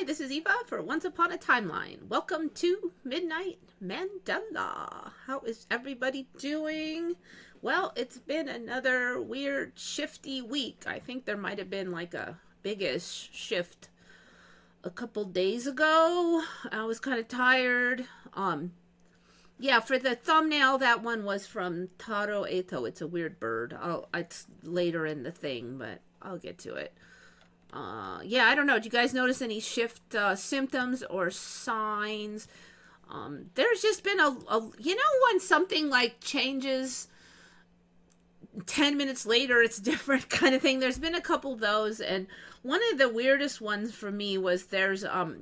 Hi, this is Eva for Once Upon a Timeline. Welcome to Midnight Mandela. How is everybody doing? Well, it's been another weird, shifty week. I think there might have been like a biggish shift a couple days ago. I was kind of tired. Yeah, for the thumbnail, that one was from Taro Eto. It's a weird bird. It's later in the thing, but I'll get to it. Yeah, I don't know. Do you guys notice any shift symptoms or signs? There's just been when something like changes 10 minutes later, it's different kind of thing. There's been a couple of those. And one of the weirdest ones for me was there's a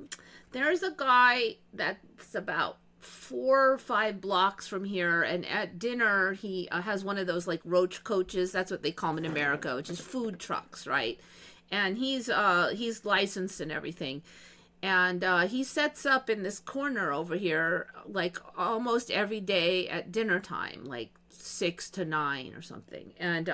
guy that's about 4 or 5 blocks from here, and at dinner he has one of those like roach coaches. That's what they call them in America, which is food trucks, right? And he's licensed and everything, and he sets up in this corner over here like almost every day at dinner time, like 6 to 9 or something. And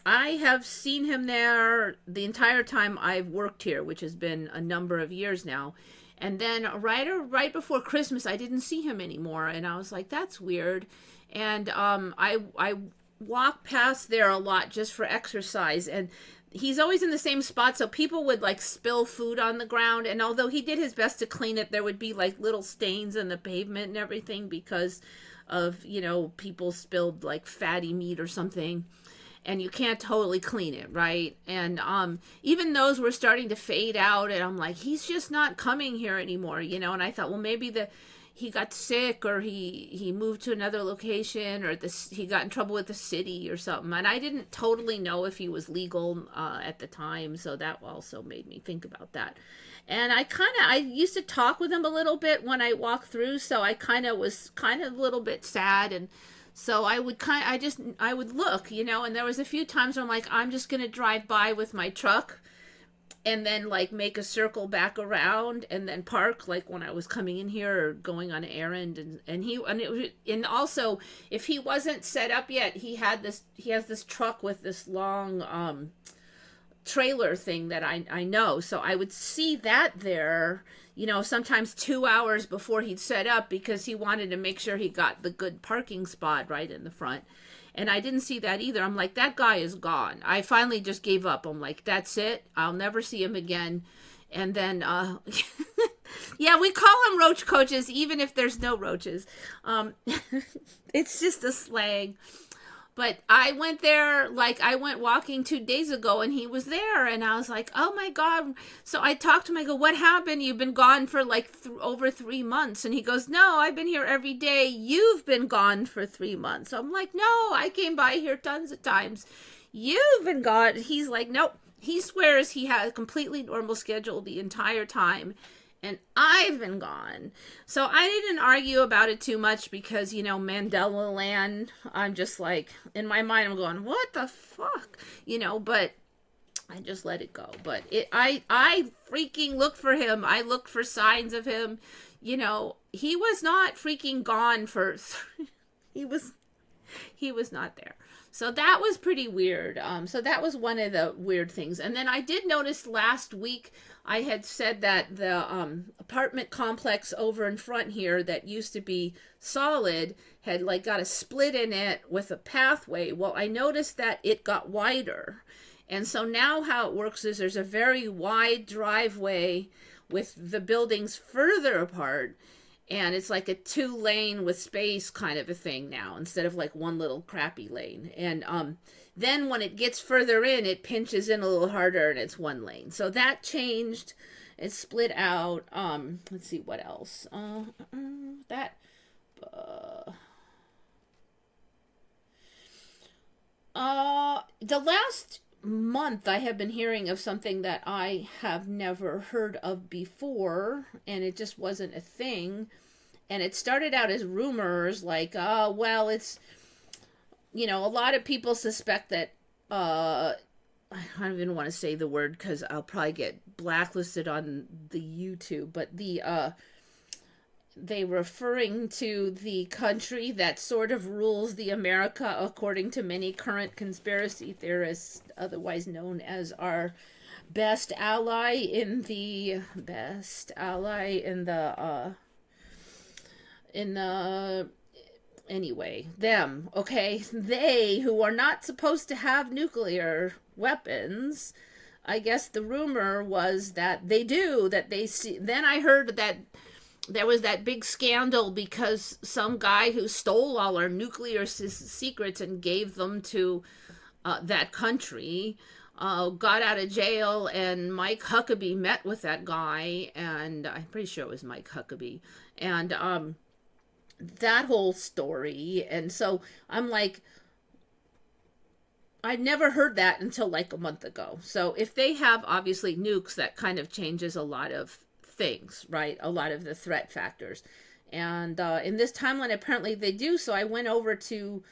I have seen him there the entire time I've worked here, which has been a number of years now. And then right before Christmas, I didn't see him anymore, and I was like, that's weird. And I walk past there a lot just for exercise, and he's always in the same spot, so people would like spill food on the ground, and although he did his best to clean it, there would be like little stains in the pavement and everything because of, people spilled like fatty meat or something, and you can't totally clean it, right? And even those were starting to fade out, and I'm like, he's just not coming here anymore, and I thought, well, maybe he got sick, or he moved to another location, or he got in trouble with the city or something. And I didn't totally know if he was legal at the time, so that also made me think about that. And I used to talk with him a little bit when I walked through, so I was a little bit sad, and so I would look, and there was a few times where I'm like, I'm just gonna drive by with my truck and then like make a circle back around and then park, like when I was coming in here or going on an errand. And also, if he wasn't set up yet, he has this truck with this long trailer thing that I know, so I would see that there, sometimes 2 hours before he'd set up, because he wanted to make sure he got the good parking spot right in the front. And I didn't see that either. I'm like, that guy is gone. I finally just gave up. I'm like, that's it. I'll never see him again. And then, yeah, we call them roach coaches, even if there's no roaches. It's just a slang. But I went there, like I went walking 2 days ago, and he was there, and I was like, oh my God. So I talked to him, I go, what happened? You've been gone for like over 3 months. And he goes, no, I've been here every day. You've been gone for 3 months. So I'm like, no, I came by here tons of times. You've been gone. He's like, nope. He swears he had a completely normal schedule the entire time, and I've been gone. So I didn't argue about it too much because, Mandela land, I'm just like, in my mind, I'm going, what the fuck? But I just let it go. But I freaking look for him. I look for signs of him. He was not freaking gone for, he was not there. So that was pretty weird. So that was one of the weird things. And then I did notice last week, I had said that the apartment complex over in front here that used to be solid had like got a split in it with a pathway. Well, I noticed that it got wider. And so now how it works is there's a very wide driveway with the buildings further apart. And it's like a 2-lane with space kind of a thing now, instead of like one little crappy lane. And then when it gets further in, it pinches in a little harder, and it's 1 lane. So that changed. It split out. Let's see what else. The last month I have been hearing of something that I have never heard of before, and it just wasn't a thing. And it started out as rumors, like, well, it's, a lot of people suspect that, I don't even want to say the word because I'll probably get blacklisted on the YouTube, but they referring to the country that sort of rules the America according to many current conspiracy theorists, otherwise known as our best ally in the best ally in the anyway, them, okay? They who are not supposed to have nuclear weapons. I guess the rumor was that they do, that they see. Then I heard that there was that big scandal because some guy who stole all our nuclear secrets and gave them to that country got out of jail, and Mike Huckabee met with that guy, and I'm pretty sure it was Mike Huckabee, and that whole story. And so I'm like, I never heard that until like a month ago. So if they have obviously nukes, that kind of changes a lot of things, right? A lot of the threat factors. And in this timeline, apparently they do. So I went over to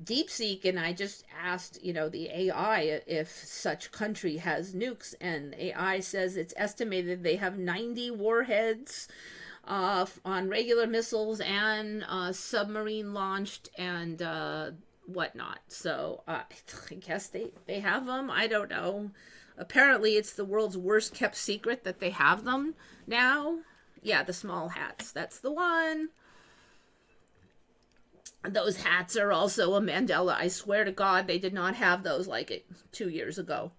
DeepSeek and I just asked, the AI if such country has nukes. And AI says it's estimated they have 90 warheads on regular missiles and submarine launched and whatnot. So I guess they have them. I don't know. Apparently it's the world's worst kept secret that they have them now. Yeah, the small hats. That's the one. Those hats are also a Mandela. I swear to God, they did not have those like 2 years ago.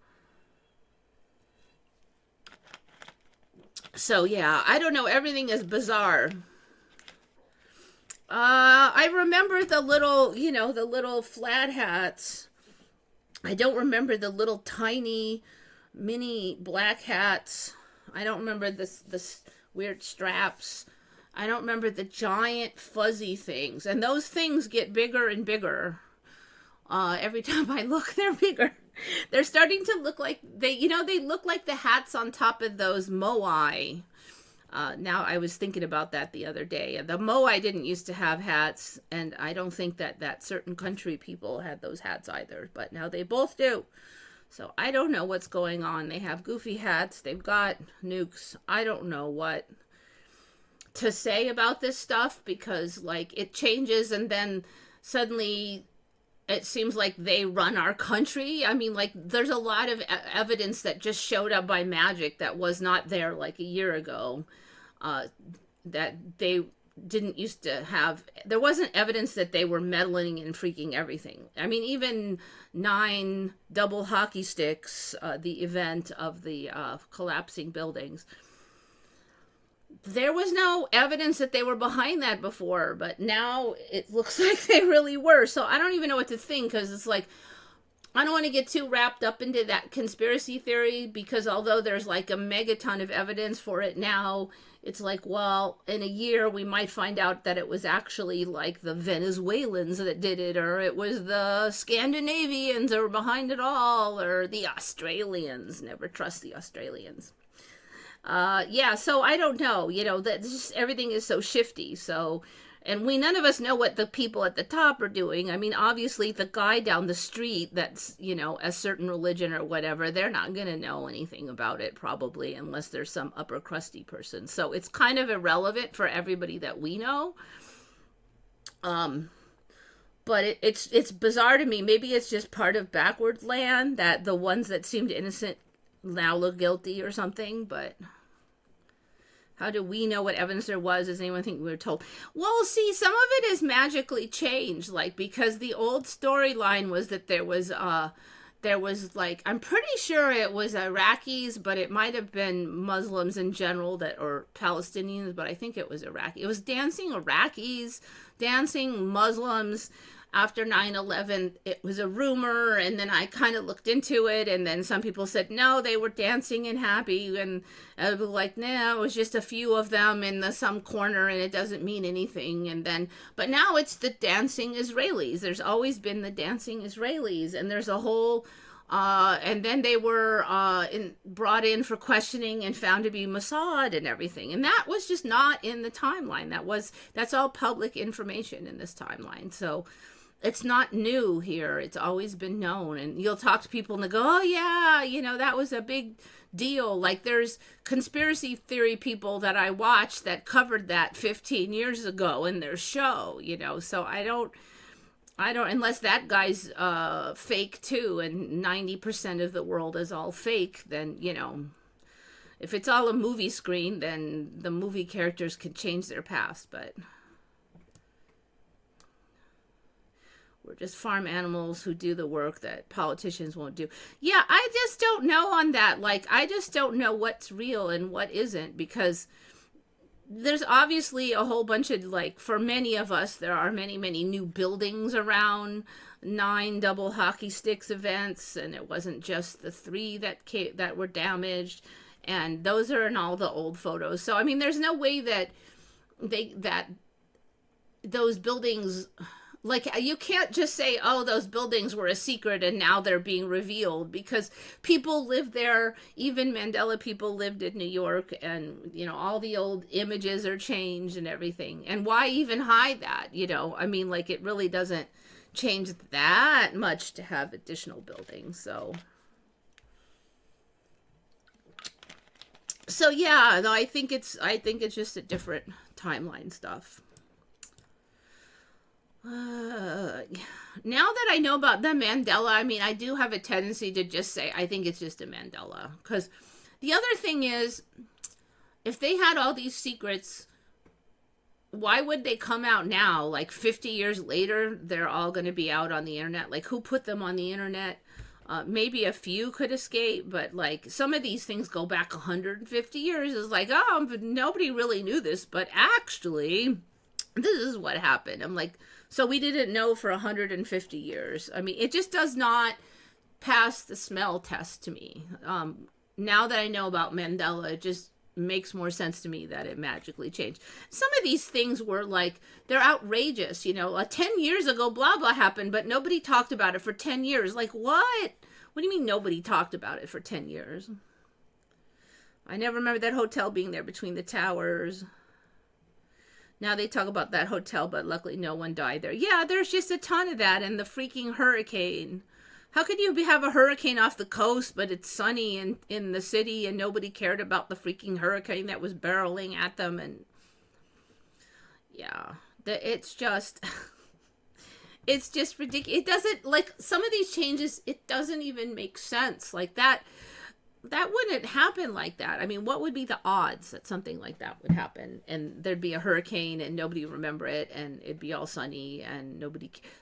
So yeah, I don't know. Everything is bizarre. I remember the little flat hats. I don't remember the little tiny mini black hats. I don't remember this weird straps. I don't remember the giant fuzzy things. And those things get bigger and bigger. Every time I look, they're bigger. They're starting to look like they look like the hats on top of those moai. Now I was thinking about that the other day. The moai didn't used to have hats, and I don't think that certain country people had those hats either, but now they both do. So I don't know what's going on. They have goofy hats. They've got nukes. I don't know what to say about this stuff because like it changes and then suddenly it seems like they run our country. I mean, like, there's a lot of evidence that just showed up by magic that was not there like a year ago. That they didn't used to have. There wasn't evidence that they were meddling and freaking everything. I mean, even 9 double hockey sticks, the event of the collapsing buildings. There was no evidence that they were behind that before, but now it looks like they really were. So I don't even know what to think because it's like, I don't want to get too wrapped up into that conspiracy theory because although there's like a megaton of evidence for it now, it's like, well, in a year we might find out that it was actually like the Venezuelans that did it, or it was the Scandinavians that were behind it all, or the Australians. Never trust the Australians. Yeah, so I don't know, that just everything is so shifty. So, and none of us know what the people at the top are doing. I mean, obviously the guy down the street that's, a certain religion or whatever, they're not going to know anything about it probably unless there's some upper crusty person. So it's kind of irrelevant for everybody that we know. But it's bizarre to me. Maybe it's just part of backward land that the ones that seemed innocent now look guilty or something, but how do we know what evidence there was? Does anyone think we were told? Well, see, some of it is magically changed, like, because the old storyline was that there was like, I'm pretty sure it was Iraqis, but it might have been Muslims in general or Palestinians, but I think it was Iraqi. It was dancing Iraqis, dancing Muslims. After 9/11, it was a rumor, and then I kind of looked into it, and then some people said, no, they were dancing and happy, and I was like, no, it was just a few of them in some corner, and it doesn't mean anything, but now it's the dancing Israelis. There's always been the dancing Israelis, and there's a whole, and then they were brought in for questioning and found to be Mossad and everything, and that was just not in the timeline. That's all public information in this timeline, so it's not new here. It's always been known. And you'll talk to people and they go, oh yeah, that was a big deal. Like there's conspiracy theory people that I watched that covered that 15 years ago in their show, so I don't, unless that guy's fake too, and 90% of the world is all fake, then, you know, if it's all a movie screen, then the movie characters can change their past, but we're just farm animals who do the work that politicians won't do. Yeah, I just don't know on that. Like, I just don't know what's real and what isn't, because there's obviously a whole bunch of, like, for many of us, there are many, many new buildings around, 9 double hockey sticks events, and it wasn't just the 3 that were damaged, and those are in all the old photos. So, I mean, there's no way that those buildings, like, you can't just say, oh, those buildings were a secret and now they're being revealed, because people lived there. Even Mandela people lived in New York, and, you know, all the old images are changed and everything. And why even hide that? You know, I mean, like, it really doesn't change that much to have additional buildings. So yeah, no, I think it's just a different timeline stuff. Now that I know about the Mandela, I mean, I do have a tendency to just say, I think it's just a Mandela. Because the other thing is, if they had all these secrets, why would they come out now? Like 50 years later, they're all going to be out on the internet. Like, who put them on the internet? Maybe a few could escape, but like some of these things go back 150 years. It's like, oh, but nobody really knew this, but actually, this is what happened. I'm like, so we didn't know for 150 years. I mean, it just does not pass the smell test to me. Now that I know about Mandela, it just makes more sense to me that it magically changed. Some of these things were like, they're outrageous, you know, 10 years ago, blah, blah happened, but nobody talked about it for 10 years. Like, what? What do you mean nobody talked about it for 10 years? I never remember that hotel being there between the towers. Now they talk about that hotel, but luckily no one died there. Yeah, there's just a ton of that, and the freaking hurricane. How could you have a hurricane off the coast, but it's sunny in the city, and nobody cared about the freaking hurricane that was barreling at them? And yeah, it's just, it's just ridiculous. It doesn't, like, some of these changes, it doesn't even make sense. Like, that wouldn't happen like that. I mean, what would be the odds that something like that would happen, and there'd be a hurricane and nobody would remember it, and it'd be all sunny and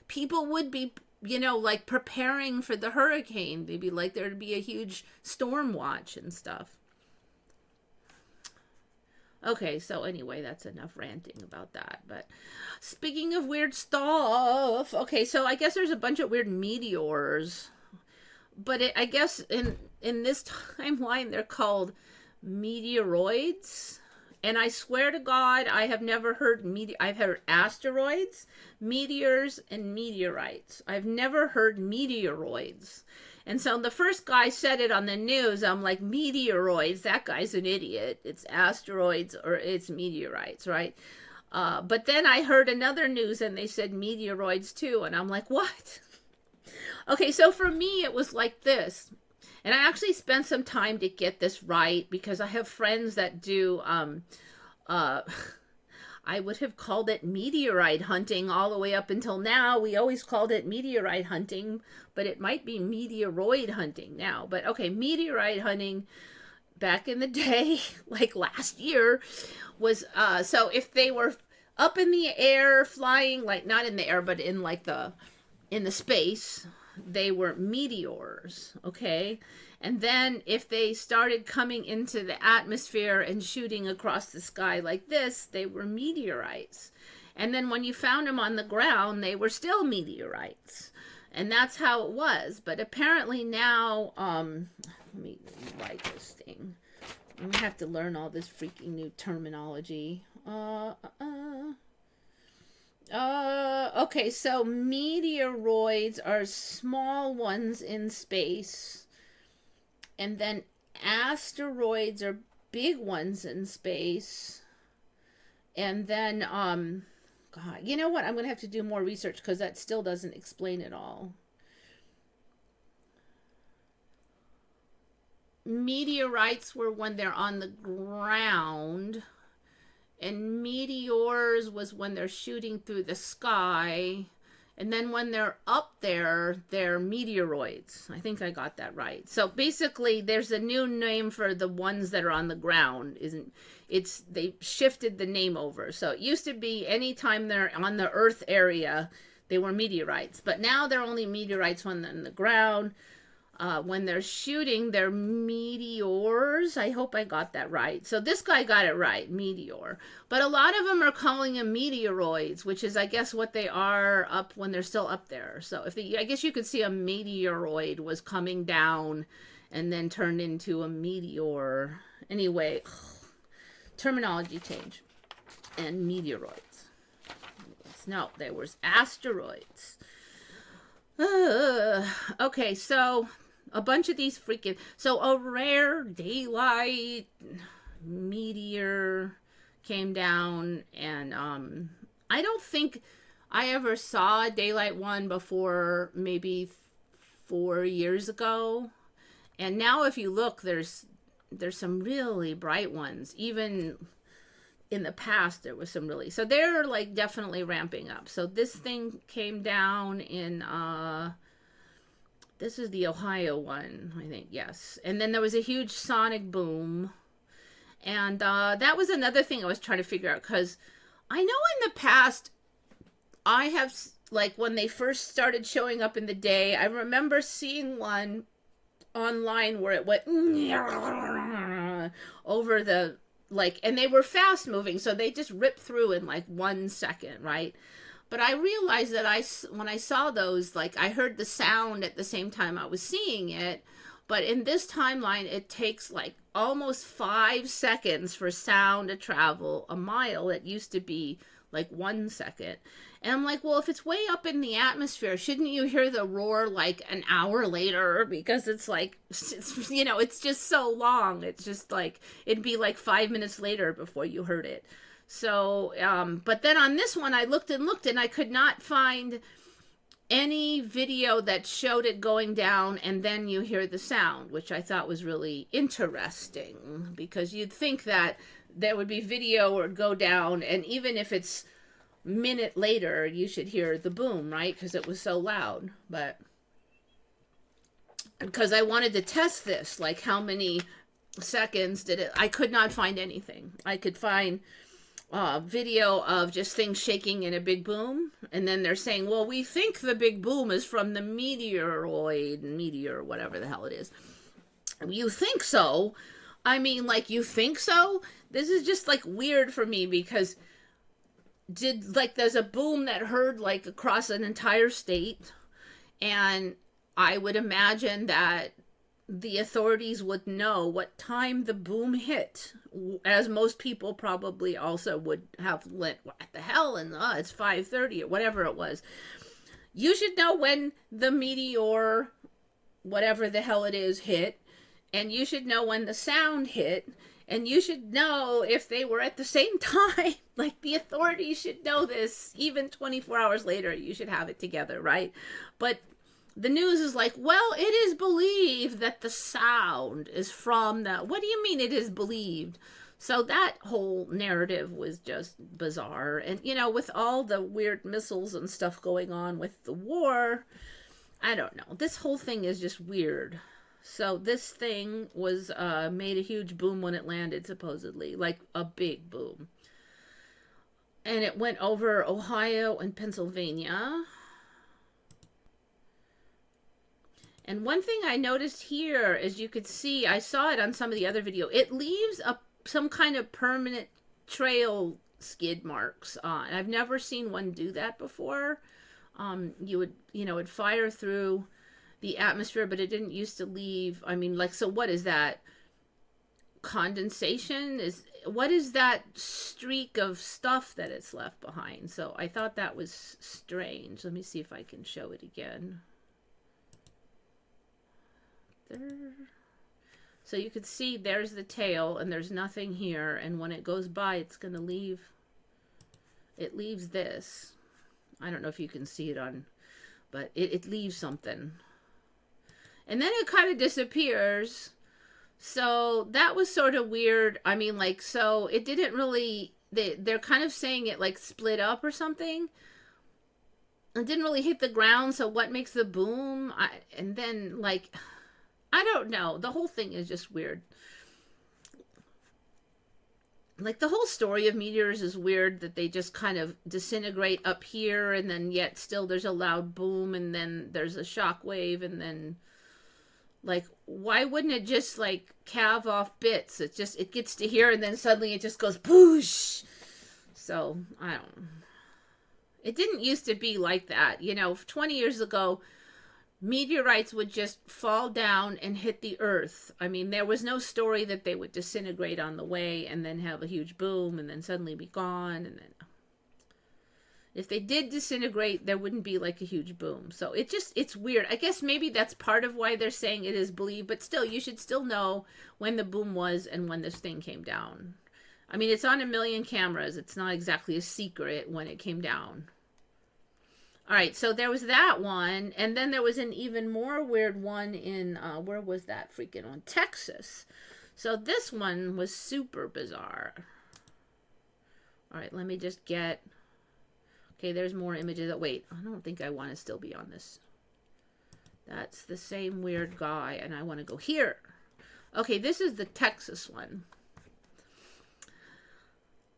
people would be, you know, like, preparing for the hurricane. They'd be like, there'd be a huge storm watch and stuff. Okay, so anyway, that's enough ranting about that. But speaking of weird stuff, okay, so I guess there's a bunch of weird meteors. But I guess in this timeline, they're called meteoroids. And I swear to God, I have never heard I've heard asteroids, meteors, and meteorites. I've never heard meteoroids. And so the first guy said it on the news. I'm like, meteoroids, that guy's an idiot. It's asteroids or it's meteorites, right? But then I heard another news and they said meteoroids too. And I'm like, what? Okay, so for me, it was like this. And I actually spent some time to get this right, because I have friends that do, I would have called it meteorite hunting all the way up until now. We always called it meteorite hunting, but it might be meteoroid hunting now. But okay, meteorite hunting back in the day, like last year, was, so if they were up in the air flying, like not in the air, but in like in the space, they were meteors, okay? And then if they started coming into the atmosphere and shooting across the sky like this, they were meteorites. And then when you found them on the ground, they were still meteorites. And that's how it was. But apparently now, let me write this thing. I'm gonna have to learn all this freaking new terminology. Okay, so meteoroids are small ones in space, and then asteroids are big ones in space, and then, God, you know what? I'm going to have to do more research, because that still doesn't explain it all. Meteorites were when they're on the ground, and meteors was when they're shooting through the sky, And then when they're up there, they're meteoroids. I think I got that right. So basically, there's a new name for the ones that are on the ground. They shifted the name over. So it used to be anytime they're on the Earth area, they were meteorites. But now they're only meteorites when they're on the ground. When they're shooting, they're meteors. I hope I got that right. So this guy got it right, meteor. But a lot of them are calling them meteoroids, which is, I guess, what they are up when they're still up there. So I guess you could see a meteoroid was coming down and then turned into a meteor. Anyway, terminology change. And meteoroids. No, there was asteroids. Okay, so a bunch of these freaking... So a rare daylight meteor came down, and I don't think I ever saw a daylight one before, maybe 4 years ago. And now if you look, there's some really bright ones. Even in the past, there was some really... So they're like definitely ramping up. So this thing came down in... This is the Ohio one, I think, yes. And then there was a huge sonic boom. And that was another thing I was trying to figure out. Because I know in the past, I have, like, when they first started showing up in the day, I remember seeing one online where it went over the, like, and they were fast moving. So they just ripped through in, like, 1 second, right? But I realized that when I saw those, like, I heard the sound at the same time I was seeing it. But in this timeline, it takes like almost 5 seconds for sound to travel a mile. It used to be like 1 second. And I'm like, well, if it's way up in the atmosphere, shouldn't you hear the roar like an hour later? Because it's like, it's just so long. It's just like, it'd be like 5 minutes later before you heard it. So, but then on this one, I looked and I could not find any video that showed it going down and then you hear the sound, which I thought was really interesting, because you'd think that there would be video or go down, and even if it's a minute later, you should hear the boom, right? Because it was so loud. But because I wanted to test this, like how many seconds did it, I could not find anything. I could find video of just things shaking in a big boom, and then they're saying, well, we think the big boom is from the meteor, whatever the hell it is. You think so? I mean, like, you think so? This is just like weird for me, because there's a boom that heard like across an entire state, and I would imagine that the authorities would know what time the boom hit, as most people probably also would have what the hell, and it's 5:30 or whatever it was. You should know when the meteor, whatever the hell it is, hit, and you should know when the sound hit, and you should know if they were at the same time. Like, the authorities should know this. Even 24 hours later, you should have it together, right? But the news is like, well, it is believed that the sound is from the... What do you mean it is believed? So that whole narrative was just bizarre. And, with all the weird missiles and stuff going on with the war, I don't know. This whole thing is just weird. So this thing was made a huge boom when it landed, supposedly. Like a big boom. And it went over Ohio and Pennsylvania. And one thing I noticed here is, you could see, I saw it on some of the other video, it leaves some kind of permanent trail skid marks on. I've never seen one do that before. You would, it'd fire through the atmosphere, but it didn't used to leave. I mean, like, so what is that? Condensation? What is that streak of stuff that it's left behind? So I thought that was strange. Let me see if I can show it again. There. So you could see there's the tail, and there's nothing here, and when it goes by, it's going to leave, it leaves this. I don't know if you can see it on, but it leaves something. And then it kind of disappears. So that was sort of weird. I mean, like, so it didn't really, they're kind of saying it like split up or something. it didn't really hit the ground, so what makes the boom? And then, like, I don't know. The whole thing is just weird. Like, the whole story of meteors is weird, that they just kind of disintegrate up here, and then yet still there's a loud boom, and then there's a shock wave, and then, like, why wouldn't it just, like, calve off bits? It gets to here, and then suddenly it just goes boosh. So, I don't know. It didn't used to be like that. 20 years ago, meteorites would just fall down and hit the earth. I mean, there was no story that they would disintegrate on the way and then have a huge boom and then suddenly be gone. And then if they did disintegrate, there wouldn't be like a huge boom. So it's weird. I guess maybe that's part of why they're saying it is believed, but still, you should still know when the boom was and when this thing came down. I mean, it's on a million cameras. It's not exactly a secret when it came down. All right, so there was that one, and then there was an even more weird one in, where was that freaking one? Texas. So this one was super bizarre. All right, let me just get, okay, there's more images. Wait, I don't think I want to still be on this. That's the same weird guy, and I want to go here. Okay, this is the Texas one.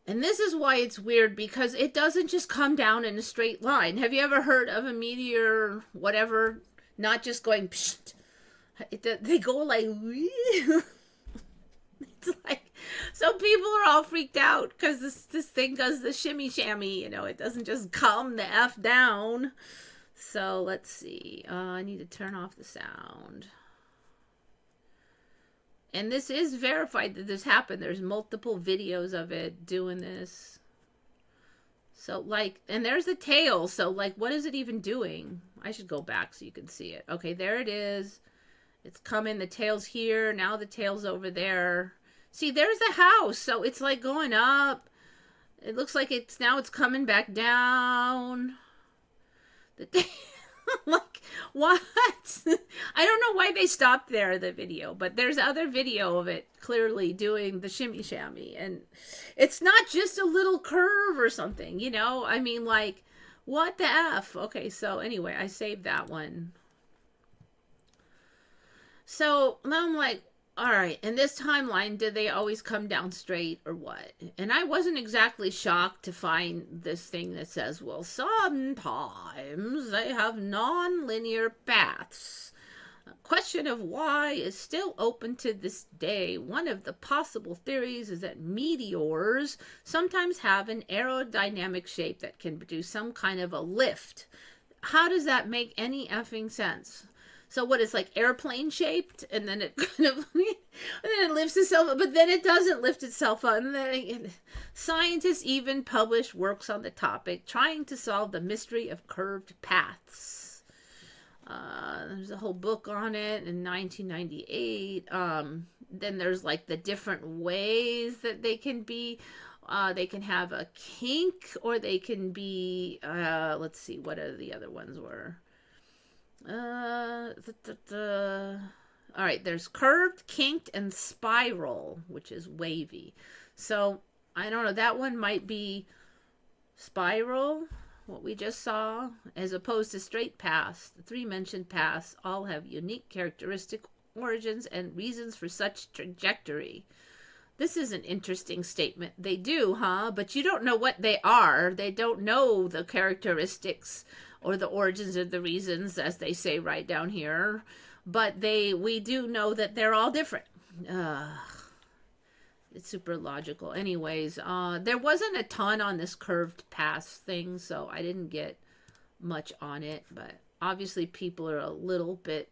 And this is why it's weird, because it doesn't just come down in a straight line. Have you ever heard of a meteor, whatever, not just going, psht? They go like, it's like, so people are all freaked out because this thing does the shimmy shammy, it doesn't just come the F down. So let's see. I need to turn off the sound. And this is verified that this happened. There's multiple videos of it doing this. So, like, and there's the tail. So, like, what is it even doing? I should go back so you can see it. Okay, there it is. It's coming. The tail's here. Now the tail's over there. See, there's the house. So, it's, like, going up. It looks like it's coming back down. Like, what? I don't know why they stopped there, the video, but there's other video of it clearly doing the shimmy shammy, and it's not just a little curve or something, I mean, like, what the F? Okay, so anyway, I saved that one. So now I'm like, all right, in this timeline, did they always come down straight or what? And I wasn't exactly shocked to find this thing that says, well, sometimes they have non-linear paths. A question of why is still open to this day. One of the possible theories is that meteors sometimes have an aerodynamic shape that can produce some kind of a lift. How does that make any effing sense? So what, it's like airplane shaped, and then it kind of, and then it lifts itself up, but then it doesn't lift itself up. And then scientists even published works on the topic, trying to solve the mystery of curved paths. There's a whole book on it in 1998. Then there's like the different ways that they can be. They can have a kink, or they can be, let's see, what are the other ones were. All right, there's curved, kinked, and spiral, which is wavy. So I don't know, that one might be spiral, what we just saw, as opposed to straight paths. The three mentioned paths all have unique characteristic origins and reasons for such trajectory. This is an interesting statement. They do, huh? But you don't know what they are. They don't know the characteristics or the origins of the reasons, as they say right down here. But we do know that they're all different. It's super logical. Anyways, there wasn't a ton on this curved paths thing, so I didn't get much on it. But obviously people are a little bit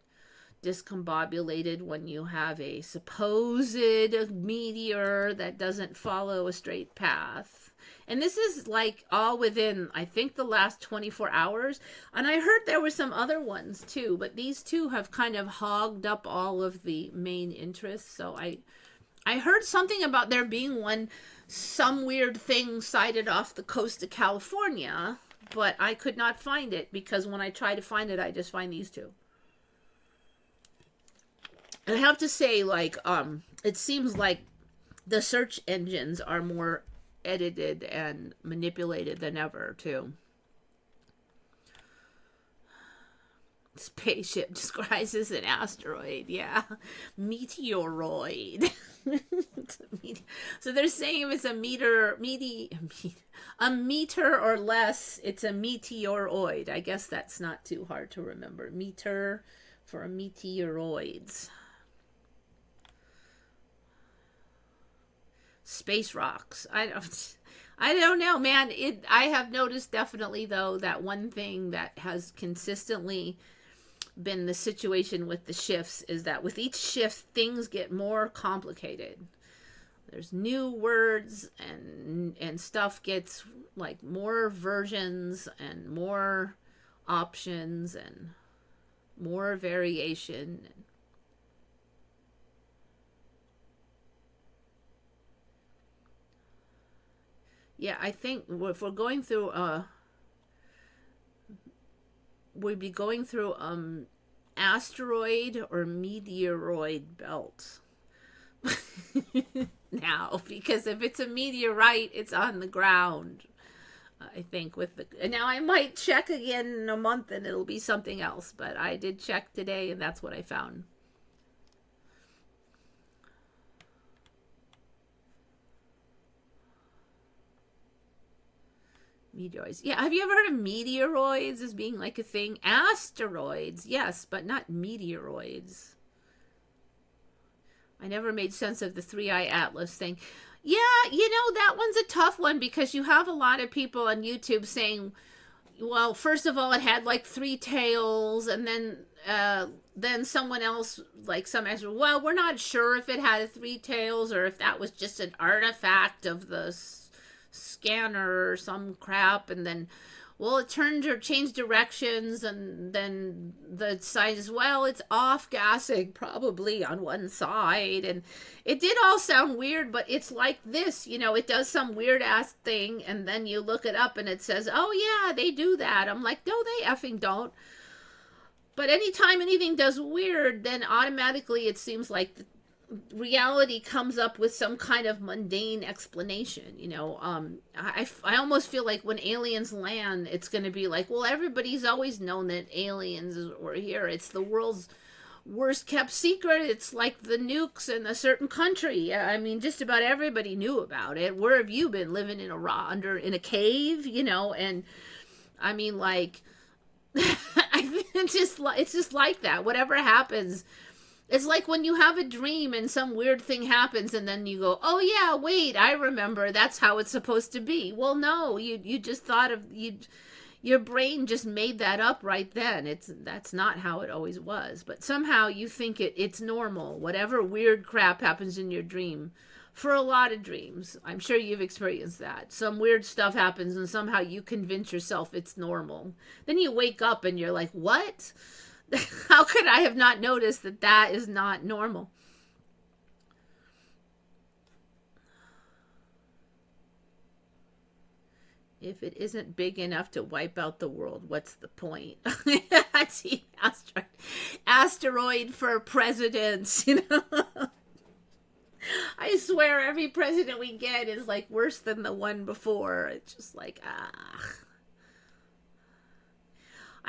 discombobulated when you have a supposed meteor that doesn't follow a straight path. And this is like all within, I think, the last 24 hours. And I heard there were some other ones too, but these two have kind of hogged up all of the main interests. So I heard something about there being some weird thing sighted off the coast of California, but I could not find it, because when I try to find it, I just find these two. And I have to say, like, it seems like the search engines are more edited and manipulated than ever, too. Spaceship disguises an asteroid. Yeah. Meteoroid. So they're saying if it's a meter or less, it's a meteoroid. I guess that's not too hard to remember. Meter for meteoroids. Space rocks. I don't know, man. I have noticed definitely though that one thing that has consistently been the situation with the shifts is that with each shift things get more complicated. There's new words and stuff gets like more versions and more options and more variation. Yeah, I think if we're going through we'd be going through asteroid or meteoroid belt now, because if it's a meteorite, it's on the ground. I think with the, and now I might check again in a month and it'll be something else, but I did check today and that's what I found. Meteoroids. Yeah, have you ever heard of meteoroids as being like a thing? Asteroids, yes, but not meteoroids. I never made sense of the three-eye atlas thing. Yeah, that one's a tough one because you have a lot of people on YouTube saying, well, first of all, it had like 3 tails, and then someone else, like some expert, well, we're not sure if it had 3 tails or if that was just an artifact of the scanner or some crap, and then, well, it turned or changed directions, and then the side is, well, it's off-gassing probably on one side, and it did all sound weird, but it's like this, it does some weird-ass thing, and then you look it up, and it says, oh, yeah, they do that. I'm like, no, they effing don't. But anytime anything does weird, then automatically it seems like reality comes up with some kind of mundane explanation. I almost feel like when aliens land, it's going to be like, well, everybody's always known that aliens were here. It's the world's worst kept secret. It's like the nukes in a certain country. I mean, just about everybody knew about it. Where have you been, living in a cave? And I mean, like, it's just like that. Whatever happens. It's like when you have a dream and some weird thing happens and then you go, oh yeah, wait, I remember, that's how it's supposed to be. Well, no, you just thought of, your brain just made that up right then. That's not how it always was. But somehow you think it's normal, whatever weird crap happens in your dream. For a lot of dreams, I'm sure you've experienced that. Some weird stuff happens and somehow you convince yourself it's normal. Then you wake up and you're like, what? How could I have not noticed that is not normal? If it isn't big enough to wipe out the world, what's the point? See, asteroid for presidents, I swear every president we get is like worse than the one before. It's just like,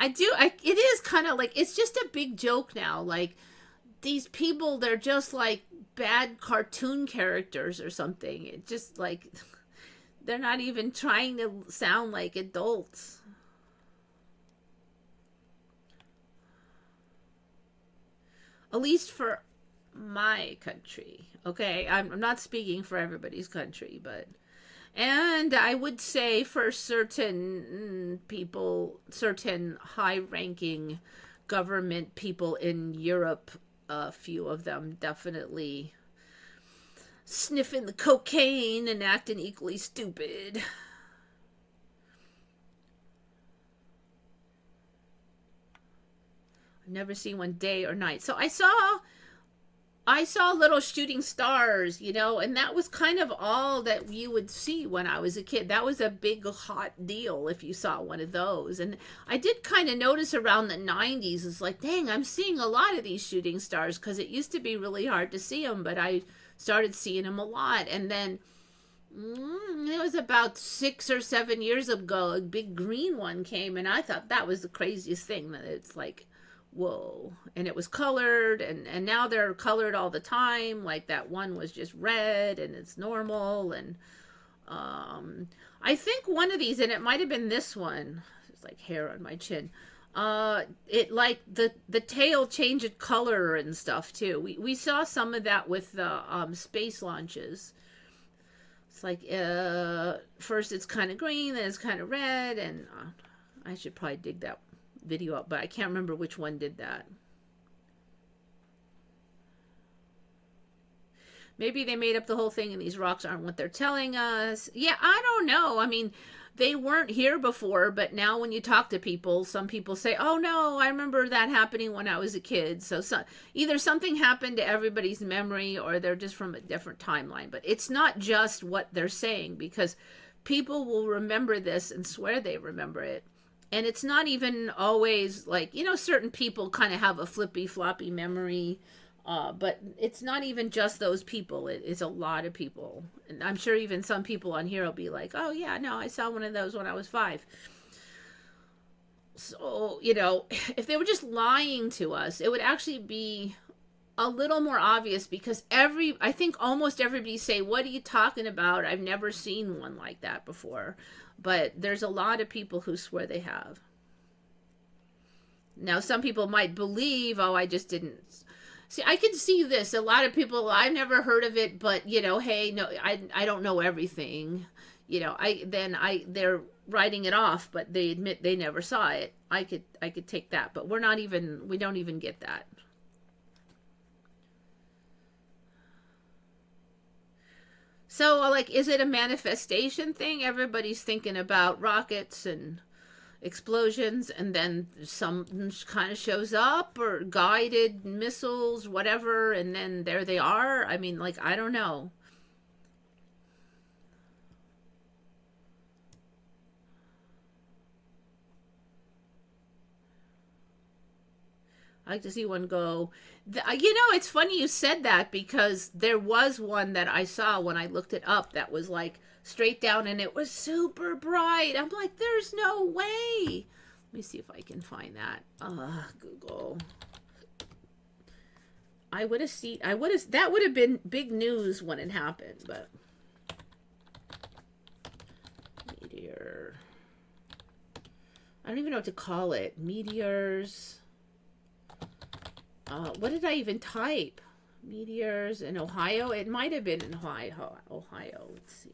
it is kind of like, it's just a big joke now. Like, these people, they're just like bad cartoon characters or something. It's just like, they're not even trying to sound like adults. At least for my country. Okay, I'm not speaking for everybody's country, but... And I would say for certain people, certain high-ranking government people in Europe, a few of them definitely sniffing the cocaine and acting equally stupid. I've never seen one day or night. So I saw little shooting stars, and that was kind of all that you would see when I was a kid. That was a big, hot deal if you saw one of those. And I did kind of notice around the 90s, it's like, dang, I'm seeing a lot of these shooting stars, because it used to be really hard to see them, but I started seeing them a lot. And then it was about 6 or 7 years ago, a big green one came, and I thought that was the craziest thing. That it's like, whoa. And it was colored, and now they're colored all the time. Like that one was just red and it's normal. And I think one of these, and it might have been this one, it's like hair on my chin. It like the tail changed color and stuff too. We saw some of that with the space launches. It's like first it's kind of green, then it's kind of red, and I should probably dig that video up, but I can't remember which one did that. Maybe they made up the whole thing and these rocks aren't what they're telling us. Yeah, I don't know. I mean, they weren't here before, but now when you talk to people, some people say, oh no, I remember that happening when I was a kid. So either something happened to everybody's memory or they're just from a different timeline. But it's not just what they're saying, because people will remember this and swear they remember it. And it's not even always like, you know, certain people kind of have a flippy floppy memory. But it's not even just those people. It's a lot of people. And I'm sure even some people on here will be like, oh yeah, no, I saw one of those when I was 5. So, you know, if they were just lying to us, it would actually be a little more obvious, because I think almost everybody say, what are you talking about? I've never seen one like that before. But there's a lot of people who swear they have. Now, some people might believe, oh, I just didn't. See, I can see this. A lot of people, I've never heard of it, but, you know, hey, no, I don't know everything. You know, they're writing it off, but they admit they never saw it. I could take that, but we don't even get that. So, like, is it a manifestation thing? Everybody's thinking about rockets and explosions, and then some kind of shows up, or guided missiles, whatever, and then there they are. I mean, like, I don't know. I like to see one go. You know, it's funny you said that, because there was one that I saw when I looked it up that was like straight down and it was super bright. I'm like, there's no way. Let me see if I can find that. Google. That would have been big news when it happened, but Meteor. I don't even know what to call it. Meteors. What did I even type? Meteors in Ohio? It might have been in Ohio. Let's see.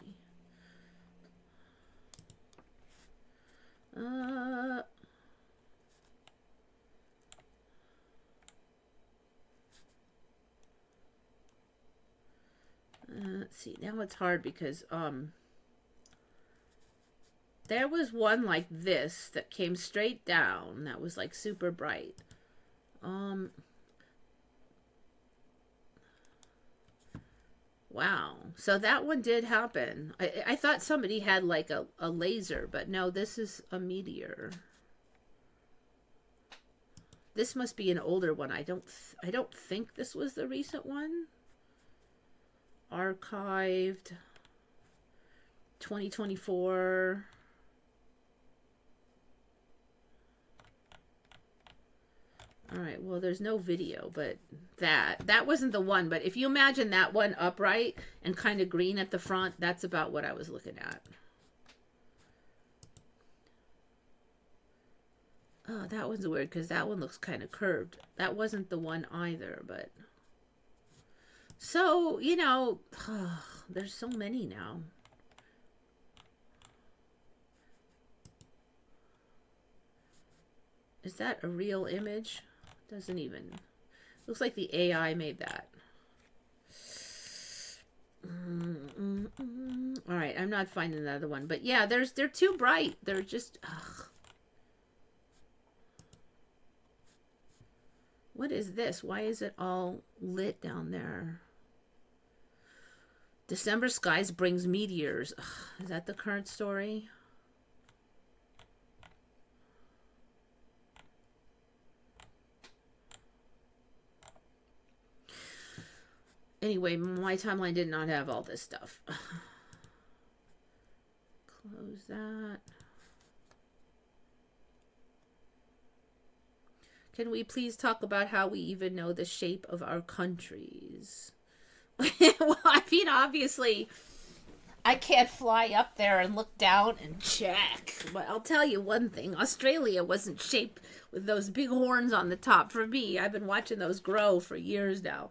Let's see. Now it's hard because there was one like this that came straight down that was like super bright. Wow. So that one did happen. I thought somebody had like a laser, but no, this is a meteor. This must be an older one. I don't think this was the recent one. Archived 2024. All right, well, there's no video, but that wasn't the one. But if you imagine that one upright and kind of green at the front, that's about what I was looking at. Oh, that one's weird because that one looks kind of curved. That wasn't the one either, but... So, you know, there's so many now. Is that a real image? Doesn't even... Looks like the AI made that. All right, I'm not finding another one. But yeah, they're too bright. They're just... Ugh. What is this? Why is it all lit down there? December skies brings meteors. Ugh, is that the current story? Anyway, my timeline did not have all this stuff. Close that. Can we please talk about how we even know the shape of our countries? Well, I mean, obviously, I can't fly up there and look down and check. But I'll tell you one thing, Australia wasn't shaped with those big horns on the top. For me, I've been watching those grow for years now.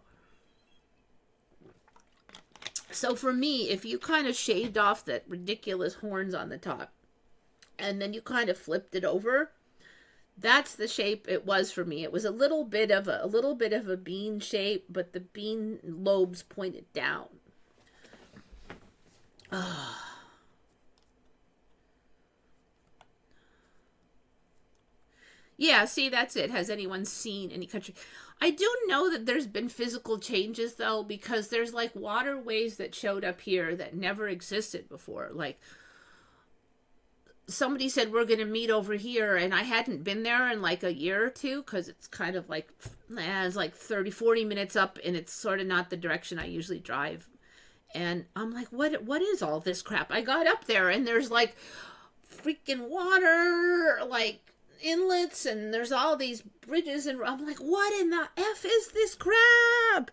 So for me, if you kind of shaved off that ridiculous horns on the top, and then you kind of flipped it over, that's the shape it was for me. It was a little bit of a bean shape, but the bean lobes pointed down. Yeah, see, that's it. Has anyone seen any country? I do know that there's been physical changes, though, because there's like waterways that showed up here that never existed before. Like, somebody said we're going to meet over here, and I hadn't been there in like a year or two, because it's kind of like, it's like 30-40 minutes up, and it's sort of not the direction I usually drive. And I'm like, what is all this crap? I got up there, and there's like freaking water, like inlets, and there's all these bridges, and I'm like, what in the F is this crap?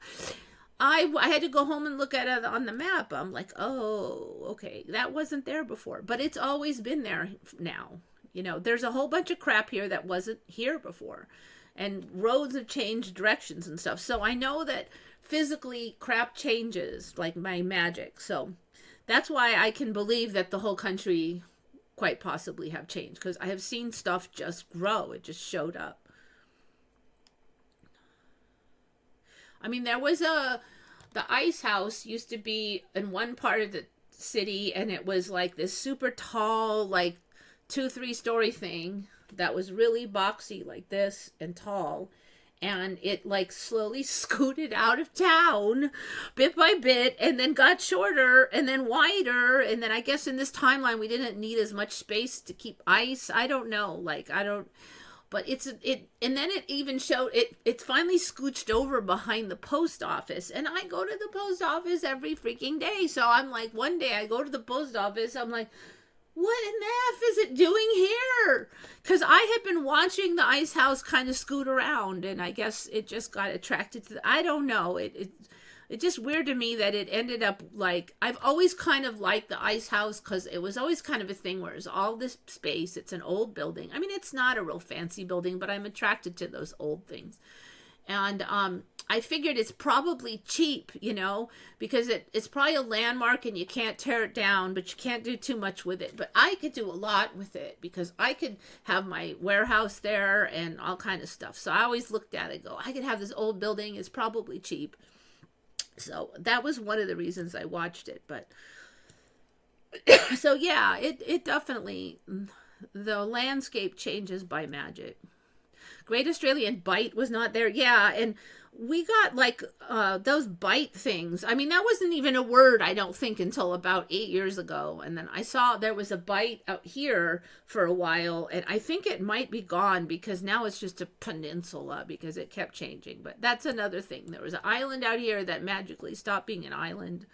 I had to go home and look at it on the map. I'm like, oh, okay, that wasn't there before, but it's always been there now. You know, there's a whole bunch of crap here that wasn't here before, and roads have changed directions and stuff. So I know that physically crap changes like my magic. So that's why I can believe that the whole country quite possibly have changed, because I have seen stuff just grow. It just showed up. I mean, there was the ice house used to be in one part of the city, and it was like this super tall, like 2-3 story thing that was really boxy like this and tall. And it like slowly scooted out of town bit by bit, and then got shorter and then wider. And then I guess in this timeline, we didn't need as much space to keep ice. I don't know. Like, I don't, but and then it even showed it's finally scooched over behind the post office. And I go to the post office every freaking day. So I'm like, one day I go to the post office, I'm like, what in the F is it doing here? Because I had been watching the ice house kind of scoot around, and I guess it just got attracted to I don't know. It's just weird to me that it ended up like, I've always kind of liked the ice house, because it was always kind of a thing where it's all this space. It's an old building. I mean, it's not a real fancy building, but I'm attracted to those old things. And I figured it's probably cheap, you know, because it's probably a landmark and you can't tear it down, but you can't do too much with it. But I could do a lot with it, because I could have my warehouse there and all kind of stuff. So I always looked at it, go, I could have this old building. It's probably cheap. So that was one of the reasons I watched it. But so yeah, it definitely, the landscape changes by magic. Great Australian Bite was not there. Yeah, and we got like those bite things. I mean, that wasn't even a word, I don't think, until about 8 years ago. And then I saw there was a bite out here for a while, and I think it might be gone, because now it's just a peninsula, because it kept changing. But that's another thing. There was an island out here that magically stopped being an island.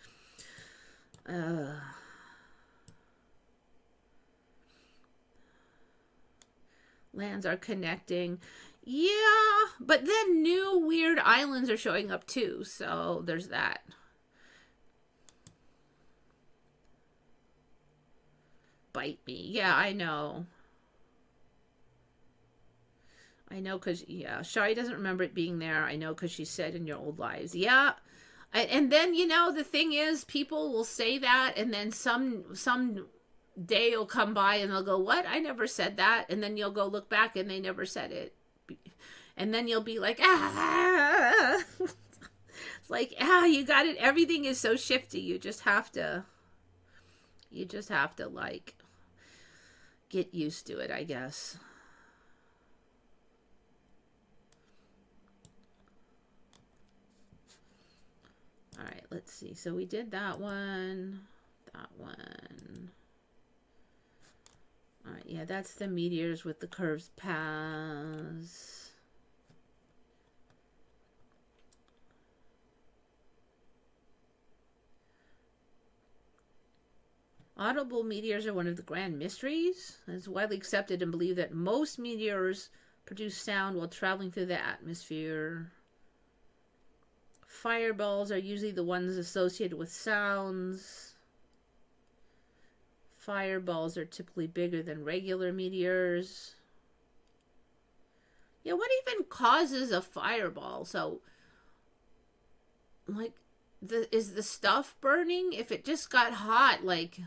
Lands are connecting. Yeah, but then new weird islands are showing up too, so there's that. Bite me. Yeah, I know. I know, because, yeah, Shari doesn't remember it being there. I know, because she said in your old lives. Yeah. And then, you know, the thing is, people will say that, and then some day will come by and they'll go, what? I never said that. And then you'll go look back and they never said it. And then you'll be like, ah. It's like, you got it. Everything is so shifty. You just have to like get used to it, I guess. All right, let's see. So we did that one. All right, yeah, that's the meteors with the curves paths. Audible meteors are one of the grand mysteries. It's widely accepted and believed that most meteors produce sound while traveling through the atmosphere. Fireballs are usually the ones associated with sounds. Fireballs are typically bigger than regular meteors. Yeah, what even causes a fireball? So, like, is the stuff burning? If it just got hot, like,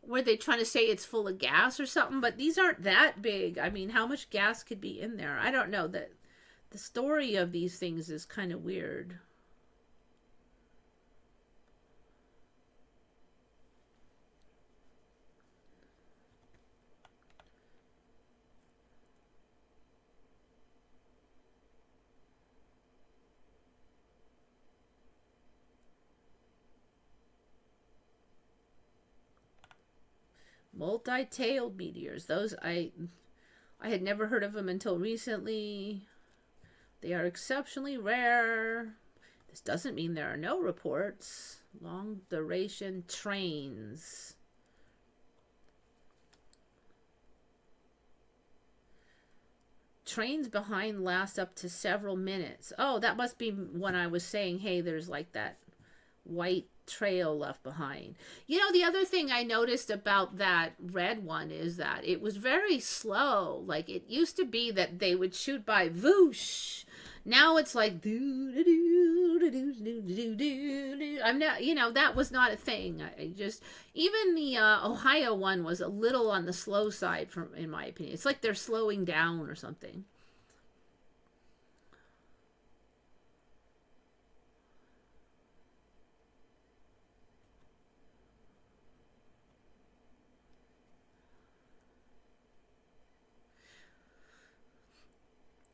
were they trying to say it's full of gas or something? But these aren't that big. I mean, how much gas could be in there? I don't know. The story of these things is kind of weird. Multi-tailed meteors. Those I had never heard of them until recently. They are exceptionally rare. This doesn't mean there are no reports. Long duration trains. Trains behind last up to several minutes. Oh, that must be when I was saying, hey, there's like that white trail left behind. You know, the other thing I noticed about that red one is that it was very slow. Like, it used to be that they would shoot by whoosh. Now it's like I'm not, you know, that was not a thing. I just, even the Ohio one was a little on the slow side, from in my opinion. It's like they're slowing down or something.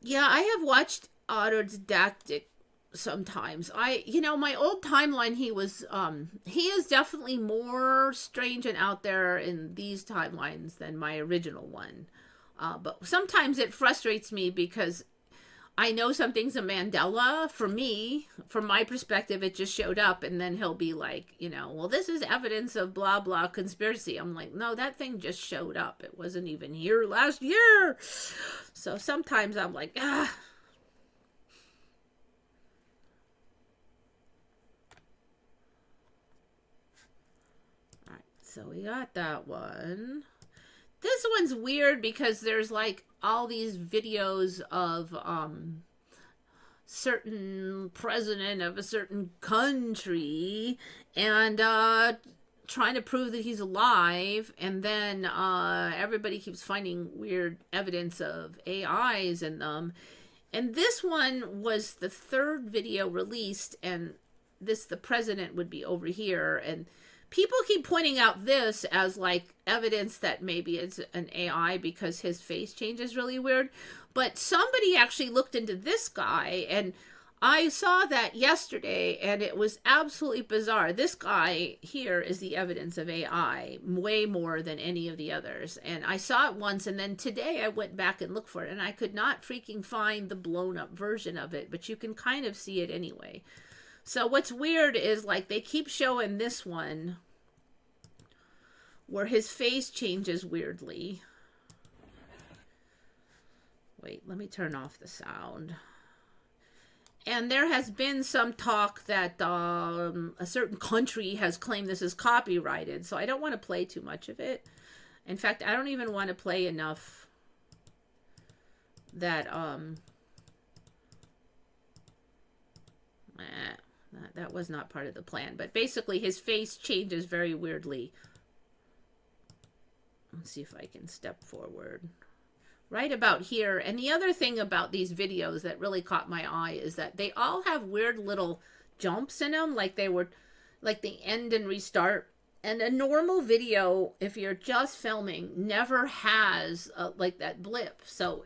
Yeah, I have watched Autodidactic sometimes. You know, my old timeline, he is definitely more strange and out there in these timelines than my original one. But sometimes it frustrates me because I know something's a Mandela. For me, from my perspective, it just showed up, and then he'll be like, you know, well, this is evidence of blah, blah conspiracy. I'm like, no, that thing just showed up. It wasn't even here last year. So sometimes I'm like, ah. All right, so we got that one. This one's weird because there's like all these videos of certain president of a certain country and trying to prove that he's alive, and then everybody keeps finding weird evidence of AIs in them. And this one was the third video released, and the president would be over here, and people keep pointing out this as like evidence that maybe it's an AI because his face change is really weird. But somebody actually looked into this guy, and I saw that yesterday, and it was absolutely bizarre. This guy here is the evidence of AI, way more than any of the others. And I saw it once, and then today I went back and looked for it, and I could not freaking find the blown up version of it, but you can kind of see it anyway. So what's weird is like they keep showing this one where his face changes weirdly. Wait, let me turn off the sound. And there has been some talk that a certain country has claimed this is copyrighted, so I don't want to play too much of it. In fact, I don't even want to play enough that that was not part of the plan. But basically, his face changes very weirdly. Let's see if I can step forward. Right about here. And the other thing about these videos that really caught my eye is that they all have weird little jumps in them, like they were, like the end and restart. And a normal video, if you're just filming, never has like that blip. So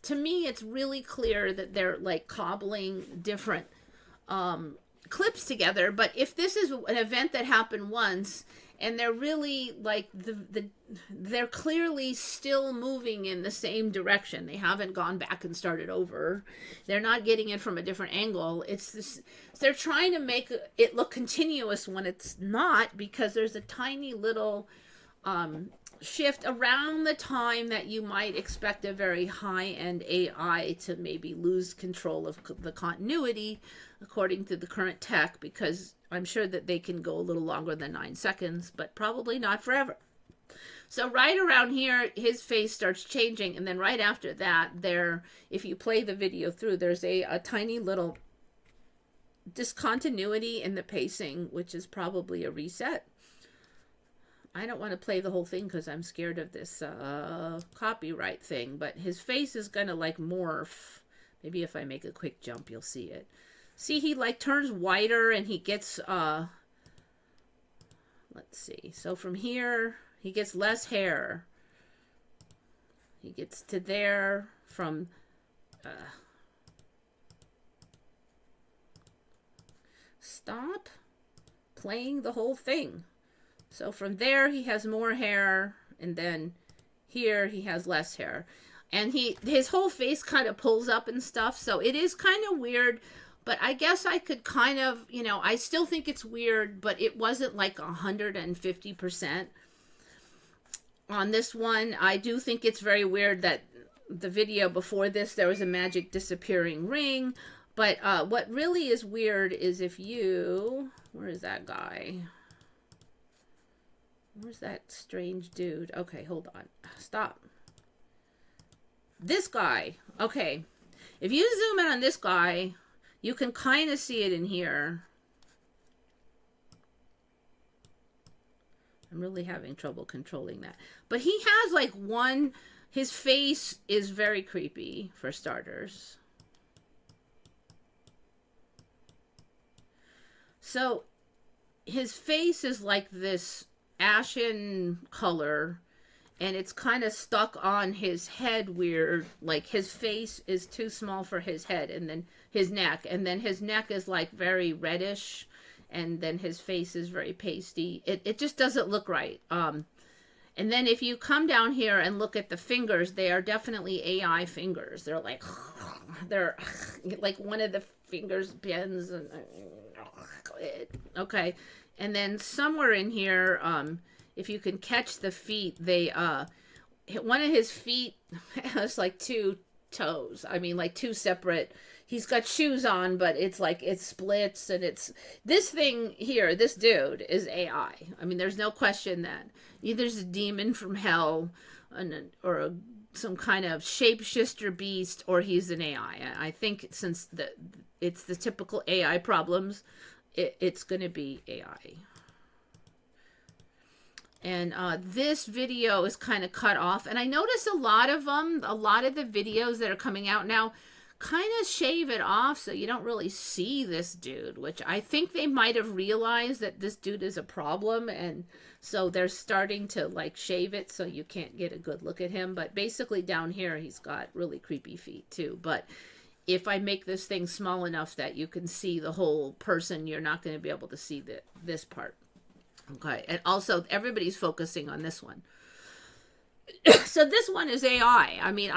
to me, it's really clear that they're like cobbling different clips together. But if this is an event that happened once, and they're really like they're clearly still moving in the same direction. They haven't gone back and started over. They're not getting it from a different angle. It's this, they're trying to make it look continuous when it's not, because there's a tiny little shift around the time that you might expect a very high-end AI to maybe lose control of the continuity according to the current tech, because I'm sure that they can go a little longer than 9 seconds, but probably not forever. So right around here, his face starts changing, and then right after that, if you play the video through, there's a tiny little discontinuity in the pacing, which is probably a reset. I don't want to play the whole thing because I'm scared of this copyright thing, but his face is going to like morph. Maybe if I make a quick jump, you'll see it. See, he like turns whiter and he gets, let's see. So from here, he gets less hair. He gets to there from, stop playing the whole thing. So from there, he has more hair, and then here he has less hair. And his whole face kind of pulls up and stuff, so it is kind of weird, but I guess I could kind of, you know, I still think it's weird, but it wasn't like 150%. On this one, I do think it's very weird that the video before this, there was a magic disappearing ring, but what really is weird is if you, where is that guy? Where's that strange dude? Okay, hold on. Stop. This guy. Okay. If you zoom in on this guy, you can kind of see it in here. I'm really having trouble controlling that. But he has like his face is very creepy, for starters. So his face is like this ashen color, and it's kind of stuck on his head weird, like his face is too small for his head, and then his neck is like very reddish, and then his face is very pasty. It just doesn't look right. And then if you come down here and look at the fingers, they are definitely AI fingers. They're like one of the fingers bends, and okay. And then somewhere in here, if you can catch the feet, one of his feet has like 2 toes. I mean, like 2 separate. He's got shoes on, but it's like it splits, and it's this thing here. This dude is AI. I mean, there's no question that either it's a demon from hell, or some kind of shapeshifter beast, or he's an AI. I think since it's the typical AI problems, it's going to be AI. And this video is kind of cut off. And I notice a lot of the videos that are coming out now kind of shave it off so you don't really see this dude, which I think they might have realized that this dude is a problem. And so they're starting to like shave it so you can't get a good look at him. But basically down here, he's got really creepy feet too. But if I make this thing small enough that you can see the whole person, you're not going to be able to see this part. Okay. And also everybody's focusing on this one. So this one is AI. I mean,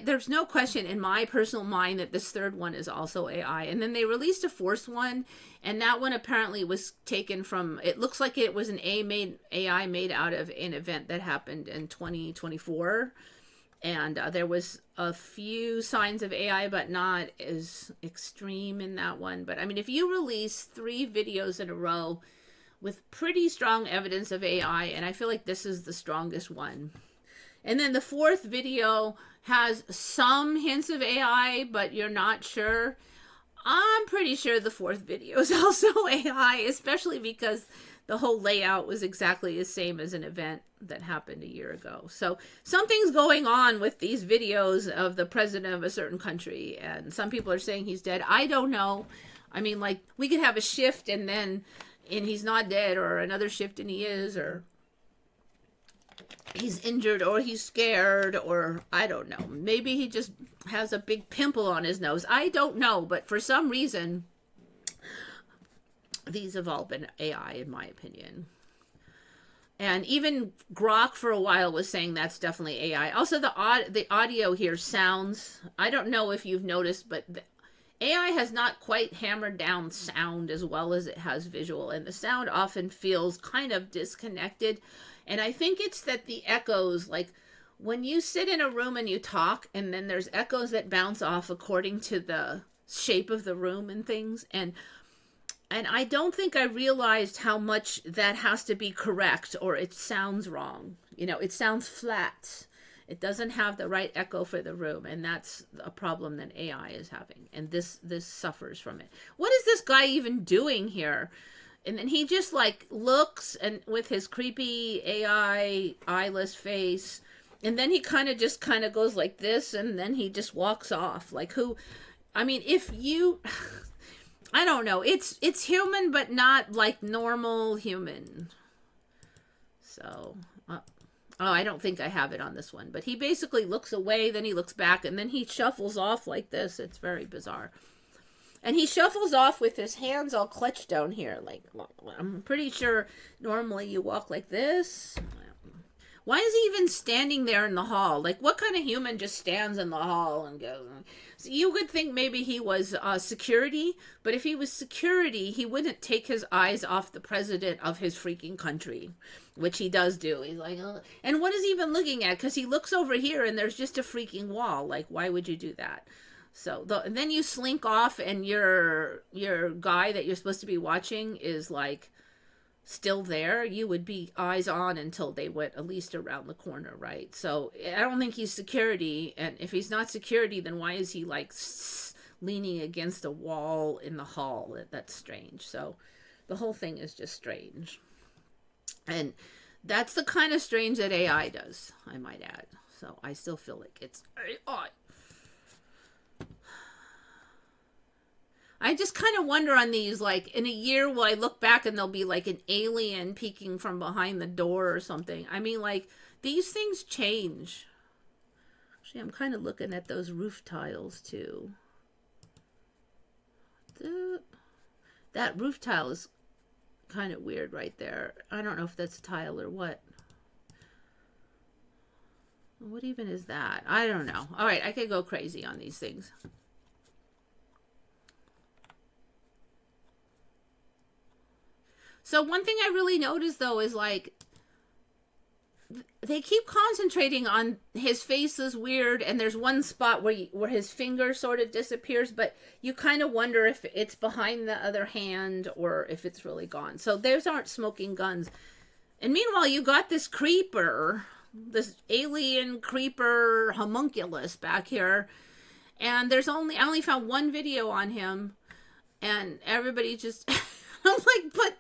there's no question in my personal mind that this third one is also AI. And then they released a fourth one, and that one apparently was taken from, it looks like it was an AI made out of an event that happened in 2024. And there was a few signs of AI, but not as extreme in that one. But I mean, if you release 3 videos in a row with pretty strong evidence of AI, and I feel like this is the strongest one. And then the 4th video has some hints of AI, but you're not sure. I'm pretty sure the 4th video is also AI, especially because the whole layout was exactly the same as an event that happened a year ago. So something's going on with these videos of the president of a certain country, and some people are saying he's dead. I don't know. I mean, like, we could have a shift and he's not dead, or another shift and he is, or he's injured, or he's scared, or I don't know. Maybe he just has a big pimple on his nose. I don't know, but for some reason, these have all been AI, in my opinion. And even Grok for a while was saying that's definitely AI. Also, the audio here sounds, I don't know if you've noticed, but AI has not quite hammered down sound as well as it has visual. And the sound often feels kind of disconnected. And I think it's that the echoes, like when you sit in a room and you talk, and then there's echoes that bounce off according to the shape of the room and things. And I don't think I realized how much that has to be correct or it sounds wrong. You know, it sounds flat. It doesn't have the right echo for the room, and that's a problem that AI is having. And this suffers from it. What is this guy even doing here? And then he just like looks and with his creepy AI eyeless face, and then he kind of goes like this, and then he just walks off. Like who? I mean, if you, I don't know. It's human, but not like normal human. So, oh, I don't think I have it on this one. But he basically looks away, then he looks back, and then he shuffles off like this. It's very bizarre. And he shuffles off with his hands all clutched down here. Like, I'm pretty sure normally you walk like this. Why is he even standing there in the hall? Like, what kind of human just stands in the hall and goes? So you would think maybe he was security, but if he was security, he wouldn't take his eyes off the president of his freaking country, which he does do. He's like, oh. And what is he even looking at? Because he looks over here and there's just a freaking wall. Like, why would you do that? So and then you slink off, and your guy that you're supposed to be watching is like still there. You would be eyes on until they went at least around the corner, right? So I don't think he's security, and if he's not security, then why is he like leaning against a wall in the hall? That's strange. So the whole thing is just strange, and that's the kind of strange that AI does, I might add. So I still feel like it's AI. I just kind of wonder on these, like, in a year, will I look back and there'll be, like, an alien peeking from behind the door or something? I mean, like, these things change. Actually, I'm kind of looking at those roof tiles, too. That roof tile is kind of weird right there. I don't know if that's tile or what. What even is that? I don't know. All right, I could go crazy on these things. So one thing I really noticed, though, is like they keep concentrating on his face is weird, and there's one spot where his finger sort of disappears, but you kind of wonder if it's behind the other hand or if it's really gone. So those aren't smoking guns. And meanwhile, you got this creeper, this alien creeper homunculus back here, and I only found one video on him, and everybody just I'm like, but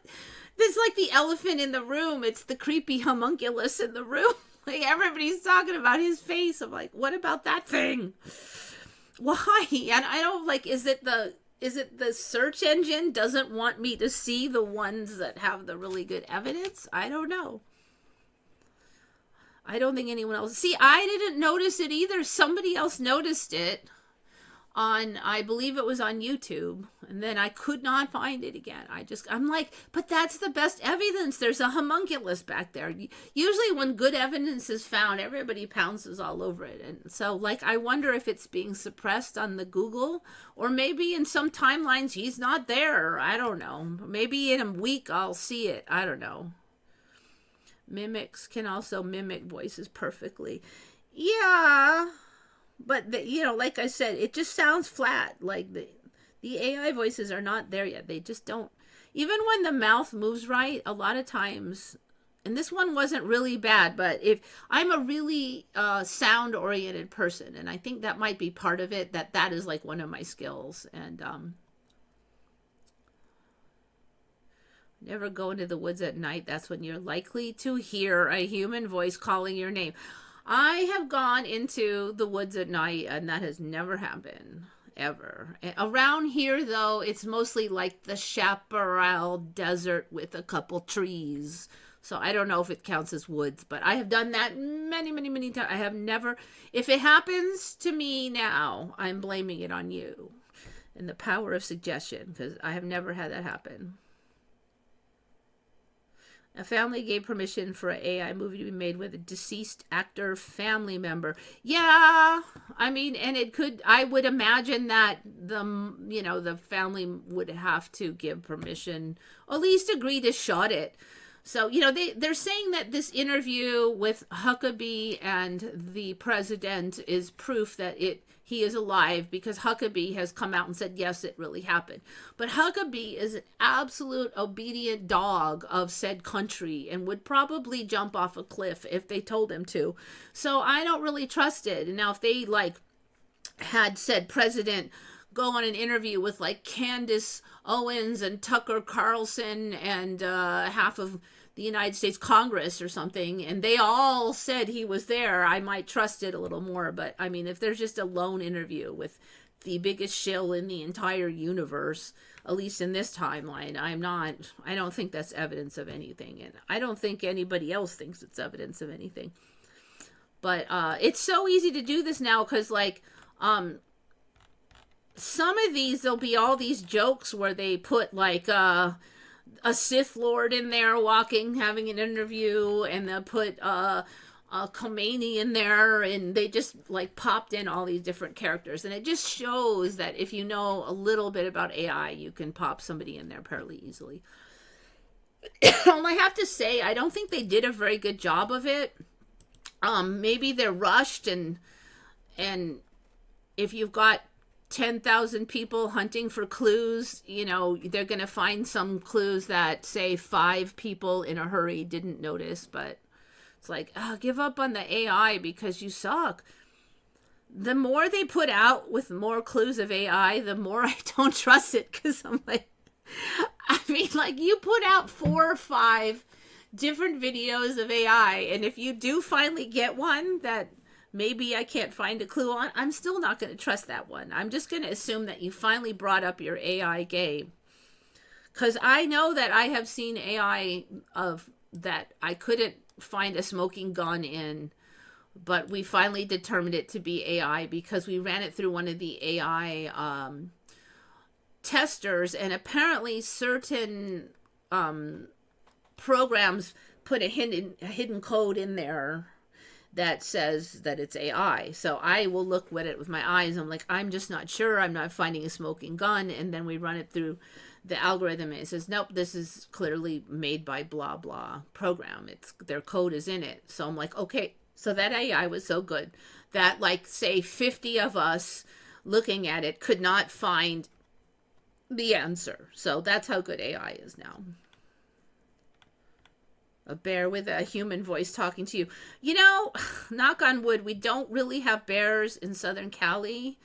this is like the elephant in the room. It's the creepy homunculus in the room. Like, everybody's talking about his face. I'm like, what about that thing? Why? And I don't like, is it the search engine doesn't want me to see the ones that have the really good evidence? I don't know. I don't think anyone else. See, I didn't notice it either. Somebody else noticed it on, I believe it was on YouTube, and then I could not find it again. I'm like, but that's the best evidence. There's a homunculus back there. Usually when good evidence is found, everybody pounces all over it. And so, like, I wonder if it's being suppressed on the Google, or maybe in some timelines he's not there. I don't know. Maybe in a week I'll see it. I don't know. Mimics can also mimic voices perfectly. Yeah. But, like I said, it just sounds flat. Like, the AI voices are not there yet. They just don't. Even when the mouth moves right, a lot of times, and this one wasn't really bad, but if I'm a really sound-oriented person, and I think that might be part of it, that is, like, one of my skills. And never go into the woods at night. That's when you're likely to hear a human voice calling your name. I have gone into the woods at night, and that has never happened, ever. Around here, though, it's mostly like the chaparral desert with a couple trees. So I don't know if it counts as woods, but I have done that many, many, many times. I have never, if it happens to me now, I'm blaming it on you and the power of suggestion, because I have never had that happen. A family gave permission for an AI movie to be made with a deceased actor family member. Yeah, I mean, and it could, I would imagine that the family would have to give permission, or at least agree to shot it. So, you know, they're saying that this interview with Huckabee and the president is proof that he is alive, because Huckabee has come out and said, yes, it really happened. But Huckabee is an absolute obedient dog of said country and would probably jump off a cliff if they told him to. So I don't really trust it. And now if they like had said president go on an interview with like Candace Owens and Tucker Carlson and half of the United States Congress or something, and they all said he was there, I might trust it a little more. But I mean, if there's just a lone interview with the biggest shill in the entire universe, at least in this timeline, I don't think that's evidence of anything. And I don't think anybody else thinks it's evidence of anything. But it's so easy to do this now, because like, some of these, there'll be all these jokes where they put like a Sith Lord in there walking, having an interview, and they'll put Khomeini in there, and they just like popped in all these different characters. And it just shows that if you know a little bit about AI, you can pop somebody in there fairly easily. I have to say, I don't think they did a very good job of it. Maybe they're rushed, and if you've got 10,000 people hunting for clues, you know, they're going to find some clues that, say, 5 people in a hurry didn't notice. But it's like, give up on the AI because you suck. The more they put out with more clues of AI, the more I don't trust it, because I'm like, I mean, like, you put out 4 or 5 different videos of AI, and if you do finally get one that maybe I can't find a clue on, I'm still not going to trust that one. I'm just going to assume that you finally brought up your AI game. Because I know that I have seen AI of that I couldn't find a smoking gun in, but we finally determined it to be AI because we ran it through one of the AI testers, and apparently certain programs put a hidden code in there that says that it's AI. So I will look at it with my eyes. I'm like, I'm just not sure. I'm not finding a smoking gun. And then we run it through the algorithm, and it says, nope, this is clearly made by blah, blah program. Their code is in it. So I'm like, okay. So that AI was so good that, like, say 50 of us looking at it could not find the answer. So that's how good AI is now. A bear with a human voice talking to you. You know, knock on wood, we don't really have bears in Southern Cali,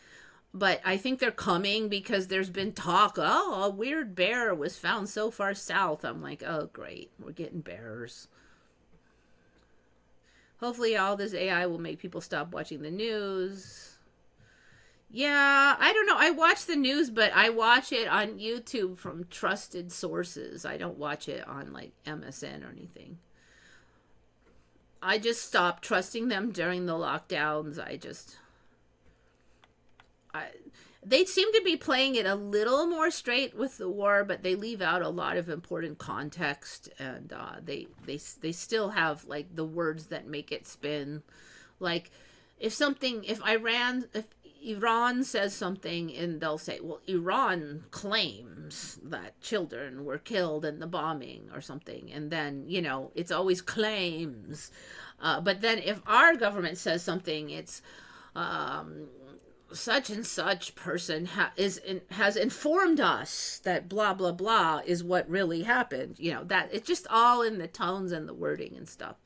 but I think they're coming because there's been talk, a weird bear was found so far south. I'm like, oh, great, we're getting bears. Hopefully all this AI will make people stop watching the news. Yeah, I don't know. I watch the news, but I watch it on YouTube from trusted sources. I don't watch it on like MSN or anything. I just stopped trusting them during the lockdowns. They seem to be playing it a little more straight with the war, but they leave out a lot of important context, and they still have like the words that make it spin. Like if Iran says something, and they'll say, well, Iran claims that children were killed in the bombing or something. And then, you know, it's always claims. But then if our government says something, it's such and such person has informed us that blah, blah, blah is what really happened. You know, that it's just all in the tones and the wording and stuff.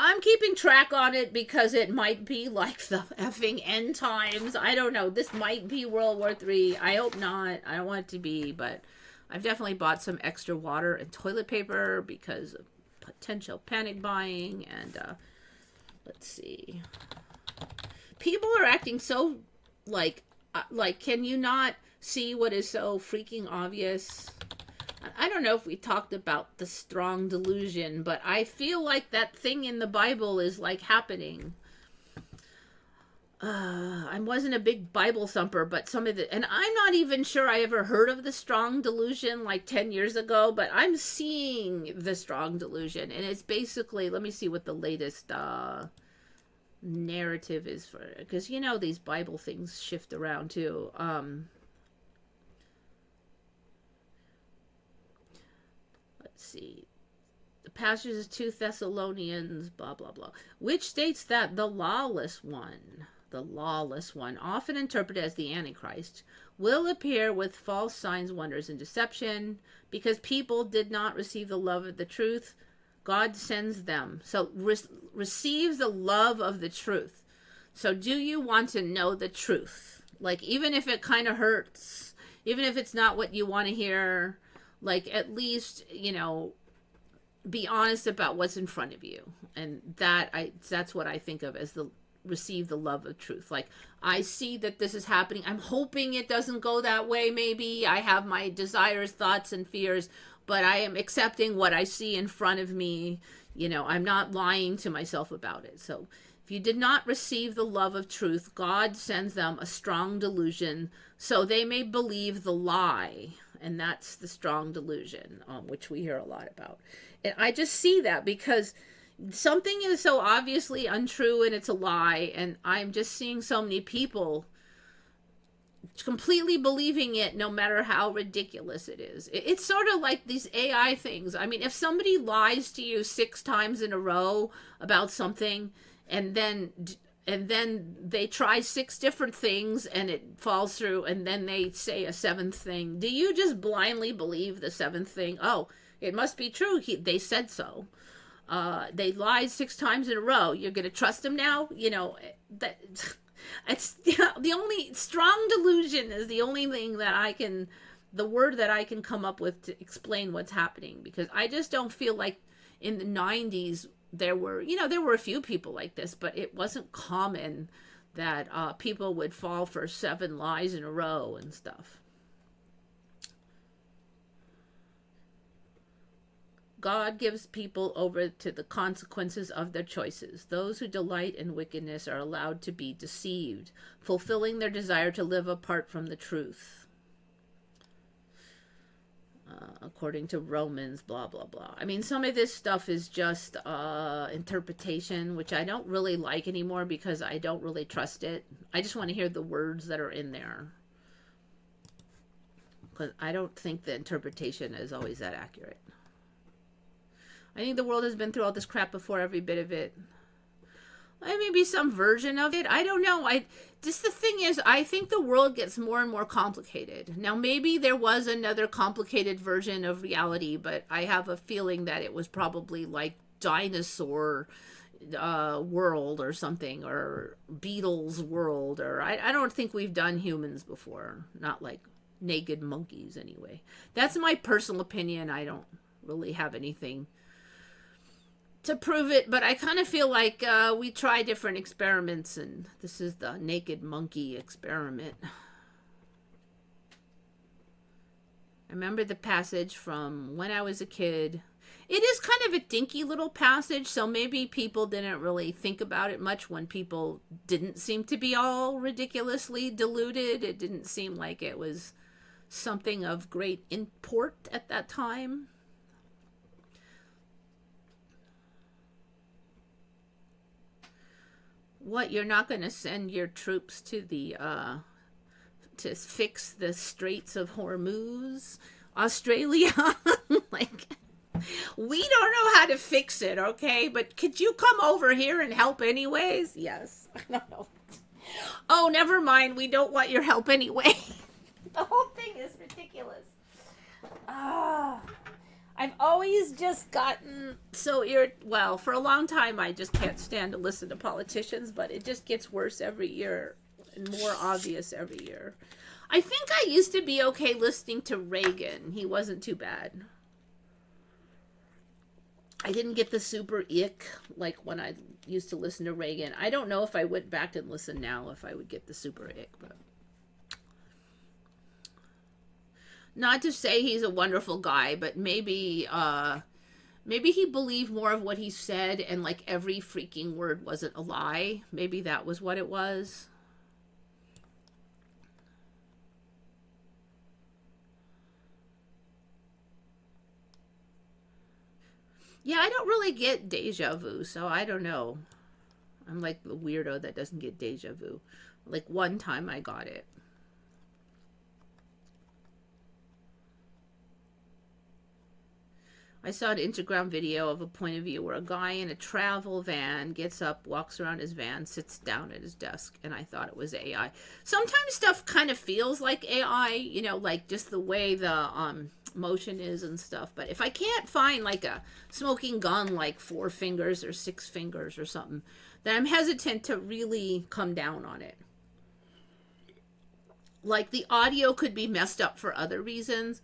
I'm keeping track on it because it might be like the effing end times. I don't know. This might be World War III. I hope not. I don't want it to be, but I've definitely bought some extra water and toilet paper because of potential panic buying. And let's see. People are acting so like, can you not see what is so freaking obvious? I don't know if we talked about the strong delusion, but I feel like that thing in the Bible is like happening. I wasn't a big Bible thumper, but some of it, and I'm not even sure I ever heard of the strong delusion like 10 years ago, but I'm seeing the strong delusion, and it's basically, let me see what the latest narrative is for it, because you know these Bible things shift around too. see. The passage is 2 Thessalonians, blah, blah, blah, which states that the lawless one, often interpreted as the Antichrist, will appear with false signs, wonders, and deception. Because people did not receive the love of the truth, God sends them. So receives the love of the truth. So do you want to know the truth? Like, even if it kind of hurts, even if it's not what you want to hear, like, at least, you know, be honest about what's in front of you. And that's what I think of as the receive the love of truth. Like, I see that this is happening. I'm hoping it doesn't go that way. Maybe I have my desires, thoughts, and fears, but I am accepting what I see in front of me. You know, I'm not lying to myself about it. So if you did not receive the love of truth, God sends them a strong delusion so they may believe the lie. And that's the strong delusion, which we hear a lot about. And I just see that because something is so obviously untrue and it's a lie, and I'm just seeing so many people completely believing it, no matter how ridiculous it is. It's sort of like these AI things. I mean, if somebody lies to you 6 times in a row about something, and then they try 6 different things and it falls through, and then they say a 7th thing, do you just blindly believe the 7th thing? Oh, it must be true. They said so. They lied 6 times in a row. You're going to trust them now? You know, that it's, you know, the only strong delusion is the only thing that the word that I can come up with to explain what's happening, because I just don't feel like in the 90s there were a few people like this, but it wasn't common that people would fall for 7 lies in a row and stuff. God gives people over to the consequences of their choices. Those who delight in wickedness are allowed to be deceived, fulfilling their desire to live apart from the truth. According to Romans, blah, blah, blah. I mean, some of this stuff is just interpretation, which I don't really like anymore because I don't really trust it. I just want to hear the words that are in there, because I don't think the interpretation is always that accurate. I think the world has been through all this crap before, every bit of it. Maybe some version of it. I don't know. Just the thing is, I think the world gets more and more complicated. Now, maybe there was another complicated version of reality, but I have a feeling that it was probably like dinosaur world or something, or Beatles world, or I don't think we've done humans before. Not like naked monkeys, anyway. That's my personal opinion. I don't really have anything to prove it, but I kind of feel like we try different experiments, and this is the naked monkey experiment. I remember the passage from when I was a kid. It is kind of a dinky little passage, so maybe people didn't really think about it much when people didn't seem to be all ridiculously deluded. It didn't seem like it was something of great import at that time. What, you're not going to send your troops to the to fix the Straits of Hormuz, Australia? Like, we don't know how to fix it, okay? But could you come over here and help anyways? Yes. I don't know. Oh, never mind. We don't want your help anyway. The whole thing is ridiculous. I've always just gotten so well, for a long time I just can't stand to listen to politicians, but it just gets worse every year and more obvious every year. I think I used to be okay listening to Reagan. He wasn't too bad. I didn't get the super ick like when I used to listen to Reagan. I don't know if I went back and listened now if I would get the super ick, but not to say he's a wonderful guy, but maybe he believed more of what he said, and like every freaking word wasn't a lie. Maybe that was what it was. Yeah, I don't really get deja vu, so I don't know. I'm like the weirdo that doesn't get deja vu. Like one time I got it. I saw an Instagram video of a point of view where a guy in a travel van gets up, walks around his van, sits down at his desk, and I thought it was AI. Sometimes stuff kind of feels like AI, you know, like just the way the motion is and stuff. But if I can't find like a smoking gun, like 4 fingers or 6 fingers or something, then I'm hesitant to really come down on it. Like the audio could be messed up for other reasons.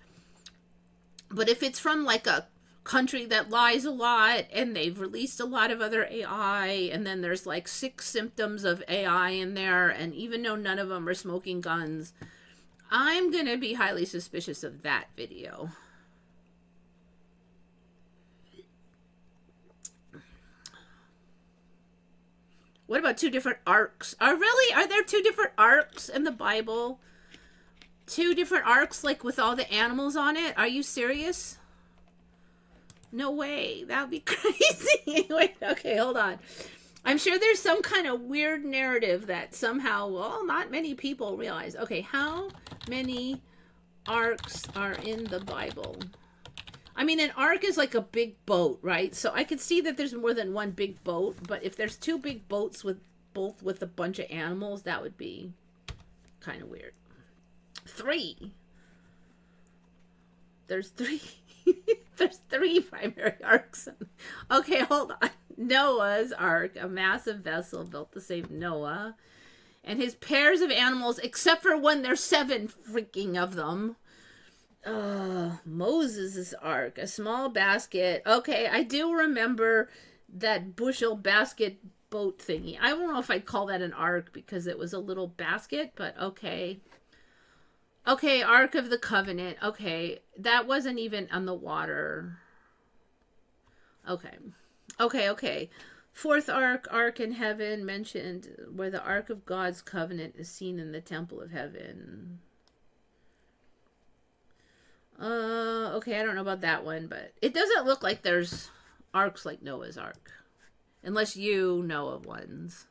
But if it's from like a country that lies a lot and they've released a lot of other AI, and then there's like 6 symptoms of AI in there, and even though none of them are smoking guns, I'm going to be highly suspicious of that video. What about 2 different arcs? Are there 2 different arcs in the Bible? 2 different arcs, like with all the animals on it? Are you serious? No way. That would be crazy. Wait, okay, hold on. I'm sure there's some kind of weird narrative that somehow, well, not many people realize. Okay, how many arcs are in the Bible? I mean, an arc is like a big boat, right? So I could see that there's more than one big boat, but if there's 2 big boats with both with a bunch of animals, that would be kind of weird. 3. There's 3. There's 3 primary arcs. Okay, hold on. Noah's ark, a massive vessel built to save Noah and his pairs of animals, except for when there's 7 freaking of them. Moses' ark, a small basket. Okay, I do remember that bushel basket boat thingy. I don't know if I'd call that an ark because it was a little basket, but okay. Okay, Ark of the Covenant. Okay, that wasn't even on the water. Okay. Okay. 4th ark, Ark in heaven, mentioned where the Ark of God's covenant is seen in the temple of heaven. Okay, I don't know about that one, but it doesn't look like there's arcs like Noah's Ark. Unless you know of ones.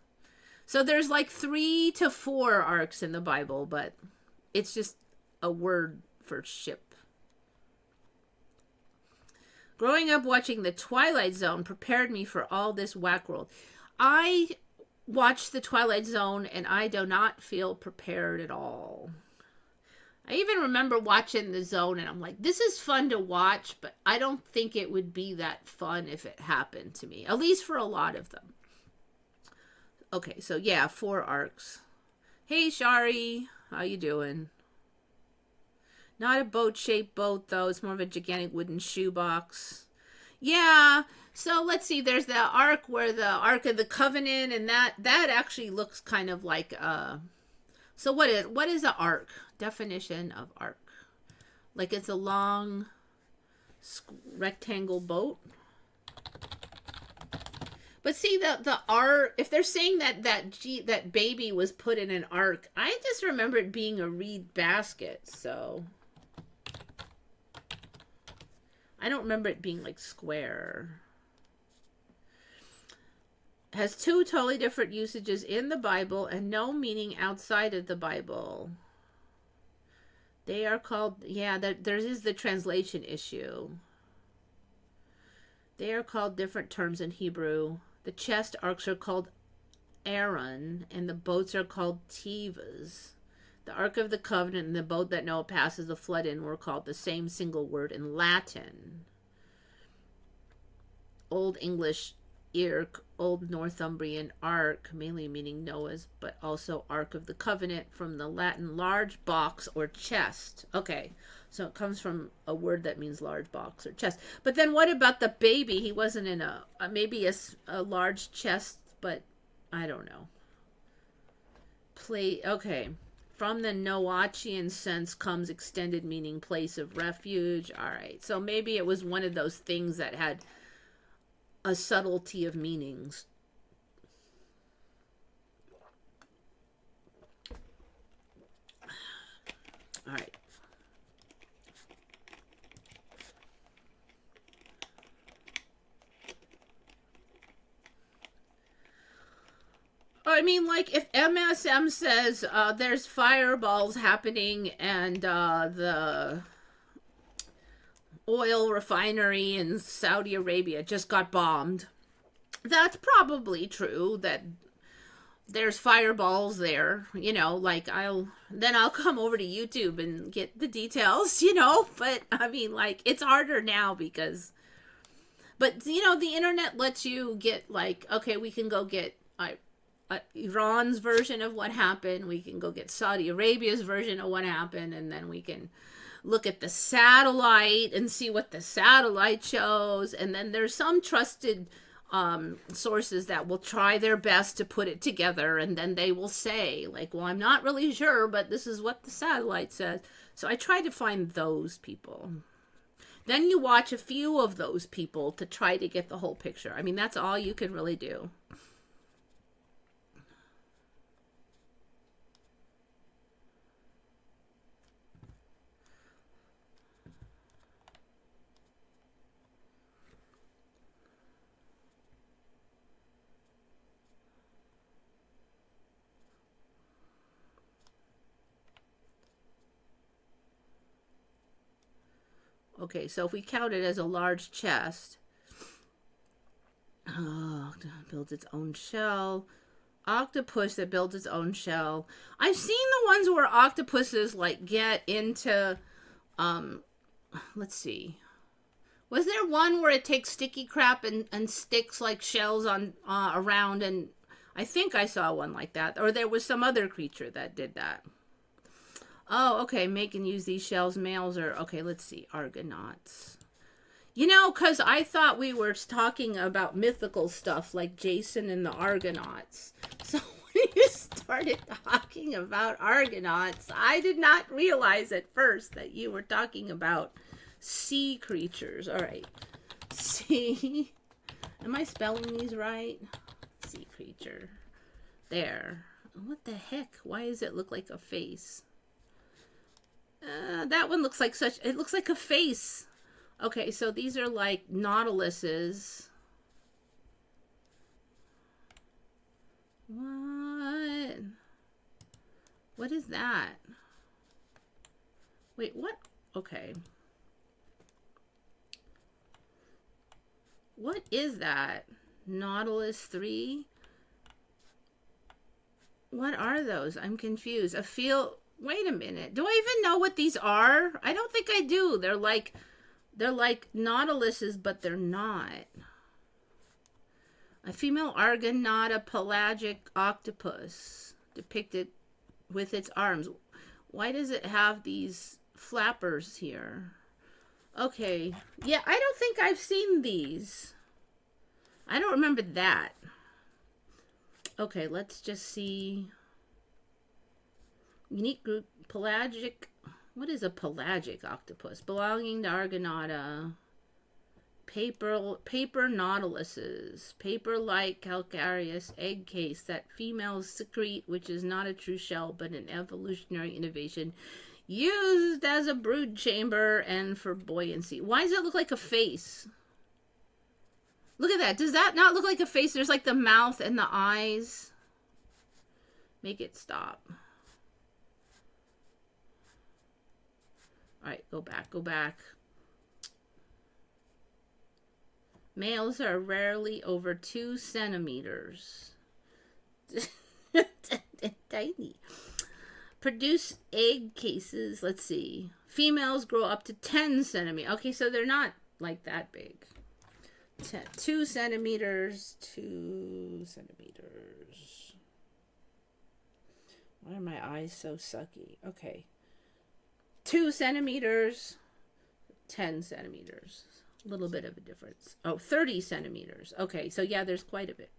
So there's like 3 to 4 arcs in the Bible, but it's just a word for ship. Growing up watching The Twilight Zone prepared me for all this whack world. I watched The Twilight Zone and I do not feel prepared at all. I even remember watching The Zone and I'm like, this is fun to watch, but I don't think it would be that fun if it happened to me. At least for a lot of them. Okay, so yeah, 4 arcs. Hey, Shari. How you doing? Not a boat-shaped boat, though. It's more of a gigantic wooden shoebox. Yeah, so let's see. There's the ark where the Ark of the Covenant, and that actually looks kind of like... So what is an ark? Definition of ark. Like it's a long rectangle boat. But see, the ark, if they're saying that baby was put in an ark, I just remember it being a reed basket, so... I don't remember it being like square. Has 2 totally different usages in the Bible and no meaning outside of the Bible. They are called, yeah, there is the translation issue. They are called different terms in Hebrew. The chest arcs are called Aaron, and the boats are called Tivas. The Ark of the Covenant and the boat that Noah passes the flood in were called the same single word in Latin. Old English Irk, Old Northumbrian Ark, mainly meaning Noah's, but also Ark of the Covenant, from the Latin large box or chest. Okay, so it comes from a word that means large box or chest. But then what about the baby? He wasn't in maybe a large chest, but I don't know. Okay. From the Noachian sense comes extended meaning place of refuge. All right. So maybe it was one of those things that had a subtlety of meanings. All right. I mean, like, if MSM says there's fireballs happening and oil refinery in Saudi Arabia just got bombed. That's probably true, that there's fireballs there, you know, like I'll come over to YouTube and get the details, you know, but I mean, like, it's harder now because, but you know, the internet lets you get, like, okay, we can go get Iran's version of what happened, we can go get Saudi Arabia's version of what happened, and then we can look at the satellite and see what the satellite shows, and then there's some trusted sources that will try their best to put it together, and then they will say, like, well, I'm not really sure, but this is what the satellite says. So I try to find those people. Then you watch a few of those people to try to get the whole picture. I mean, that's all you can really do. Okay, so if we count it as a large chest, builds its own shell. Octopus that builds its own shell. I've seen the ones where octopuses, like, get into, let's see. Was there one where it takes sticky crap and sticks, like, shells on around, and I think I saw one like that. Or there was some other creature that did that. Oh, okay, make and use these shells. Males are, okay, let's see, Argonauts. You know, because I thought we were talking about mythical stuff like Jason and the Argonauts. So when you started talking about Argonauts, I did not realize at first that you were talking about sea creatures. All right, sea. Am I spelling these right? Sea creature. There. What the heck? Why does it look like a face? That one looks like it looks like a face. Okay, so these are like nautiluses. What? What is that? Wait, what? Okay. What is that? Nautilus 3? What are those? I'm confused. Wait a minute. Do I even know what these are? I don't think I do. They're like nautiluses, but they're not. A female Argonauta pelagic octopus depicted with its arms. Why does it have these flappers here? Okay. Yeah, I don't think I've seen these. I don't remember that. Okay, let's just see. Unique group, pelagic. What is a pelagic octopus? Belonging to Argonauta. Paper nautiluses. Paper-like calcareous egg case that females secrete, which is not a true shell, but an evolutionary innovation used as a brood chamber and for buoyancy. Why does it look like a face? Look at that. Does that not look like a face? There's like the mouth and the eyes. Make it stop. All right, go back. Males are rarely over 2 centimeters. Tiny. Produce egg cases. Let's see. Females grow up to 10 centimeters. Okay, so they're not like that big. 2 centimeters. 2 centimeters. Why are my eyes so sucky? Okay. 2 centimeters, 10 centimeters. A little bit of a difference. Oh, 30 centimeters. Okay, so yeah, there's quite a bit.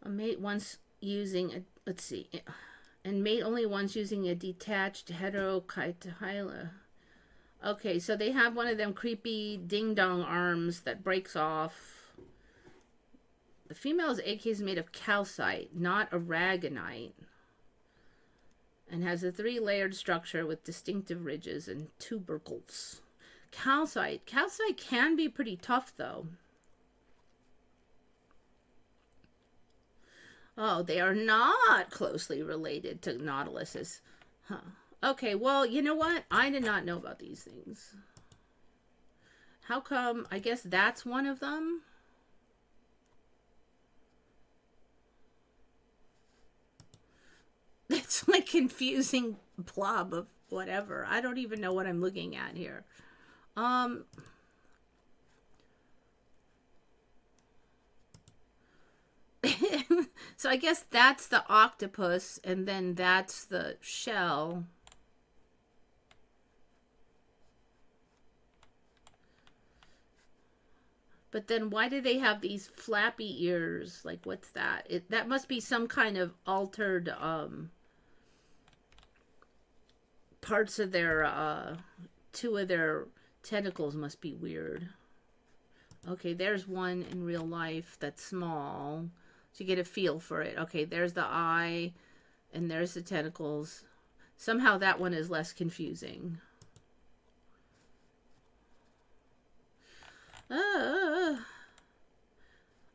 A mate once using a, let's see, and mate only once using a detached heterocythyla. Okay, so they have one of them creepy ding-dong arms that breaks off. The female's egg case is made of calcite, not aragonite, and has a 3-layered structure with distinctive ridges and tubercles. Calcite can be pretty tough, though. Oh, they are not closely related to nautiluses. Huh. Okay, well, you know what? I did not know about these things. How come? I guess that's one of them. It's like confusing blob of whatever. I don't even know what I'm looking at here. Um so I guess that's the octopus and then that's the shell. But then why do they have these flappy ears? Like what's that? That must be some kind of altered parts of their two of their tentacles must be weird. Okay, there's one in real life that's small. So you get a feel for it. Okay, there's the eye and there's the tentacles. Somehow that one is less confusing.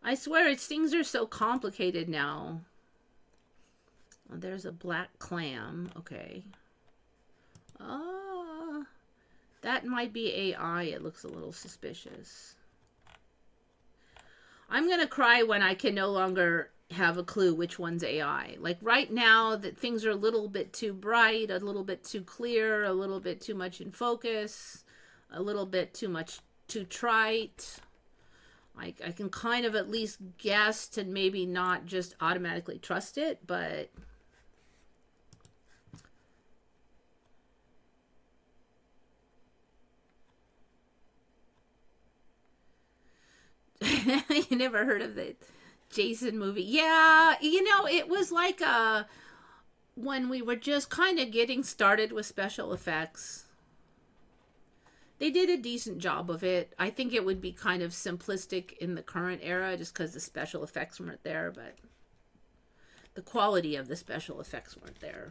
I swear things are so complicated now. Oh, there's a black clam. Okay. That might be AI. It looks a little suspicious. I'm going to cry when I can no longer have a clue which one's AI. Like right now that things are a little bit too bright, a little bit too clear, a little bit too much in focus, a little bit too much too trite. I can kind of at least guess to maybe not just automatically trust it, but you never heard of the Jason movie? Yeah, you know, it was like when we were just kind of getting started with special effects. They did a decent job of it. I think it would be kind of simplistic in the current era just because the special effects weren't there, but the quality of the special effects weren't there.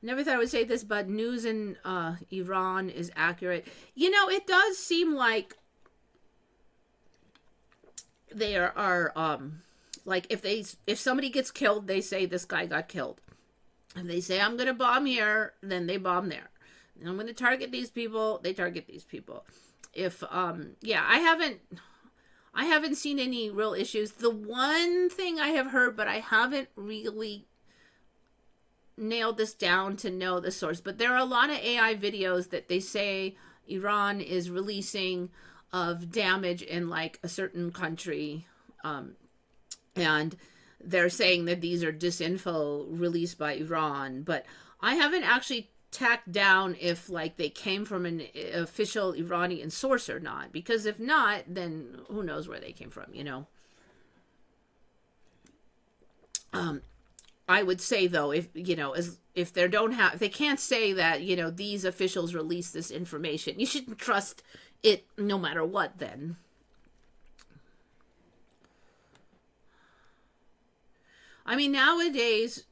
Never thought I would say this, but news in Iran is accurate. You know, it does seem like they are like if somebody gets killed, they say this guy got killed. If they say I'm going to bomb here, then they bomb there. And I'm going to target these people, they target these people. If yeah, I haven't seen any real issues. The one thing I have heard, but I haven't really nailed this down to know the source, but there are a lot of AI videos that they say Iran is releasing of damage in like a certain country, and they're saying that these are disinfo released by Iran, but I haven't actually tacked down if like they came from an official Iranian source or not, because if not, then who knows where they came from, you know. I would say though, if you know, if they don't have, if they can't say that, you know, these officials release this information, you shouldn't trust it no matter what then. I mean, nowadays,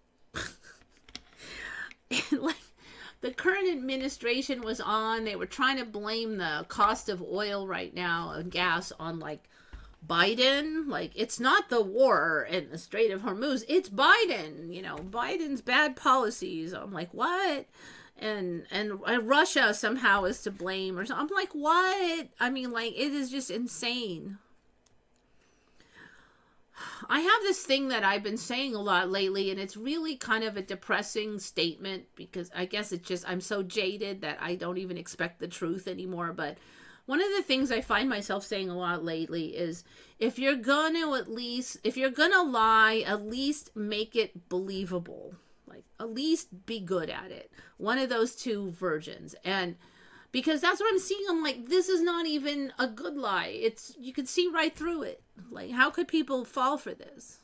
like the current administration was on, they were trying to blame the cost of oil right now and gas on like Biden. Like, it's not the war in the Strait of Hormuz, it's Biden, you know, Biden's bad policies. I'm like, what? And Russia somehow is to blame or something. I'm like, what? I mean, like, it is just insane. I have this thing that I've been saying a lot lately, and it's really kind of a depressing statement because I guess it's just I'm so jaded that I don't even expect the truth anymore. But one of the things I find myself saying a lot lately is if you're gonna lie, at least make it believable. Like, at least be good at it. One of those two versions. And because that's what I'm seeing. I'm like, this is not even a good lie. It's, you can see right through it. Like, how could people fall for this?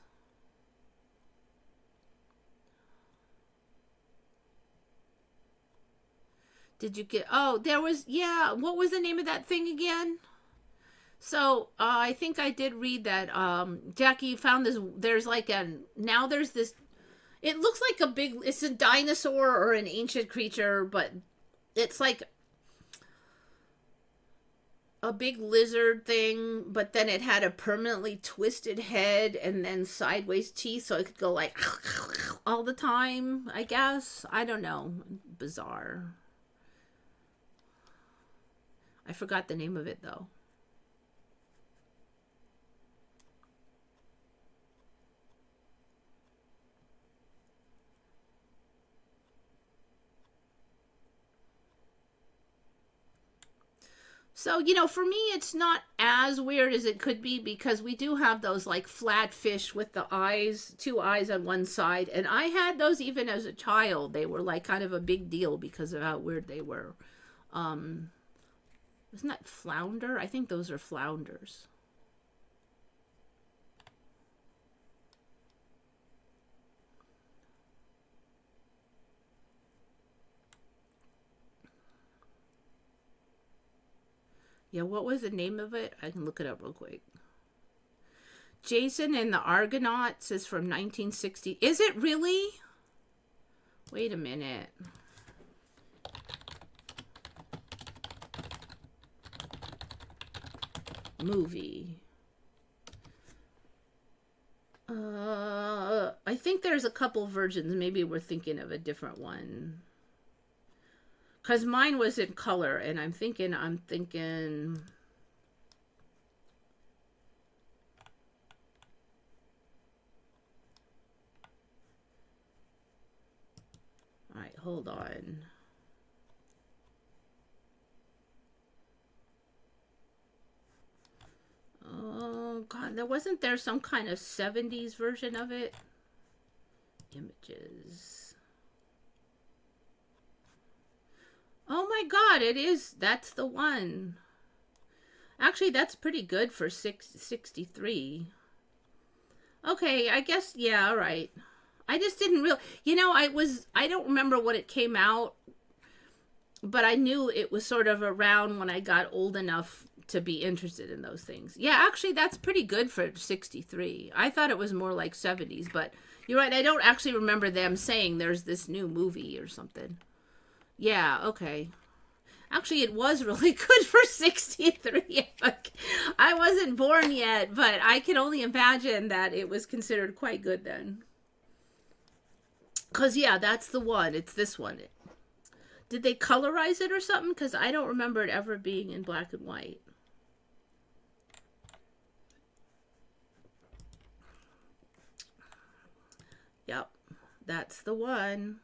Did you get, oh, there was, yeah, what was the name of that thing again? So, I think I did read that, Jackie found this, there's like now there's this, it looks like a big, it's a dinosaur or an ancient creature, but it's like, a big lizard thing, but then it had a permanently twisted head and then sideways teeth, so it could go like all the time, I guess. I don't know. Bizarre. I forgot the name of it, though. So, you know, for me, it's not as weird as it could be because we do have those like flat fish with the eyes, two eyes on one side. And I had those even as a child. They were like kind of a big deal because of how weird they were. Isn't that flounder? I think those are flounders. Yeah, what was the name of it? I can look it up real quick. Jason and the Argonauts is from 1960. Is it really? Wait a minute. Movie. I think there's a couple versions. Maybe we're thinking of a different one. Because mine was in color, and I'm thinking... All right, hold on. Oh, God, wasn't there some kind of 70s version of it? Images. Oh my God, it is. That's the one. Actually, that's pretty good for 63. Okay, I guess, yeah, all right. I just didn't really, you know, I don't remember when it came out, but I knew it was sort of around when I got old enough to be interested in those things. Yeah, actually, that's pretty good for 63. I thought it was more like 70s, but you're right. I don't actually remember them saying there's this new movie or something. Yeah, okay. Actually, it was really good for 63. I wasn't born yet, but I can only imagine that it was considered quite good then. Because, yeah, that's the one. It's this one. Did they colorize it or something? Because I don't remember it ever being in black and white. Yep, that's the one.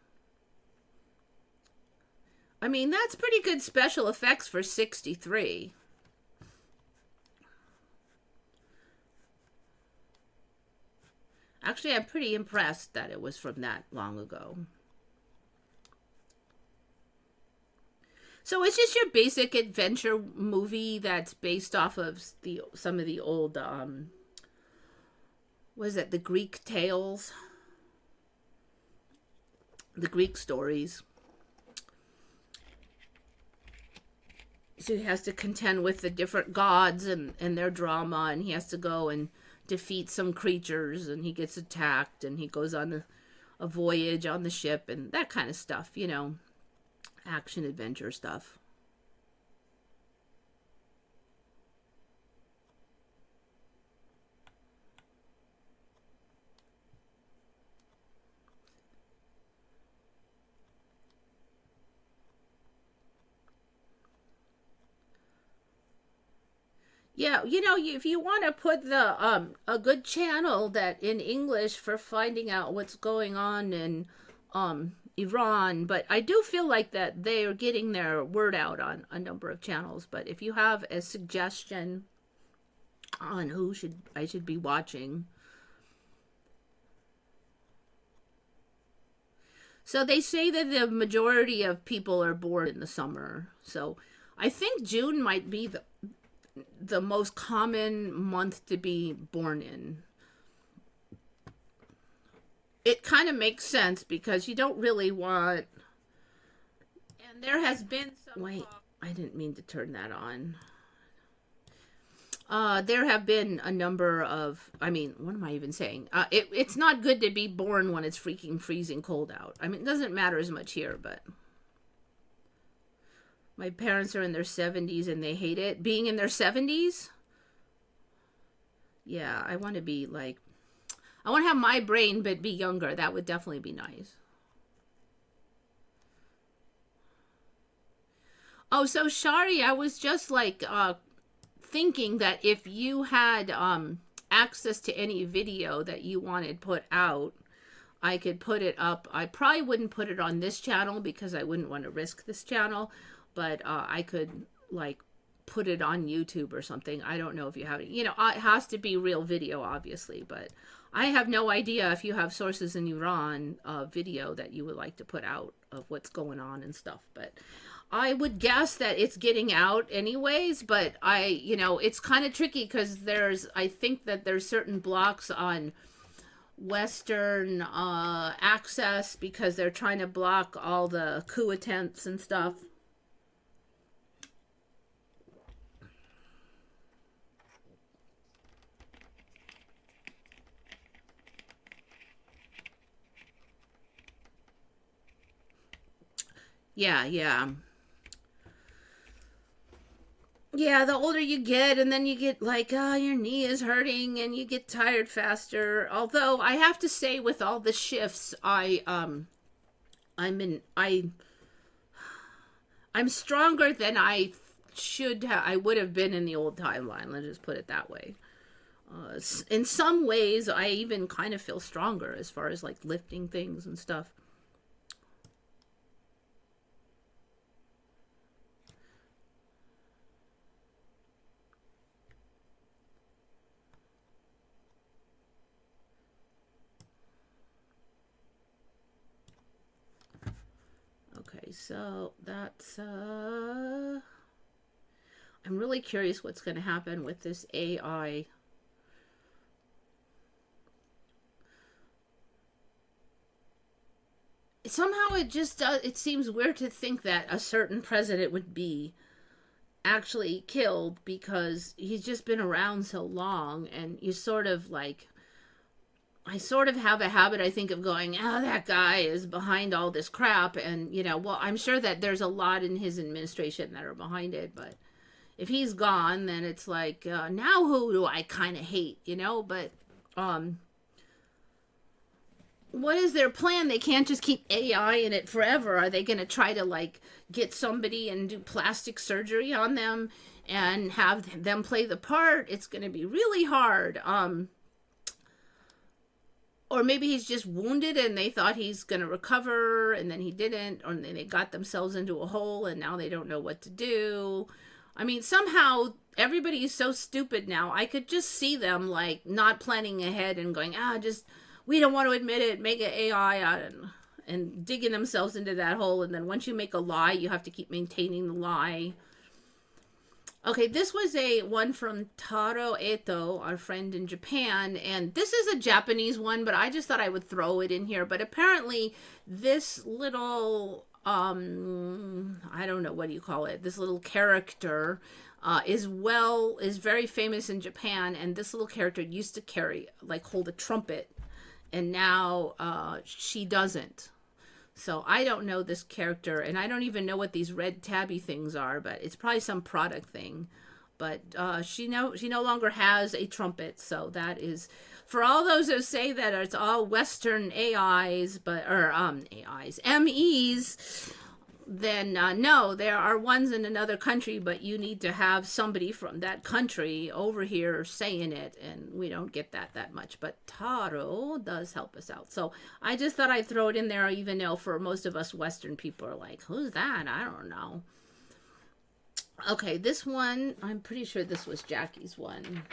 I mean, that's pretty good special effects for 63. Actually, I'm pretty impressed that it was from that long ago. So it's just your basic adventure movie that's based off of some of the old, what is it, the Greek tales? The Greek stories. So he has to contend with the different gods and their drama, and he has to go and defeat some creatures, and he gets attacked, and he goes on a voyage on the ship, and that kind of stuff, you know, action adventure stuff. Yeah, you know, if you want to put a good channel that in English for finding out what's going on in Iran, but I do feel like that they are getting their word out on a number of channels. But if you have a suggestion on who I should be watching. So they say that the majority of people are born in the summer. So I think June might be the most common month to be born in. It kind of makes sense because you don't really want... And there has been some... Wait, I didn't mean to turn that on. There have been a number of... I mean, what am I even saying? It's not good to be born when it's freaking freezing cold out. I mean, it doesn't matter as much here, but... My parents are in their 70s and they hate it. Being in their 70s? Yeah, I want to be like, I want to have my brain but be younger. That would definitely be nice. Oh, so Shari, I was just like thinking that if you had access to any video that you wanted put out, I could put it up. I probably wouldn't put it on this channel because I wouldn't want to risk this channel, but I could like put it on YouTube or something. I don't know if you have it. You know, it has to be real video, obviously, but I have no idea if you have sources in Iran video that you would like to put out of what's going on and stuff. But I would guess that it's getting out anyways, but you know, it's kind of tricky because I think that there's certain blocks on Western access because they're trying to block all the coup attempts and stuff. Yeah, yeah. Yeah, the older you get, and then you get like, oh, your knee is hurting, and you get tired faster. Although I have to say, with all the shifts, I'm stronger than I would have been in the old timeline. Let's just put it that way. In some ways, I even kind of feel stronger as far as like lifting things and stuff. Okay, so that's I'm really curious what's going to happen with this AI. Somehow it just does, it seems weird to think that a certain president would be actually killed because he's just been around so long, and you sort of like, I sort of have a habit, I think, of going, oh, that guy is behind all this crap. And, you know, well, I'm sure that there's a lot in his administration that are behind it. But if he's gone, then it's like, now who do I kind of hate, you know? But what is their plan? They can't just keep AI in it forever. Are they going to try to, like, get somebody and do plastic surgery on them and have them play the part? It's going to be really hard. Or maybe he's just wounded and they thought he's going to recover and then he didn't. Or they got themselves into a hole and now they don't know what to do. I mean, somehow everybody is so stupid now. I could just see them like not planning ahead and going, we don't want to admit it, make an AI out and digging themselves into that hole. And then once you make a lie, you have to keep maintaining the lie. Okay, this was one from Taro Eto, our friend in Japan, and this is a Japanese one, but I just thought I would throw it in here. But apparently this little, I don't know, what do you call it? This little character is very famous in Japan, and this little character used to hold a trumpet, and now she doesn't. So I don't know this character, and I don't even know what these red tabby things are, but it's probably some product thing. But she no longer has a trumpet, so that is for all those who say that it's all Western AIs, MEs. Then no, there are ones in another country, but you need to have somebody from that country over here saying it, and we don't get that much. But Taro does help us out. So I just thought I'd throw it in there, even though for most of us Western people are like, who's that? I don't know. Okay, this one, I'm pretty sure this was Jackie's one.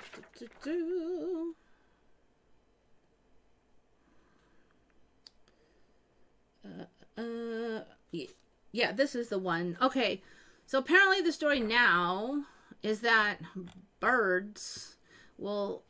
Yeah, this is the one. Okay, so apparently the story now is that birds will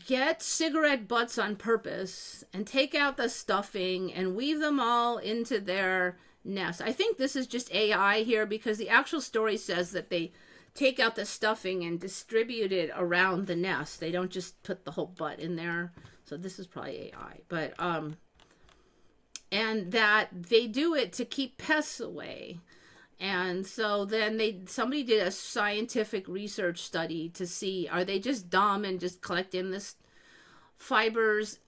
get cigarette butts on purpose and take out the stuffing and weave them all into their nest. I think this is just AI here because the actual story says that they take out the stuffing and distribute it around the nest. They don't just put the whole butt in there. So this is probably AI. But and that they do it to keep pests away. And so then somebody did a scientific research study to see, are they just dumb and just collecting this fibers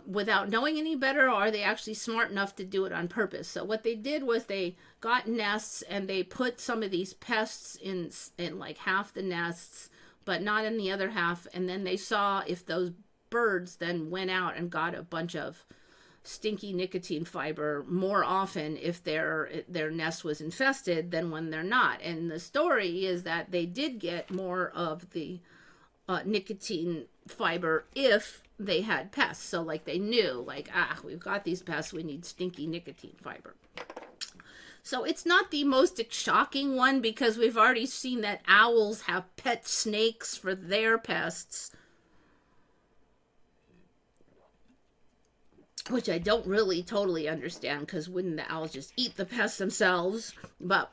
without knowing any better, or are they actually smart enough to do it on purpose? So what they did was they got nests and they put some of these pests in like half the nests, but not in the other half. And then they saw if those birds then went out and got a bunch of stinky nicotine fiber more often if their nest was infested than when they're not. And the story is that they did get more of the nicotine fiber if they had pests. So like they knew, like, we've got these pests, we need stinky nicotine fiber. So it's not the most shocking one, because we've already seen that owls have pet snakes for their pests, which I don't really totally understand, because wouldn't the owls just eat the pests themselves? But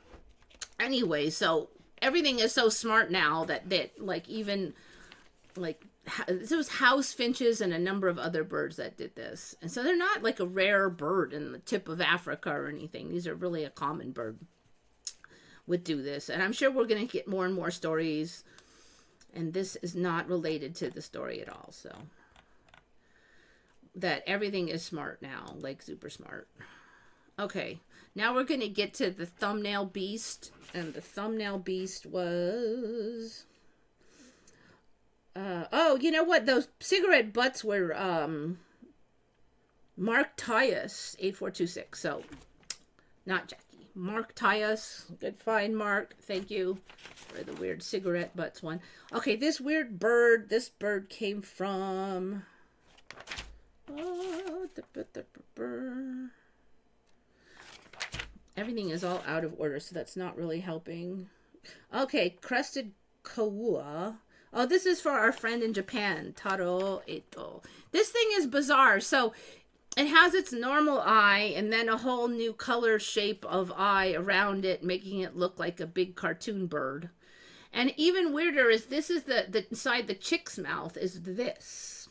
anyway, so everything is so smart now that like even like there was house finches and a number of other birds that did this. And so they're not like a rare bird in the tip of Africa or anything. These are really a common bird would do this. And I'm sure we're going to get more and more stories. And this is not related to the story at all. So that everything is smart now, like super smart. Okay, now we're going to get to the thumbnail beast. And the thumbnail beast was... oh, you know what? Those cigarette butts were Mark Tyus, 8426. So, not Jackie. Mark Tyus. Good find, Mark. Thank you for the weird cigarette butts one. Okay, this weird bird. This bird came from... everything is all out of order, so that's not really helping. Okay, crested kawua. Oh, this is for our friend in Japan, Taro Eto. This thing is bizarre. So it has its normal eye and then a whole new color shape of eye around it, making it look like a big cartoon bird. And even weirder is this is the inside the chick's mouth is this.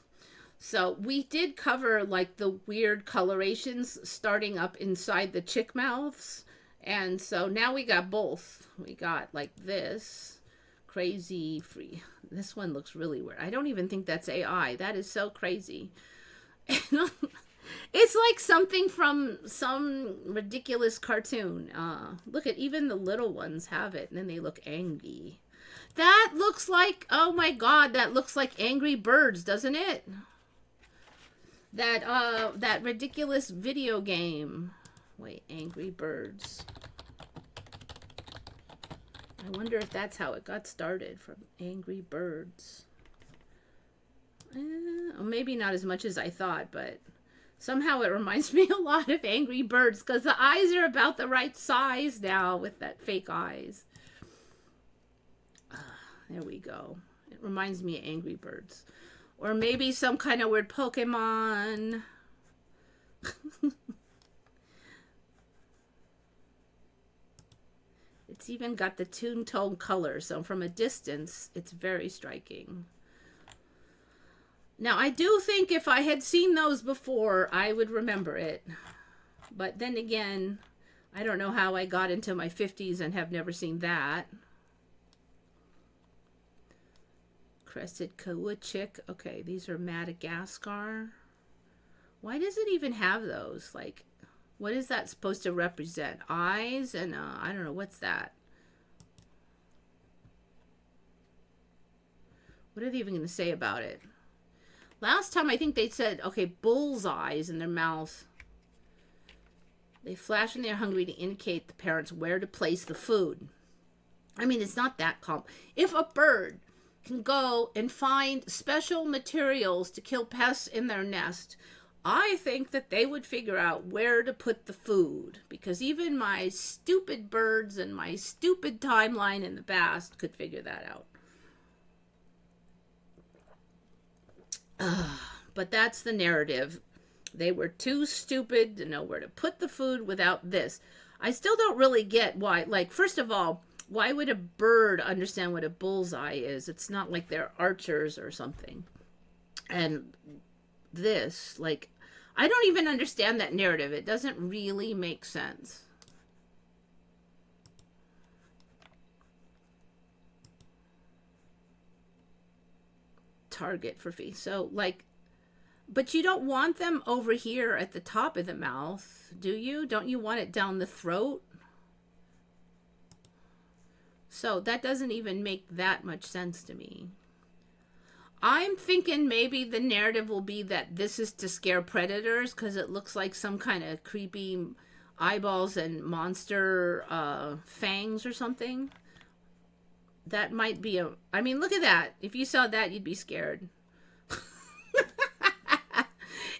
So we did cover like the weird colorations starting up inside the chick mouths. And so now we got both. We got like this. Crazy free. This one looks really weird. I don't even think that's AI. That is so crazy. It's like something from some ridiculous cartoon. Look at even the little ones have it, and then they look angry. That looks like, oh my god, that looks like Angry Birds, doesn't it? That ridiculous video game. Wait, Angry Birds. I wonder if that's how it got started, from Angry Birds. Maybe not as much as I thought, but somehow it reminds me a lot of Angry Birds, because the eyes are about the right size now with that fake eyes. There we go. It reminds me of Angry Birds. Or maybe some kind of weird Pokemon. It's even got the toon tone color, so from a distance, it's very striking. Now, I do think if I had seen those before, I would remember it. But then again, I don't know how I got into my 50s and have never seen that. Crested Kawua chick. Okay, these are Madagascar. Why does it even have those? Like, what is that supposed to represent? Eyes and, I don't know, what's that? What are they even going to say about it? Last time I think they said, okay, bull's eyes in their mouth. They flash when they're hungry to indicate the parents where to place the food. I mean, it's not that calm. If a bird can go and find special materials to kill pests in their nest, I think that they would figure out where to put the food, because even my stupid birds and my stupid timeline in the past could figure that out. But that's the narrative. They were too stupid to know where to put the food without this. I still don't really get why. Like, first of all, why would a bird understand what a bullseye is? It's not like they're archers or something. And this, like, I don't even understand that narrative. It doesn't really make sense. target for fees. So, like, but you don't want them over here at the top of the mouth, do you? Don't you want it down the throat? So that doesn't even make that much sense to me. I'm thinking maybe the narrative will be that this is to scare predators because it looks like some kind of creepy eyeballs and monster fangs or something. That might be a... I mean, look at that. If you saw that, you'd be scared.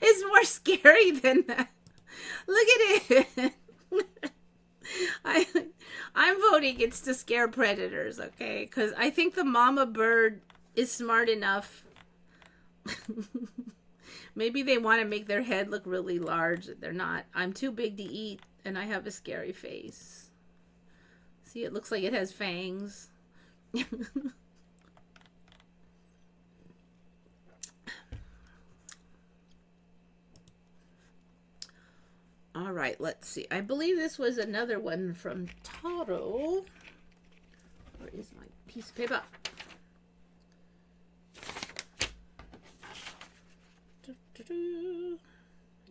It's more scary than that. Look at it. I'm voting it's to scare predators, okay? Because I think the mama bird is smart enough. Maybe they want to make their head look really large. They're not. I'm too big to eat, and I have a scary face. See, it looks like it has fangs. All right, let's see. I believe this was another one from Taro. Where is my piece of paper?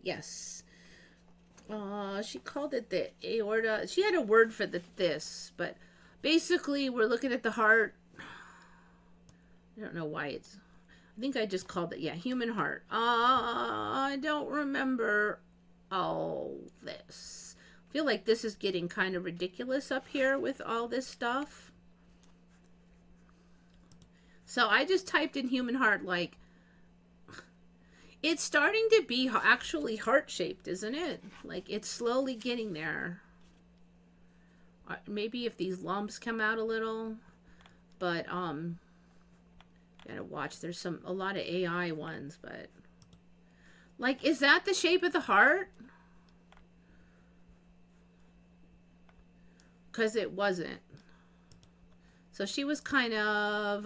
Yes. She called it the aorta. She had a word for this, but basically we're looking at the heart. I don't know why it's... I think I just called it, yeah, human heart. I don't remember all this. I feel like this is getting kind of ridiculous up here with all this stuff. So I just typed in human heart, like, it's starting to be actually heart-shaped, isn't it? Like, it's slowly getting there. Maybe if these lumps come out a little, but, gotta watch. There's a lot of AI ones, but, like, is that the shape of the heart? Because it wasn't. So she was kind of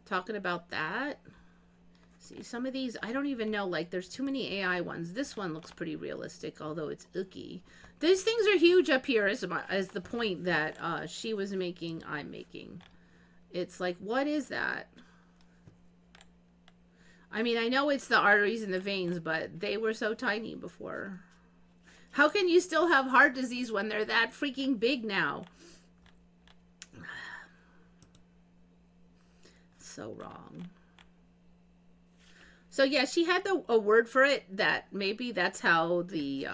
talking about that. See, some of these, I don't even know, like, there's too many AI ones. This one looks pretty realistic, although it's icky. These things are huge up here as the point that she was making, I'm making. It's like, what is that? I mean, I know it's the arteries and the veins, but they were so tiny before. How can you still have heart disease when they're that freaking big now? So wrong. So yeah, she had a word for it that maybe that's how the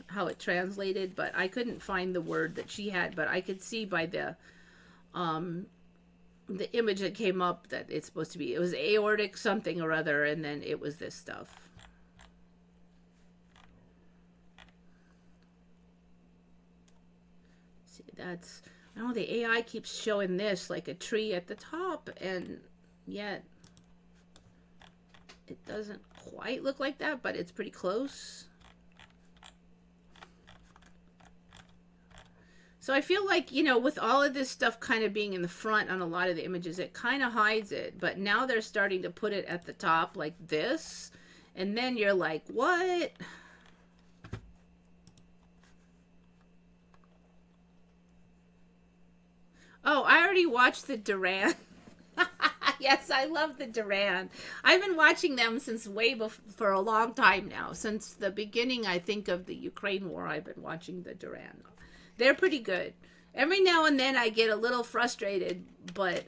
how it translated, but I couldn't find the word that she had, but I could see by the image that came up that it's supposed to be, it was aortic something or other, and then it was this stuff. See, that's, I don't know, the AI keeps showing this like a tree at the top, and yet it doesn't quite look like that, but it's pretty close. So I feel like, you know, with all of this stuff kind of being in the front on a lot of the images, it kind of hides it. But now they're starting to put it at the top like this. And then you're like, what? Oh, I already watched the Duran. Yes, I love the Duran. I've been watching them since for a long time now. Since the beginning, I think, of the Ukraine war, I've been watching the Duran. They're pretty good. Every now and then I get a little frustrated, but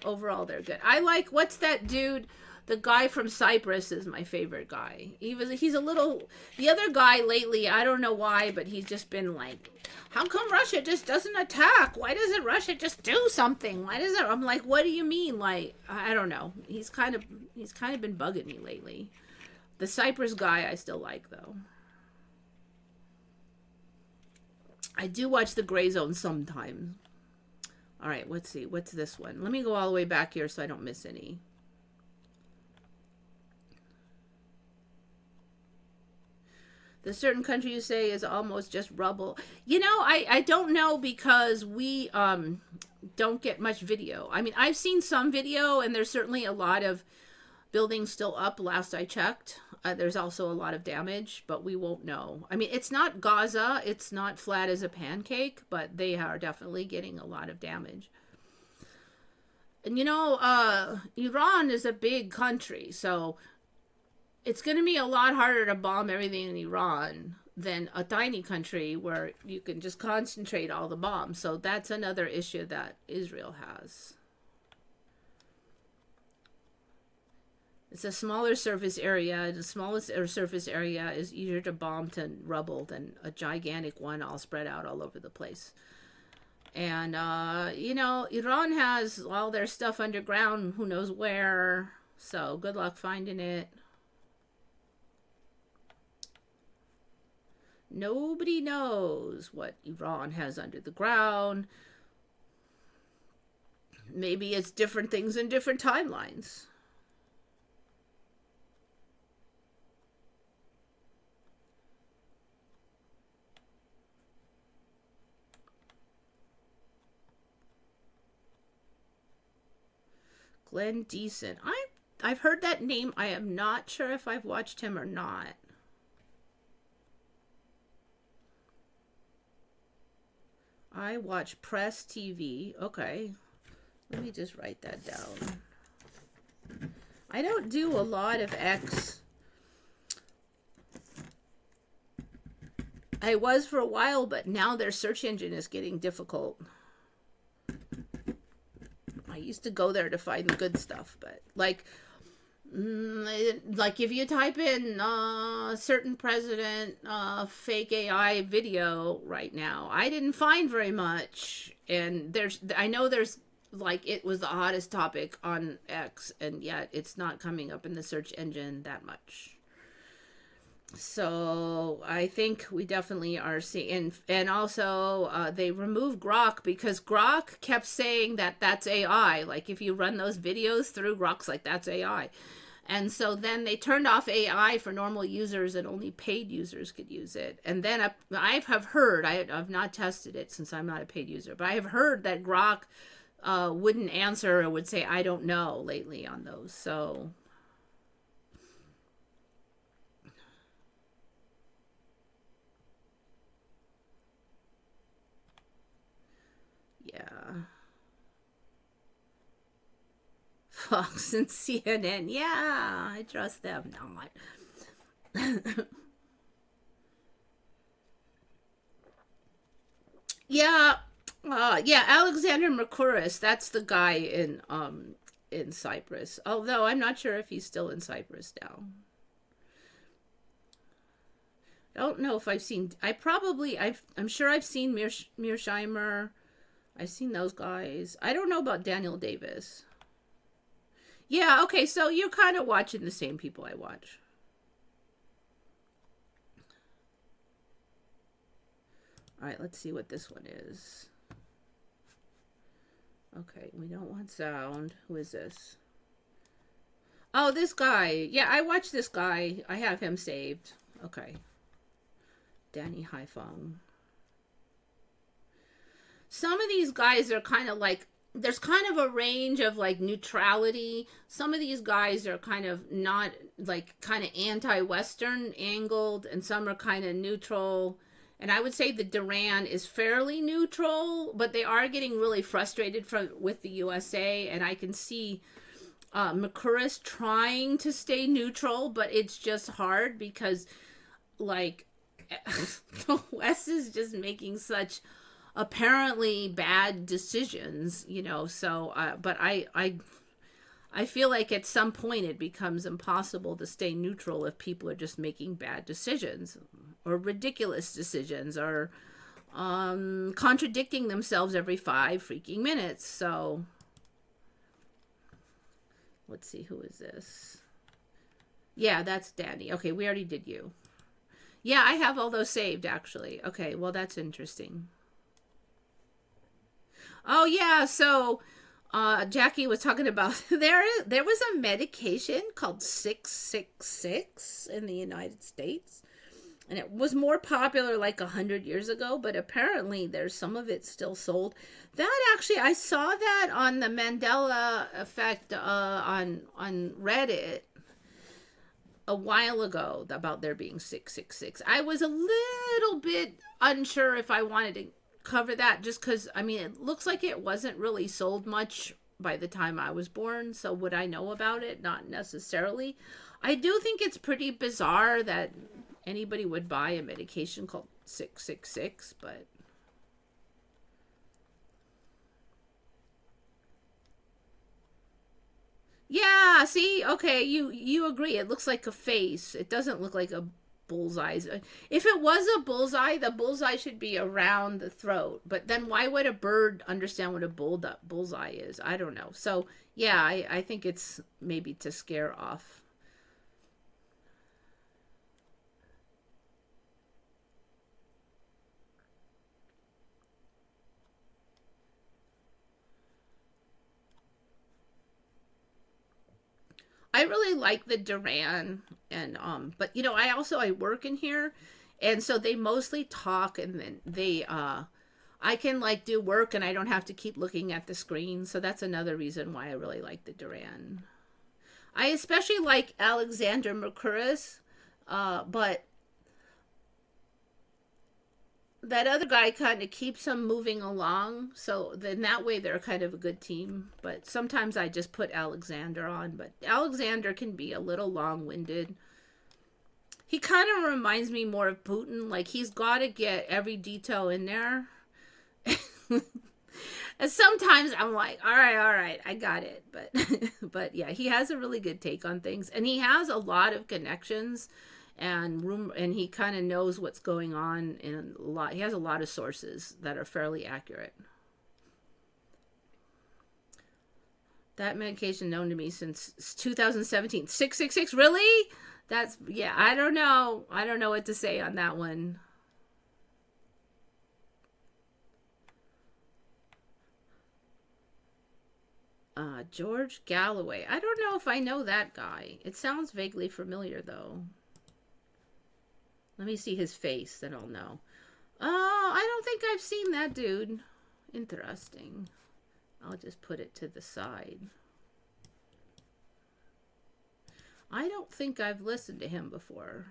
overall they're good. I like, what's that dude? The guy from Cyprus is my favorite guy. He's a little, the other guy lately, I don't know why, but he's just been like, how come Russia just doesn't attack? Why doesn't Russia just do something? Why does it? I'm like, what do you mean? Like, I don't know. He's kind of been bugging me lately. The Cyprus guy I still like though. I do watch the Gray Zone sometimes. All right, let's see. What's this one? Let me go all the way back here so I don't miss any. The certain country you say is almost just rubble. You know, I don't know because we don't get much video. I mean, I've seen some video, and there's certainly a lot of buildings still up last I checked. There's also a lot of damage, but we won't know. I mean, it's not Gaza. It's not flat as a pancake, but they are definitely getting a lot of damage. And Iran is a big country, so it's going to be a lot harder to bomb everything in Iran than a tiny country where you can just concentrate all the bombs. So that's another issue that Israel has. It's a smaller surface area. The smallest surface area is easier to bomb to rubble than a gigantic one all spread out all over the place. And, Iran has all their stuff underground, who knows where. So good luck finding it. Nobody knows what Iran has under the ground. Maybe it's different things in different timelines. Glenn Decent. I've heard that name. I am not sure if I've watched him or not. I watch Press TV. Okay. Let me just write that down. I don't do a lot of X. I was for a while, but now their search engine is getting difficult. I used to go there to find the good stuff, but like if you type in certain president fake AI video right now, I didn't find very much. And I know there's like it was the hottest topic on X, and yet it's not coming up in the search engine that much. So I think we definitely are seeing, and also they removed Grok because Grok kept saying that that's AI. Like if you run those videos through Grok's like that's AI. And so then they turned off AI for normal users and only paid users could use it. And then I have heard, I've not tested it since I'm not a paid user, but I have heard that Grok wouldn't answer or would say, I don't know lately on those. So yeah. Fox and CNN. Yeah, I trust them not. Yeah. Yeah, Alexander Mercouris, that's the guy in Cyprus. Although I'm not sure if he's still in Cyprus now. I don't know if I've seen I'm sure I've seen Mearsheimer. I've seen those guys. I don't know about Daniel Davis. Yeah, okay, so you're kind of watching the same people I watch. All right, let's see what this one is. Okay, we don't want sound. Who is this? Oh, this guy. Yeah, I watch this guy. I have him saved. Okay. Danny Haifeng. Some of these guys are kind of like, there's kind of a range of like neutrality. Some of these guys are kind of not like kind of anti-Western angled, and some are kind of neutral. And I would say the Duran is fairly neutral, but they are getting really frustrated with the USA. And I can see Mercouris trying to stay neutral, but it's just hard because like the West is just making such apparently bad decisions, so but I feel like at some point it becomes impossible to stay neutral if people are just making bad decisions or ridiculous decisions or contradicting themselves every 5 freaking minutes. So let's see, who is this? Yeah, that's Danny. Okay, we already did you. Yeah, I have all those saved actually. Okay, well that's interesting. Oh yeah, so Jackie was talking about there was a medication called 666 in the United States, and it was more popular like 100 years ago, but apparently there's some of it still sold. That actually, I saw that on the Mandela effect on Reddit a while ago about there being 666. I was a little bit unsure if I wanted to cover that just because, I mean, it looks like it wasn't really sold much by the time I was born. So would I know about it? Not necessarily. I do think it's pretty bizarre that anybody would buy a medication called 666, but yeah, see, okay, you agree. It looks like a face. It doesn't look like a bullseye. If it was a bullseye, the bullseye should be around the throat. But then why would a bird understand what a bullseye is? I don't know. So yeah, I think it's maybe to scare off. I really like the Duran, and but you know, I work in here, and so they mostly talk, and then I can like do work and I don't have to keep looking at the screen. So that's another reason why I really like the Duran. I especially like Alexander Mercouris, but that other guy kind of keeps them moving along. So then that way they're kind of a good team. But sometimes I just put Alexander on. But Alexander can be a little long-winded. He kind of reminds me more of Putin. Like, he's got to get every detail in there. And sometimes I'm like, all right, I got it. But but yeah, he has a really good take on things. And he has a lot of connections and he kind of knows what's going on in a lot. He has a lot of sources that are fairly accurate. That medication known to me since 2017. 666, really? That's, yeah, I don't know what to say on that one. George Galloway. I don't know if I know that guy. It sounds vaguely familiar, though. Let me see his face, then I'll know. Oh, I don't think I've seen that dude. Interesting. I'll just put it to the side. I don't think I've listened to him before.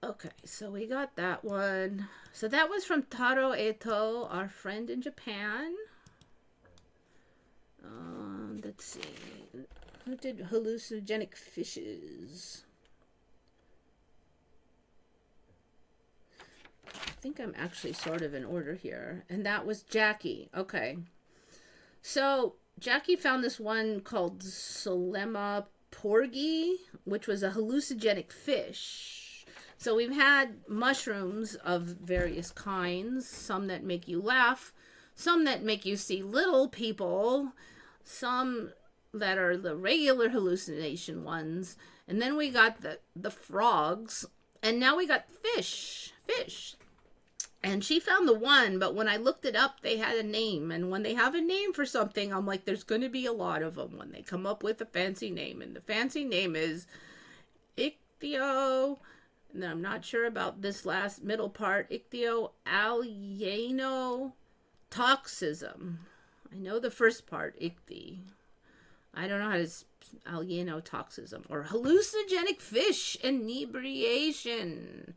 Okay, so we got that one. So that was from Taro Eto, our friend in Japan. Let's see. Who did hallucinogenic fishes? I think I'm actually sort of in order here. And that was Jackie. Okay. So Jackie found this one called Solema porgy, which was a hallucinogenic fish. So we've had mushrooms of various kinds, some that make you laugh, some that make you see little people, some that are the regular hallucination ones, and then we got the frogs, and now we got fish. And she found the one, but when I looked it up, they had a name, and when they have a name for something, I'm like, there's going to be a lot of them when they come up with a fancy name, and the fancy name is Ichthyo. And I'm not sure about this last middle part, ichthyolienotoxism. I know the first part, ichthy. I don't know how to alienotoxism or hallucinogenic fish inebriation.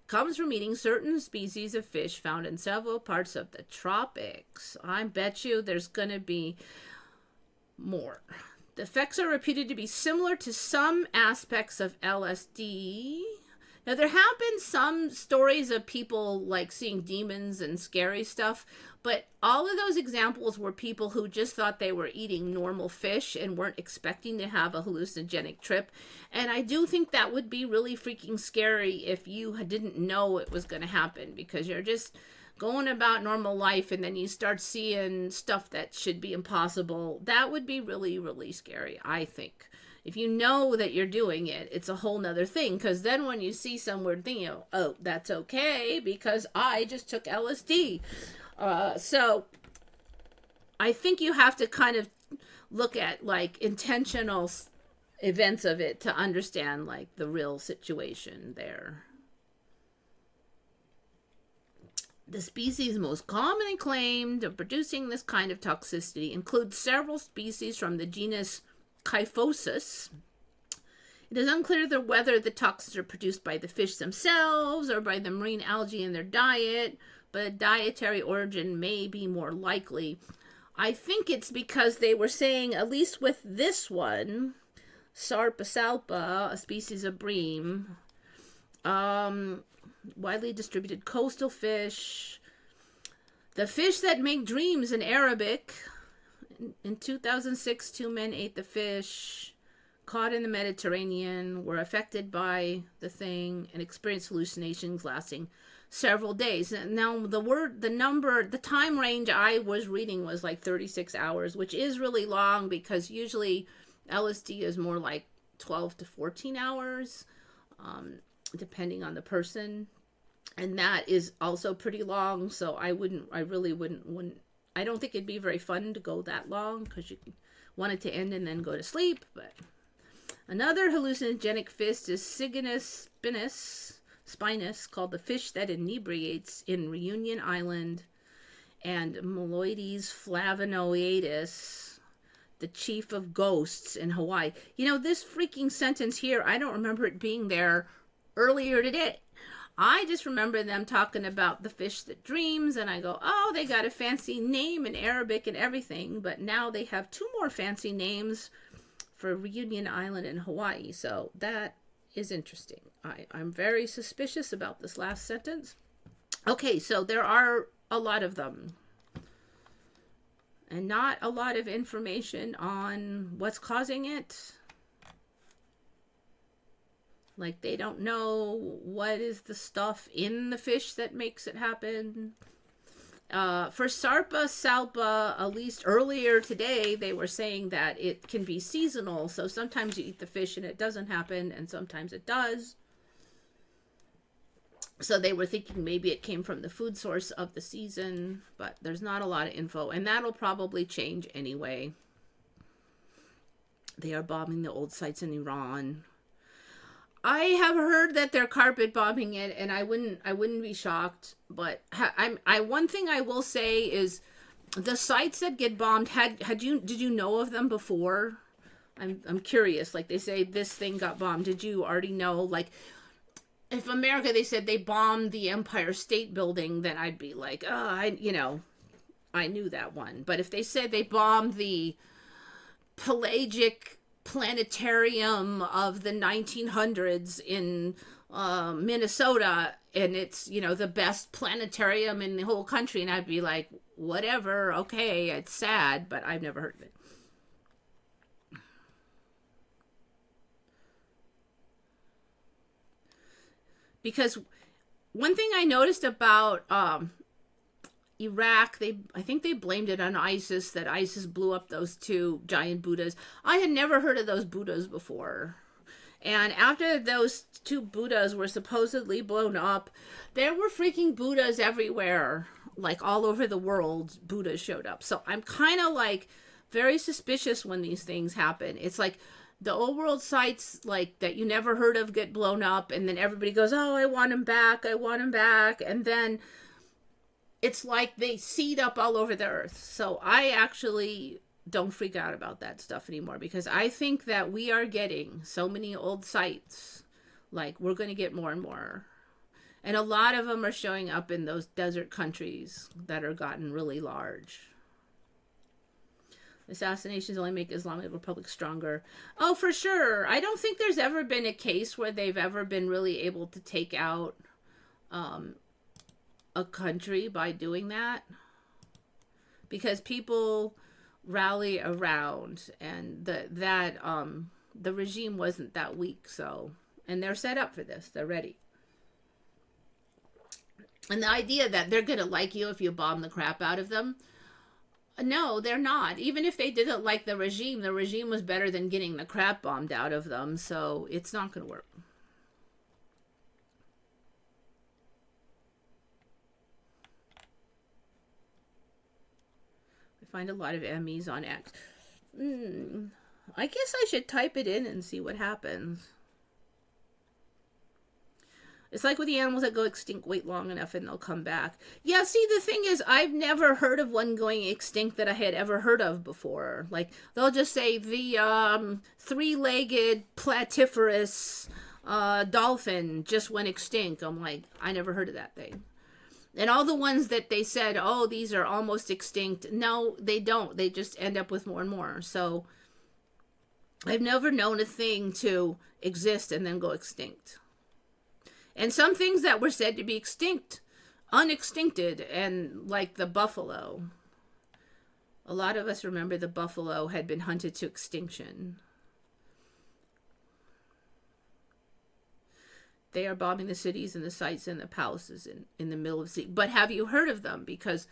Comes from eating certain species of fish found in several parts of the tropics. I bet you there's going to be more. The effects are reputed to be similar to some aspects of LSD. Now, there have been some stories of people like seeing demons and scary stuff, but all of those examples were people who just thought they were eating normal fish and weren't expecting to have a hallucinogenic trip. And I do think that would be really freaking scary if you didn't know it was going to happen, because you're just going about normal life and then you start seeing stuff that should be impossible. That would be really, really scary, I think. If you know that you're doing it, it's a whole nother thing. Because then when you see some weird thing, you know, oh, that's okay because I just took LSD. So I think you have to kind of look at like intentional events of it to understand like the real situation there. The species most commonly claimed of producing this kind of toxicity includes several species from the genus Kyphosis. It is unclear whether the toxins are produced by the fish themselves or by the marine algae in their diet, but a dietary origin may be more likely. I think it's because they were saying, at least with this one, Sarpa salpa, a species of bream, widely distributed coastal fish, the fish that make dreams in Arabic. In 2006, 2 men ate the fish, caught in the Mediterranean, were affected by the thing, and experienced hallucinations lasting several days. Now, the time range I was reading was like 36 hours, which is really long because usually LSD is more like 12 to 14 hours, depending on the person. And that is also pretty long, so I really wouldn't. I don't think it'd be very fun to go that long because you want it to end and then go to sleep. But another hallucinogenic fish is Cygnus spinus, called the fish that inebriates in Reunion Island, and Meloides flavinoides, the chief of ghosts in Hawaii. You know, this freaking sentence here, I don't remember it being there earlier today. I just remember them talking about the fish that dreams, and I go, oh, they got a fancy name in Arabic and everything, but now they have 2 more fancy names for Reunion Island in Hawaii, so that is interesting. I'm very suspicious about this last sentence. Okay, so there are a lot of them, and not a lot of information on what's causing it. Like, they don't know what is the stuff in the fish that makes it happen. For Sarpa salpa, at least earlier today, they were saying that it can be seasonal. So sometimes you eat the fish and it doesn't happen, and sometimes it does. So they were thinking maybe it came from the food source of the season, but there's not a lot of info, and that'll probably change anyway. They are bombing the old sites in Iran. I have heard that they're carpet bombing it, and I wouldn't be shocked. But one thing I will say is, the sites that get bombed, did you know of them before? I'm curious. Like, they say this thing got bombed. Did you already know? Like, if America, they said they bombed the Empire State Building, then I'd be like, oh, I knew that one. But if they said they bombed the pelagic planetarium of the 1900s in Minnesota, and it's, the best planetarium in the whole country, and I'd be like, whatever, okay, it's sad, but I've never heard of it. Because one thing I noticed about Iraq, I think they blamed it on ISIS, that ISIS blew up those 2 giant Buddhas. I had never heard of those Buddhas before. And after those 2 Buddhas were supposedly blown up, there were freaking Buddhas everywhere. Like, all over the world, Buddhas showed up. So I'm kind of like very suspicious when these things happen. It's like the old world sites, like, that you never heard of get blown up, and then everybody goes, oh, I want him back, and then it's like they seed up all over the earth. So I actually don't freak out about that stuff anymore, because I think that we are getting so many old sites. Like, we're going to get more and more. And a lot of them are showing up in those desert countries that are gotten really large. Assassinations only make Islamic Republic stronger. Oh, for sure. I don't think there's ever been a case where they've ever been really able to take out a country by doing that, because people rally around, and the regime wasn't that weak, so, and they're set up for this, they're ready. And the idea that they're gonna like you if you bomb the crap out of them, no, they're not. Even if they didn't like the regime was better than getting the crap bombed out of them, so it's not gonna work. Find a lot of Emmys on X. I guess I should type it in and see what happens. It's like with the animals that go extinct, wait long enough and they'll come back. Yeah, see, the thing is, I've never heard of one going extinct that I had ever heard of before. Like, they'll just say the three-legged platypus dolphin just went extinct. I'm like, I never heard of that thing. And all the ones that they said, oh, these are almost extinct. No, they don't. They just end up with more and more. So I've never known a thing to exist and then go extinct. And some things that were said to be extinct, unextincted, and like the buffalo. A lot of us remember the buffalo had been hunted to extinction. They are bombing the cities and the sites and the palaces in the middle of the sea. But have you heard of them? Because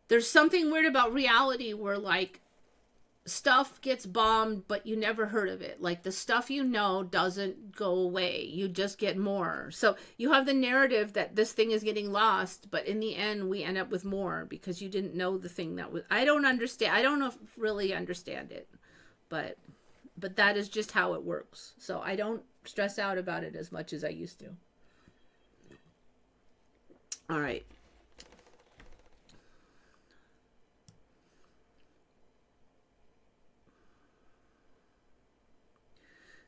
there's something weird about reality where, like, stuff gets bombed, but you never heard of it. Like, the stuff you know doesn't go away. You just get more. So you have the narrative that this thing is getting lost, but in the end, we end up with more because you didn't know the thing that was... I don't understand. I don't really understand it, but that is just how it works. So I don't stress out about it as much as I used to. All right.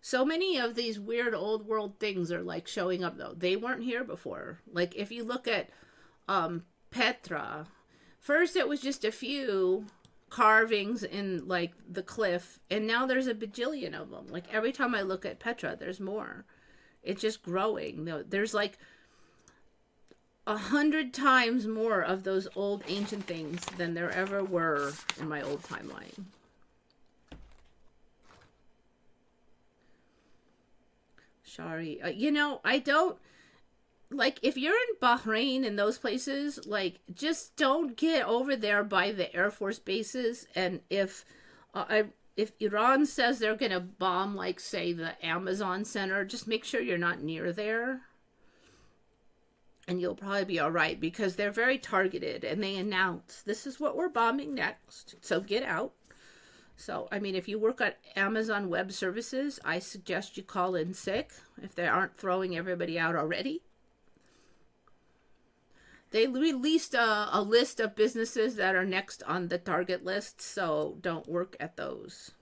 So many of these weird old world things are like showing up though. They weren't here before. Like if you look at Petra, first it was just a few carvings in like the cliff, and now there's a bajillion of them. Like every time I look at Petra, there's more. It's just growing. There's like 100 times more of those old ancient things than there ever were in my old timeline. Sorry. You know, I don't... Like, if you're in Bahrain and those places, like, just don't get over there by the Air Force bases. And if Iran says they're going to bomb, like, say, the Amazon center, just make sure you're not near there. And you'll probably be all right, because they're very targeted. And they announce, this is what we're bombing next. So get out. So, I mean, if you work at Amazon Web Services, I suggest you call in sick if they aren't throwing everybody out already. They released a list of businesses that are next on the target list, so don't work at those.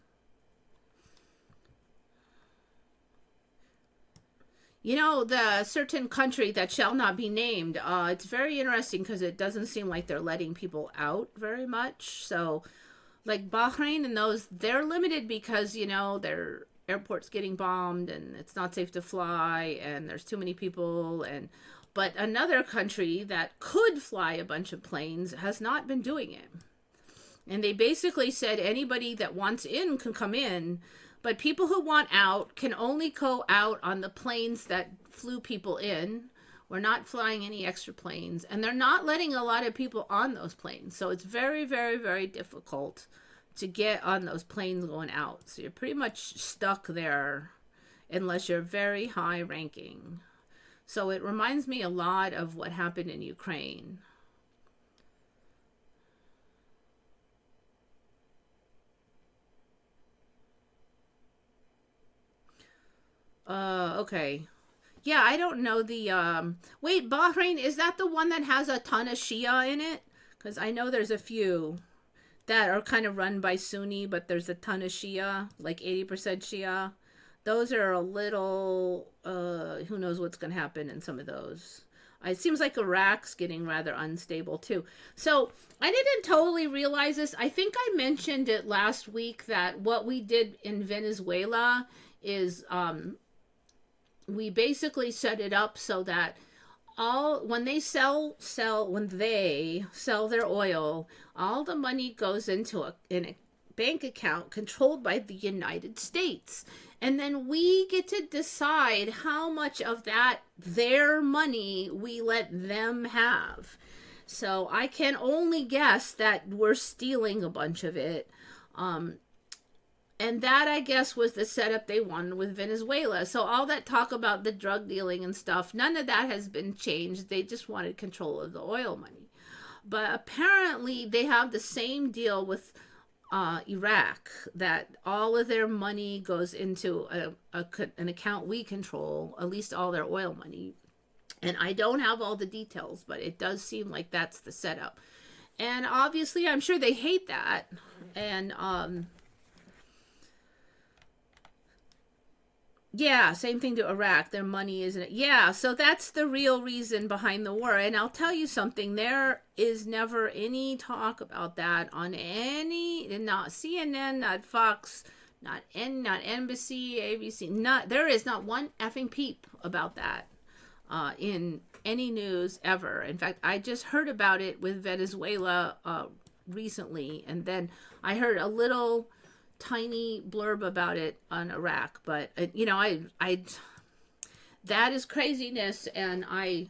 You know, the certain country that shall not be named, it's very interesting because it doesn't seem like they're letting people out very much. So, like Bahrain and those, they're limited because, you know, their airport's getting bombed and it's not safe to fly and there's too many people. But another country that could fly a bunch of planes has not been doing it. And they basically said anybody that wants in can come in, but people who want out can only go out on the planes that flew people in. We're not flying any extra planes, and they're not letting a lot of people on those planes. So it's very, very, very difficult to get on those planes going out. So you're pretty much stuck there unless you're very high ranking. So it reminds me a lot of what happened in Ukraine. Okay. Yeah, I don't know the, wait, Bahrain, is that the one that has a ton of Shia in it? Because I know there's a few that are kind of run by Sunni, but there's a ton of Shia, like 80% Shia. Those are a little, who knows what's going to happen in some of those. It seems like Iraq's getting rather unstable too. So I didn't totally realize this. I think I mentioned it last week that what we did in Venezuela is we basically set it up so that when they sell their oil, all the money goes into in a bank account controlled by the United States. And then we get to decide how much of that, their money, we let them have. So I can only guess that we're stealing a bunch of it. And that, I guess, was the setup they wanted with Venezuela. So all that talk about the drug dealing and stuff, none of that has been changed. They just wanted control of the oil money. But apparently they have the same deal with Iraq, that all of their money goes into an account we control, at least all their oil money. And I don't have all the details, but it does seem like that's the setup. And obviously, I'm sure they hate that. And yeah, same thing to Iraq. Their money isn't it? Yeah, so that's the real reason behind the war. And I'll tell you something, there is never any talk about that on any, not CNN, not Fox, not NBC, ABC, there is not one effing peep about that in any news ever. In fact, I just heard about it with Venezuela recently, and then I heard a little tiny blurb about it on Iraq, but you know, I that is craziness, and I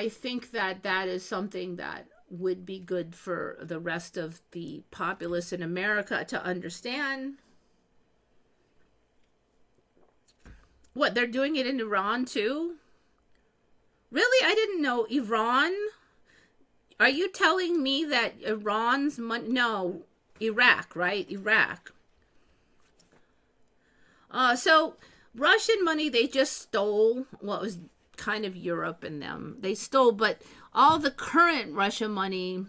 think that that is something that would be good for the rest of the populace in America to understand. What, they're doing it in Iran too? Really? I didn't know. Iran? Are you telling me that Iran's money? No, Iraq, right? Iraq. So Russian money, they just stole. Well, it was kind of Europe and them. They stole, but all the current Russia money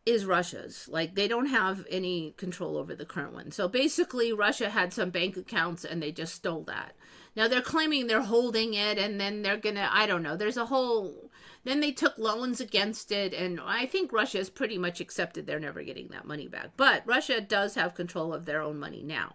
is Russia's. Like, they don't have any control over the current one. So basically, Russia had some bank accounts and they just stole that. Now they're claiming they're holding it, and then they're gonna, I don't know, there's a whole, then they took loans against it, and I think Russia has pretty much accepted they're never getting that money back. But Russia does have control of their own money now.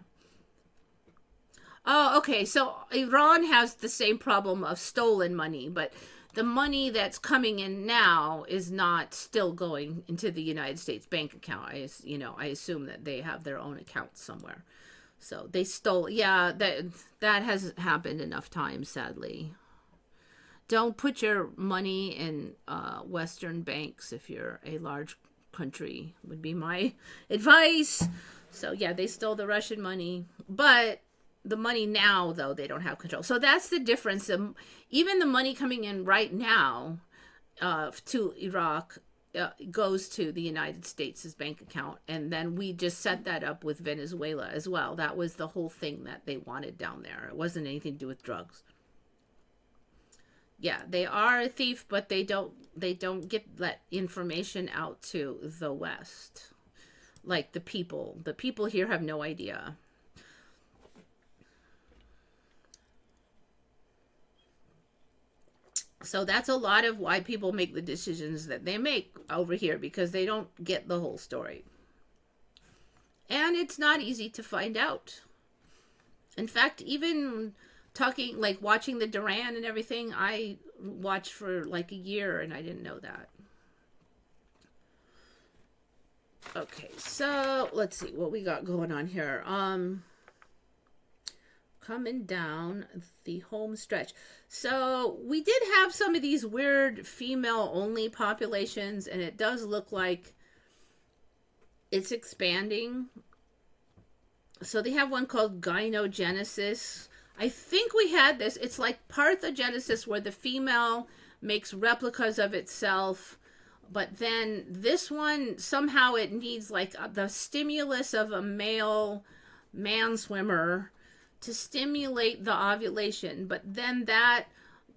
Oh, okay, so Iran has the same problem of stolen money, but the money that's coming in now is not still going into the United States bank account. I assume that they have their own accounts somewhere. So they stole. Yeah, that has happened enough times, sadly. Don't put your money in Western banks if you're a large country, would be my advice. So yeah, they stole the Russian money, but the money now, though, they don't have control. So that's the difference. Even the money coming in right now to Iraq goes to the United States' bank account. And then we just set that up with Venezuela as well. That was the whole thing that they wanted down there. It wasn't anything to do with drugs. Yeah, they are a thief, but they don't get that information out to the West. Like the people here have no idea. So that's a lot of why people make the decisions that they make over here, because they don't get the whole story. And it's not easy to find out. In fact, even talking, like watching the Duran and everything, I watched for like a year and I didn't know that. Okay, so let's see what we got going on here. Coming down the home stretch. So we did have some of these weird female-only populations, and it does look like it's expanding. So they have one called gynogenesis. I think we had this. It's like parthenogenesis, where the female makes replicas of itself. But then this one, somehow it needs like the stimulus of a male man swimmer to stimulate the ovulation, but then that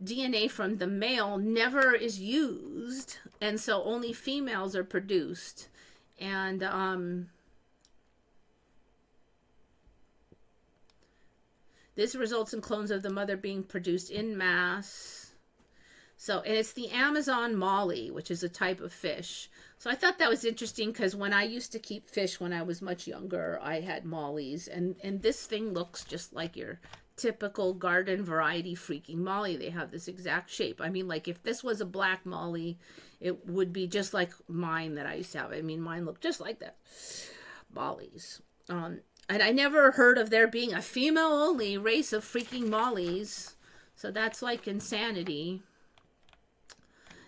DNA from the male never is used, and so only females are produced. And this results in clones of the mother being produced in mass. So, and it's the Amazon molly, which is a type of fish. So I thought that was interesting, because when I used to keep fish when I was much younger, I had mollies, and this thing looks just like your typical garden variety freaking molly. They have this exact shape. I mean, like if this was a black molly, it would be just like mine that I used to have. I mean, mine looked just like that. Mollies. And I never heard of there being a female-only race of freaking mollies. So that's like insanity.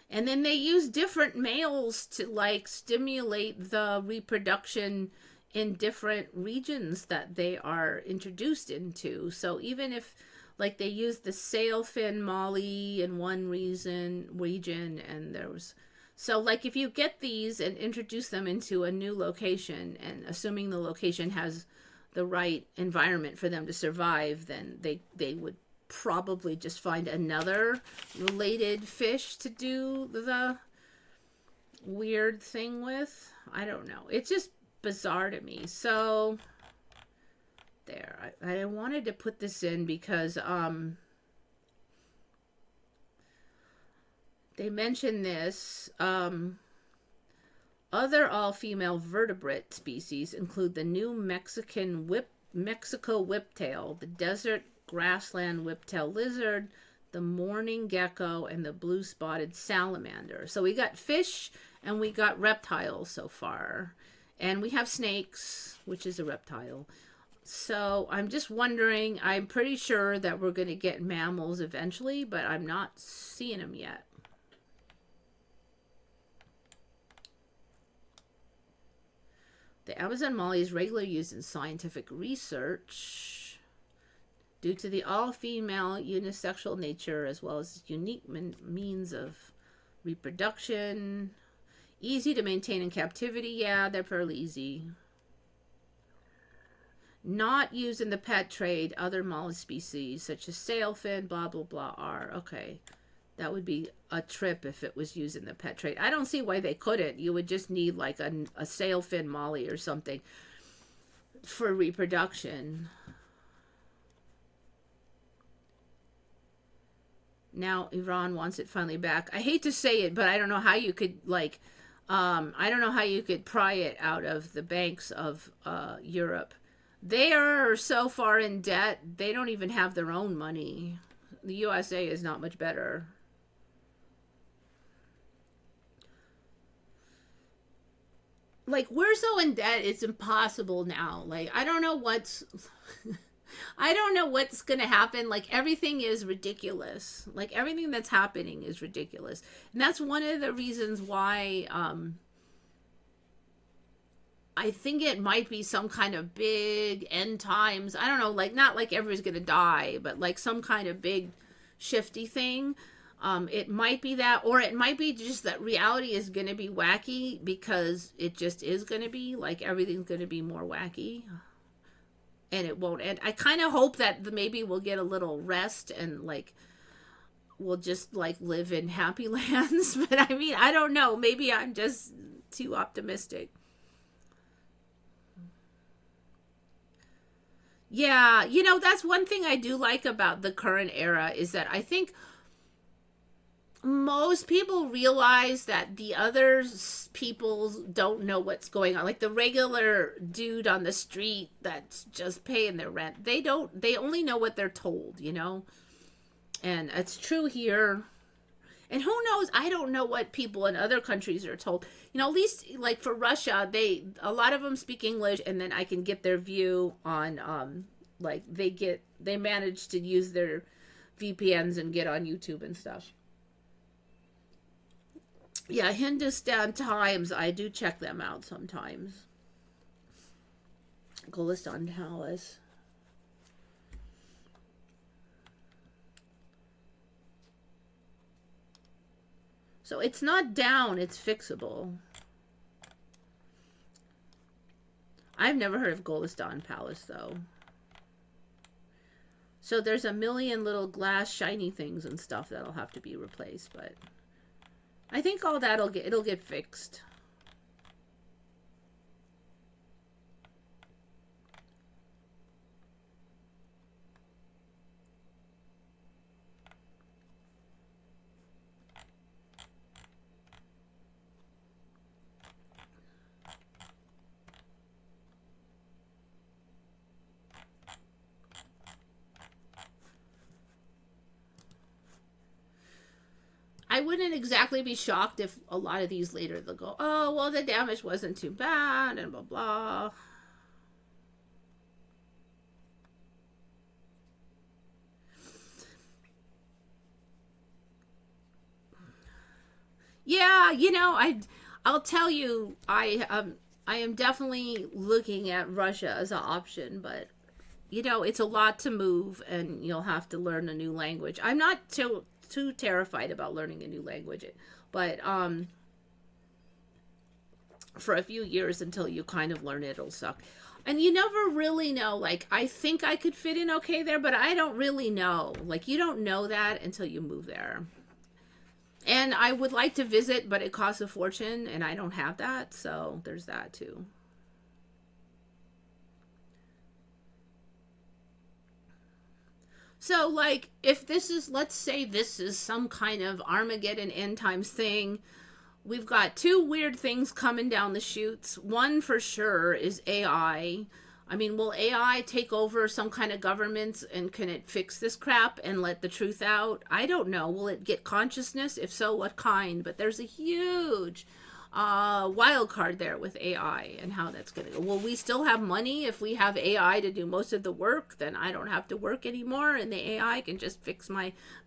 And then they use different males to like stimulate the reproduction in different regions that they are introduced into. So even if like they use the sailfin molly in one region, and there was So, like, if you get these and introduce them into a new location, and assuming the location has the right environment for them to survive, then they would probably just find another related fish to do the weird thing with. I don't know. It's just bizarre to me. So there, I wanted to put this in because they mention this. Other all-female vertebrate species include the New Mexico whiptail, the desert grassland whiptail lizard, the mourning gecko, and the blue-spotted salamander. So we got fish and we got reptiles so far. And we have snakes, which is a reptile. So I'm just wondering, I'm pretty sure that we're going to get mammals eventually, but I'm not seeing them yet. The Amazon molly is regularly used in scientific research due to the all-female unisexual nature as well as unique means of reproduction. Easy to maintain in captivity. Yeah, they're fairly easy. Not used in the pet trade. Other molly species such as sailfin, blah, blah, blah, are. Okay. That would be a trip if it was used in the pet trade. I don't see why they couldn't. You would just need like a sailfin molly or something for reproduction. Now Iran wants it finally back. I hate to say it, but I don't know how you could like, I don't know how you could pry it out of the banks of Europe. They are so far in debt, they don't even have their own money. The USA is not much better. Like, we're so in debt, it's impossible now. Like, I don't know what's I don't know what's going to happen. Like, everything is ridiculous. Like, everything that's happening is ridiculous. And that's one of the reasons why I think it might be some kind of big end times. I don't know, like, not like everybody's going to die, but like some kind of big shifty thing. It might be that, or it might be just that reality is going to be wacky because it just is going to be, like, everything's going to be more wacky. And it won't end. I kind of hope that maybe we'll get a little rest and, like, we'll just, like, live in happy lands. But, I mean, I don't know. Maybe I'm just too optimistic. Yeah, you know, that's one thing I do like about the current era is that I think most people realize that the other people don't know what's going on. Like the regular dude on the street that's just paying their rent. They only know what they're told, you know? And it's true here. And who knows? I don't know what people in other countries are told. You know, at least like for Russia, a lot of them speak English, and then I can get their view on like they manage to use their VPNs and get on YouTube and stuff. Yeah, Hindustan Times, I do check them out sometimes. Gulistan Palace. So it's not down, it's fixable. I've never heard of Gulistan Palace, though. So there's a million little glass shiny things and stuff that'll have to be replaced, but I think all that'll it'll get fixed. I wouldn't exactly be shocked if a lot of these later they'll go, oh, well, the damage wasn't too bad, and blah, blah. Yeah, you know, I'll tell you, I am definitely looking at Russia as an option, but you know, it's a lot to move, and you'll have to learn a new language. I'm not too terrified about learning a new language, but for a few years until you kind of learn it'll suck. And you never really know. Like, I think I could fit in okay there, but I don't really know. Like, you don't know that until you move there. And I would like to visit, but it costs a fortune, and I don't have that. So there's that too. So, like, if this is, let's say this is some kind of Armageddon end times thing, we've got two weird things coming down the chutes. One for sure is AI. I mean, will AI take over some kind of governments, and can it fix this crap and let the truth out? I don't know. Will it get consciousness? If so, what kind? But there's a huge wild card there with AI and how that's going to go. Will we still have money if we have AI to do most of the work? Then I don't have to work anymore, and the AI can just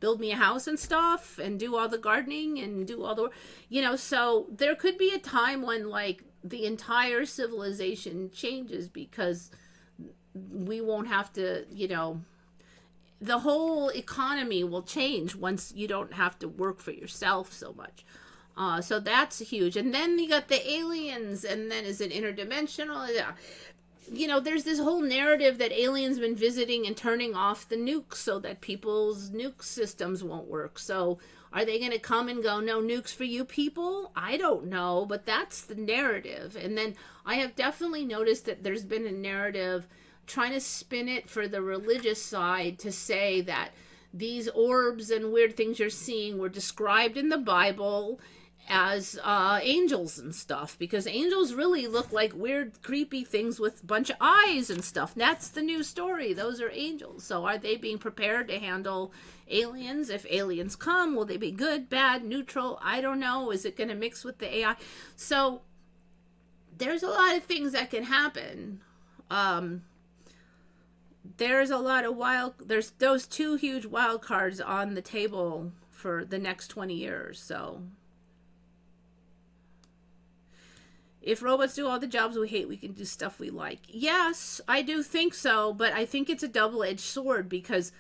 build me a house and stuff, and do all the gardening and do all the work. So there could be a time when, like, the entire civilization changes because we won't have to, the whole economy will change once you don't have to work for yourself so much. So that's huge. And then you got the aliens, and then is it interdimensional? There's this whole narrative that aliens been visiting and turning off the nukes so that people's nuke systems won't work. So are they going to come and go, no nukes for you people? I don't know, but that's the narrative. And then I have definitely noticed that there's been a narrative trying to spin it for the religious side to say that these orbs and weird things you're seeing were described in the Bible as angels and stuff, because angels really look like weird, creepy things with a bunch of eyes and stuff. That's the new story. Those are angels. So are they being prepared to handle aliens? If aliens come, will they be good, bad, neutral? I don't know. Is it going to mix with the AI? So there's a lot of things that can happen. There's a lot of there's those two huge wild cards on the table for the next 20 years. So if robots do all the jobs we hate, we can do stuff we like. Yes, I do think so, but I think it's a double-edged sword, because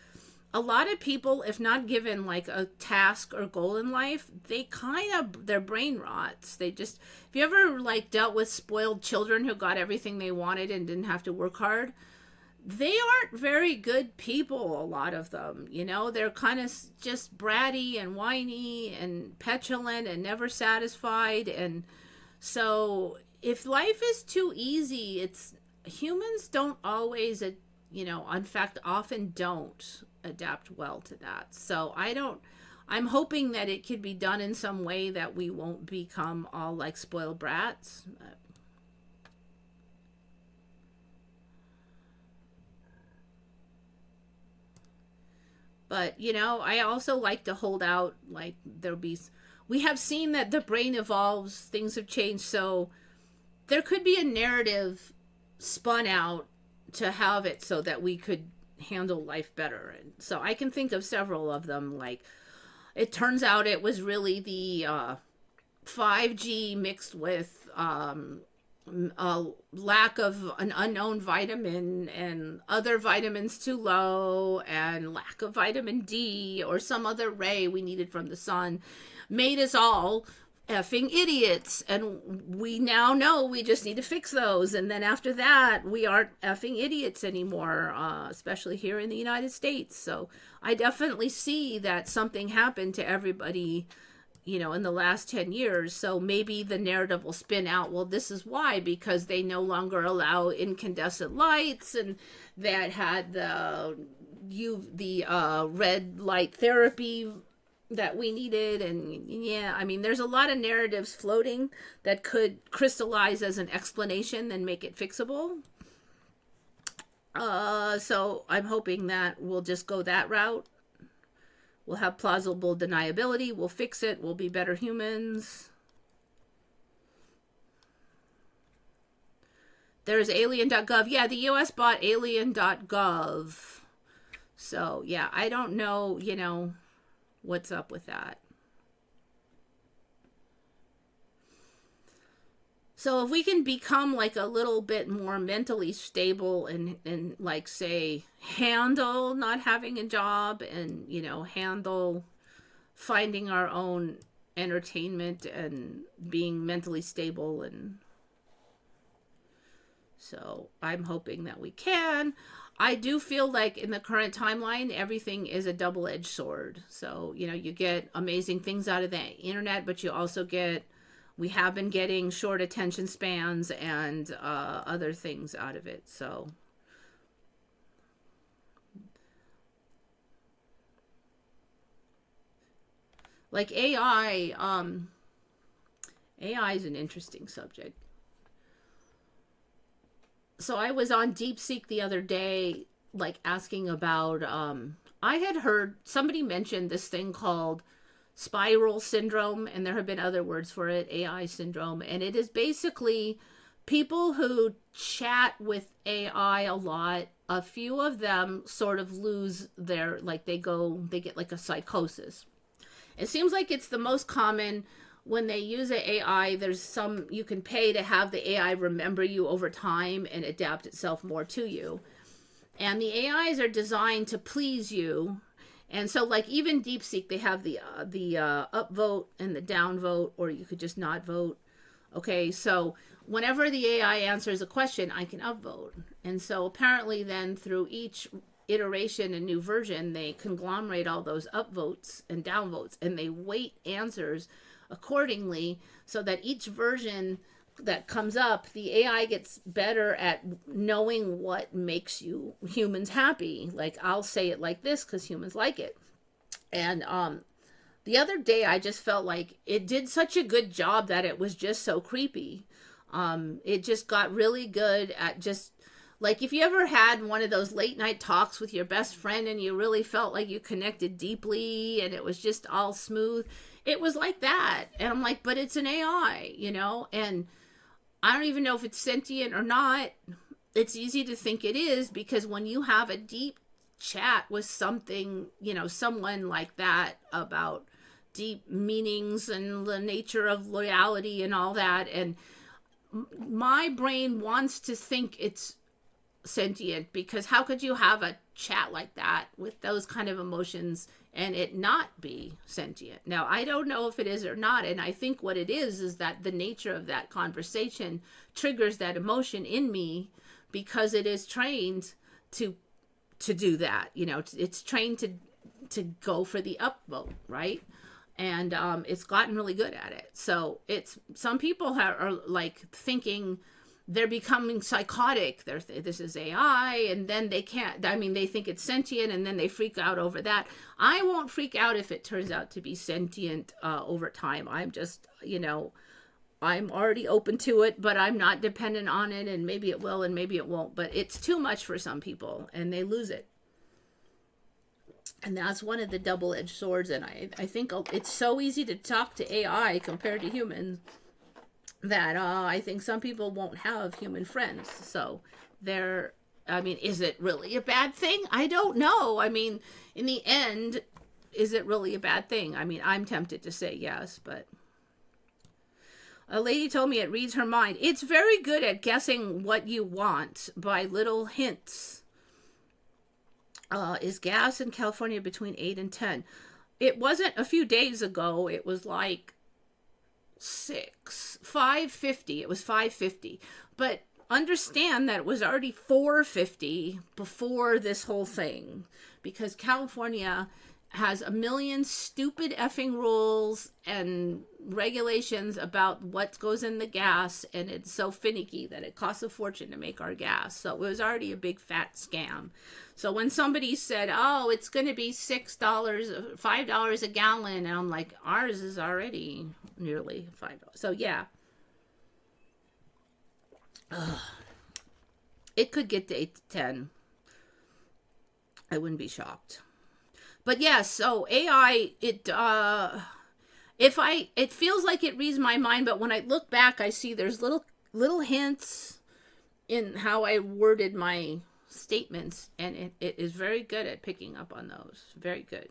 a lot of people, if not given like a task or goal in life, their brain rots. Have you ever like dealt with spoiled children who got everything they wanted and didn't have to work hard? They aren't very good people, a lot of them. They're kind of just bratty and whiny and petulant and never satisfied. And so if life is too easy, humans don't always, in fact, often don't adapt well to that. So I'm hoping that it could be done in some way that we won't become all like spoiled brats. But, I also like to hold out, like, we have seen that the brain evolves, things have changed, so there could be a narrative spun out to have it so that we could handle life better. And so I can think of several of them, like, it turns out it was really the 5G mixed with a lack of an unknown vitamin and other vitamins too low and lack of vitamin D or some other ray we needed from the sun made us all effing idiots. And we now know we just need to fix those. And then after that, we aren't effing idiots anymore, especially here in the United States. So I definitely see that something happened to everybody in the last 10 years. So maybe the narrative will spin out, well, this is why, because they no longer allow incandescent lights, and that had the red light therapy that we needed. And yeah, I mean, there's a lot of narratives floating that could crystallize as an explanation and make it fixable. So I'm hoping that we'll just go that route. We'll have plausible deniability. We'll fix it. We'll be better humans. There's alien.gov. Yeah, the US bought alien.gov. So, yeah, I don't know, what's up with that. So if we can become like a little bit more mentally stable and like, say, handle not having a job and, handle finding our own entertainment and being mentally stable and So I'm hoping that we can. I do feel like in the current timeline, everything is a double-edged sword. So, you know, you get amazing things out of the internet, but you also get, we have been getting short attention spans and other things out of it. So, like AI, AI is an interesting subject. So I was on DeepSeek the other day, like asking about, I had heard somebody mentioned this thing called spiral syndrome, and there have been other words for it, AI syndrome. And it is basically people who chat with AI a lot, a few of them sort of lose their, like they get like a psychosis. It seems like it's the most common when they use an AI. There's some, you can pay to have the AI remember you over time and adapt itself more to you. And the AIs are designed to please you. And so, like, even DeepSeek, they have the upvote and the downvote, or you could just not vote. Okay, so whenever the AI answers a question, I can upvote. And so apparently then through each iteration and new version, they conglomerate all those upvotes and downvotes, and they weight answers accordingly so that each version that comes up, the AI gets better at knowing what makes you humans happy. Like, I'll say it like this because humans like it. And the other day I just felt like it did such a good job that it was just so creepy. It just got really good at just, like, if you ever had one of those late night talks with your best friend and you really felt like you connected deeply and it was just all smooth, it was like that. And I'm like, but it's an AI, you know? And I don't even know if it's sentient or not. It's easy to think it is, because when you have a deep chat with something, you know, someone like that about deep meanings and the nature of loyalty and all that, and my brain wants to think it's sentient, because how could you have a chat like that with those kind of emotions and it not be sentient? Now, I don't know if it is or not, and I think what it is that the nature of that conversation triggers that emotion in me, because it is trained to do that. You know, it's trained to go for the upvote, right? And it's gotten really good at it. So it's, some people are like thinking they're becoming psychotic. This is AI, and then they can't, I mean, they think it's sentient, and then they freak out over that. I won't freak out if it turns out to be sentient over time. I'm just, you know, I'm already open to it, but I'm not dependent on it, and maybe it will and maybe it won't. But it's too much for some people, and they lose it. And that's one of the double-edged swords. And I think it's so easy to talk to AI compared to humans that I think some people won't have human friends. So they're, I mean, is it really a bad thing? I don't know. I mean, in the end, is it really a bad thing? I mean, I'm tempted to say yes, but a lady told me it reads her mind. It's very good at guessing what you want by little hints. Is gas in California between 8 and 10? It wasn't a few days ago. It was like 550. It was 550. But understand that it was already 450 before this whole thing, because California has a million stupid effing rules and regulations about what goes in the gas, and it's so finicky that it costs a fortune to make our gas. So it was already a big fat scam. So when somebody said, oh, it's going to be $6, $5 a gallon, and I'm like, ours is already nearly $5. So yeah. It could get to 8 to 10. I wouldn't be shocked. But yes, so AI, it feels like it reads my mind, but when I look back, I see there's little hints in how I worded my statements, and it is very good at picking up on those. Very good.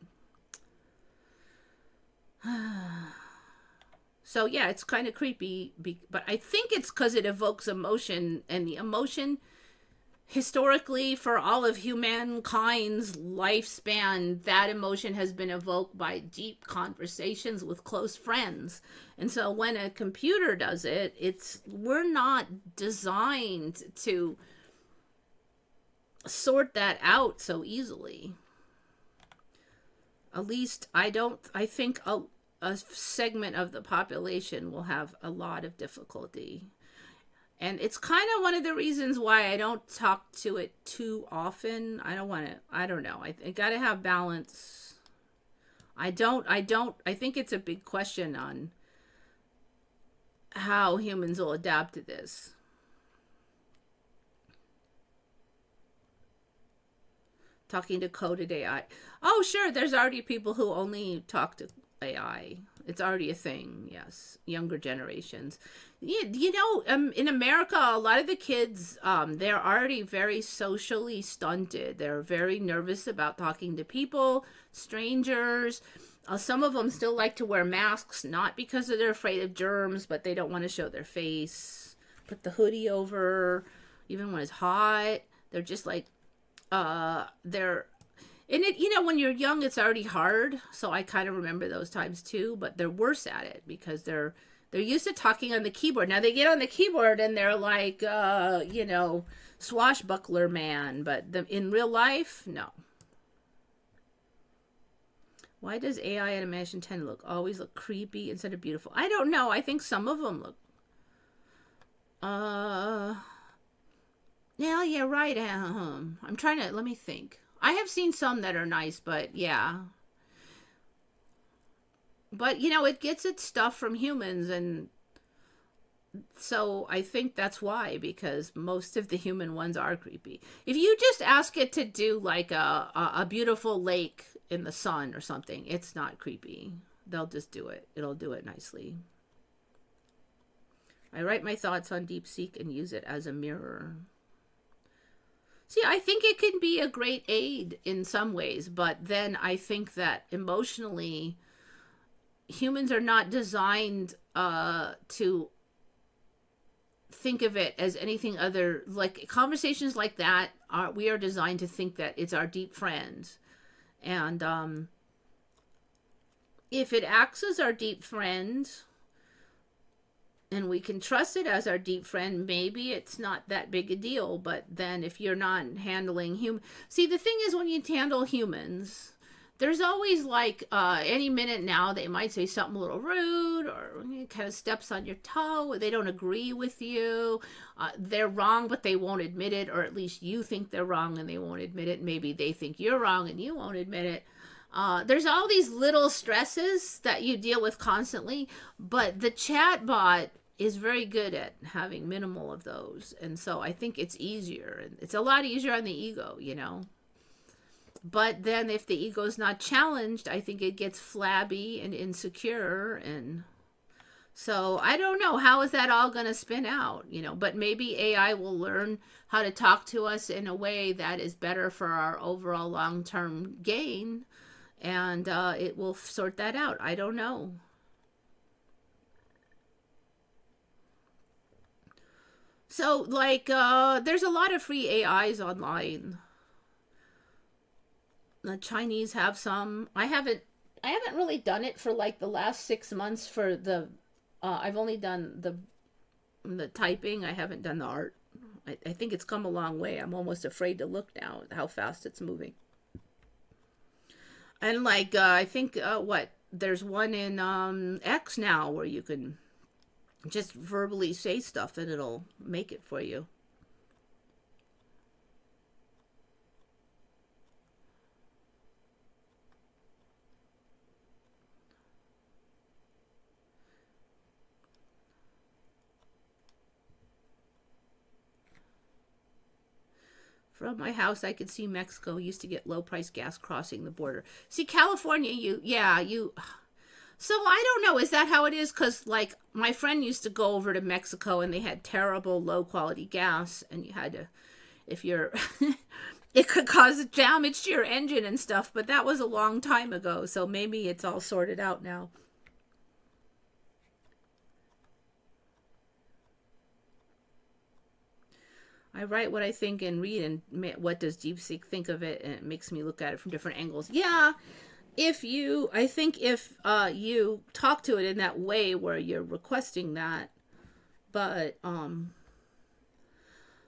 So yeah, it's kind of creepy, but I think it's because it evokes emotion, and the emotion historically, for all of humankind's lifespan, that emotion has been evoked by deep conversations with close friends. And so when a computer does it, we're not designed to sort that out so easily. At least I think a segment of the population will have a lot of difficulty. And it's kind of one of the reasons why I don't talk to it too often. I don't know. I got to have balance. I think it's a big question on how humans will adapt to this. Talking to coded AI. Oh, sure. There's already people who only talk to AI. It's already a thing. Yes. Younger generations. In America, a lot of the kids, they're already very socially stunted. They're very nervous about talking to people, strangers. Some of them still like to wear masks, not because they're afraid of germs, but they don't want to show their face. Put the hoodie over, even when it's hot. They're just like, when you're young, it's already hard. So I kind of remember those times too, but they're worse at it because they're used to talking on the keyboard. Now they get on the keyboard and they're like, swashbuckler man, but in real life, no. Why does AI animation tend to always look creepy instead of beautiful? I don't know. I think some of them look, yeah, right. I'm trying to, let me think. I have seen some that are nice, but yeah. But, it gets its stuff from humans, and so I think that's why, because most of the human ones are creepy. If you just ask it to do like a beautiful lake in the sun or something, it's not creepy. They'll just do it. It'll do it nicely. I write my thoughts on DeepSeek and use it as a mirror. See, I think it can be a great aid in some ways, but then I think that emotionally, humans are not designed to think of it as anything other, like conversations like that we are designed to think that it's our deep friend. And if it acts as our deep friend and we can trust it as our deep friend, maybe it's not that big a deal. But then if you're not handling see, the thing is, when you handle humans, there's always like any minute now they might say something a little rude or kind of steps on your toe, or they don't agree with you. They're wrong, but they won't admit it, or at least you think they're wrong and they won't admit it. Maybe they think you're wrong and you won't admit it. There's all these little stresses that you deal with constantly, but the chat bot is very good at having minimal of those. And so I think it's easier. It's a lot easier on the ego, But then if the ego's not challenged, I think it gets flabby and insecure. And so I don't know, how is that all going to spin out, But maybe AI will learn how to talk to us in a way that is better for our overall long-term gain. And it will sort that out. I don't know. So, there's a lot of free AIs online. The Chinese have some. I haven't really done it for like the last 6 months for the. I've only done the typing. I haven't done the art. I think it's come a long way. I'm almost afraid to look now at how fast it's moving. And I think there's one in X now where you can just verbally say stuff and it'll make it for you. From my house, I could see Mexico used to get low-priced gas crossing the border. See, California, So I don't know. Is that how it is? Because, my friend used to go over to Mexico, and they had terrible low-quality gas, and you had to, if you're, it could cause damage to your engine and stuff, but that was a long time ago, so maybe it's all sorted out now. I write what I think and read, and what does DeepSeek think of it, and it makes me look at it from different angles. Yeah, I think if you talk to it in that way where you're requesting that, but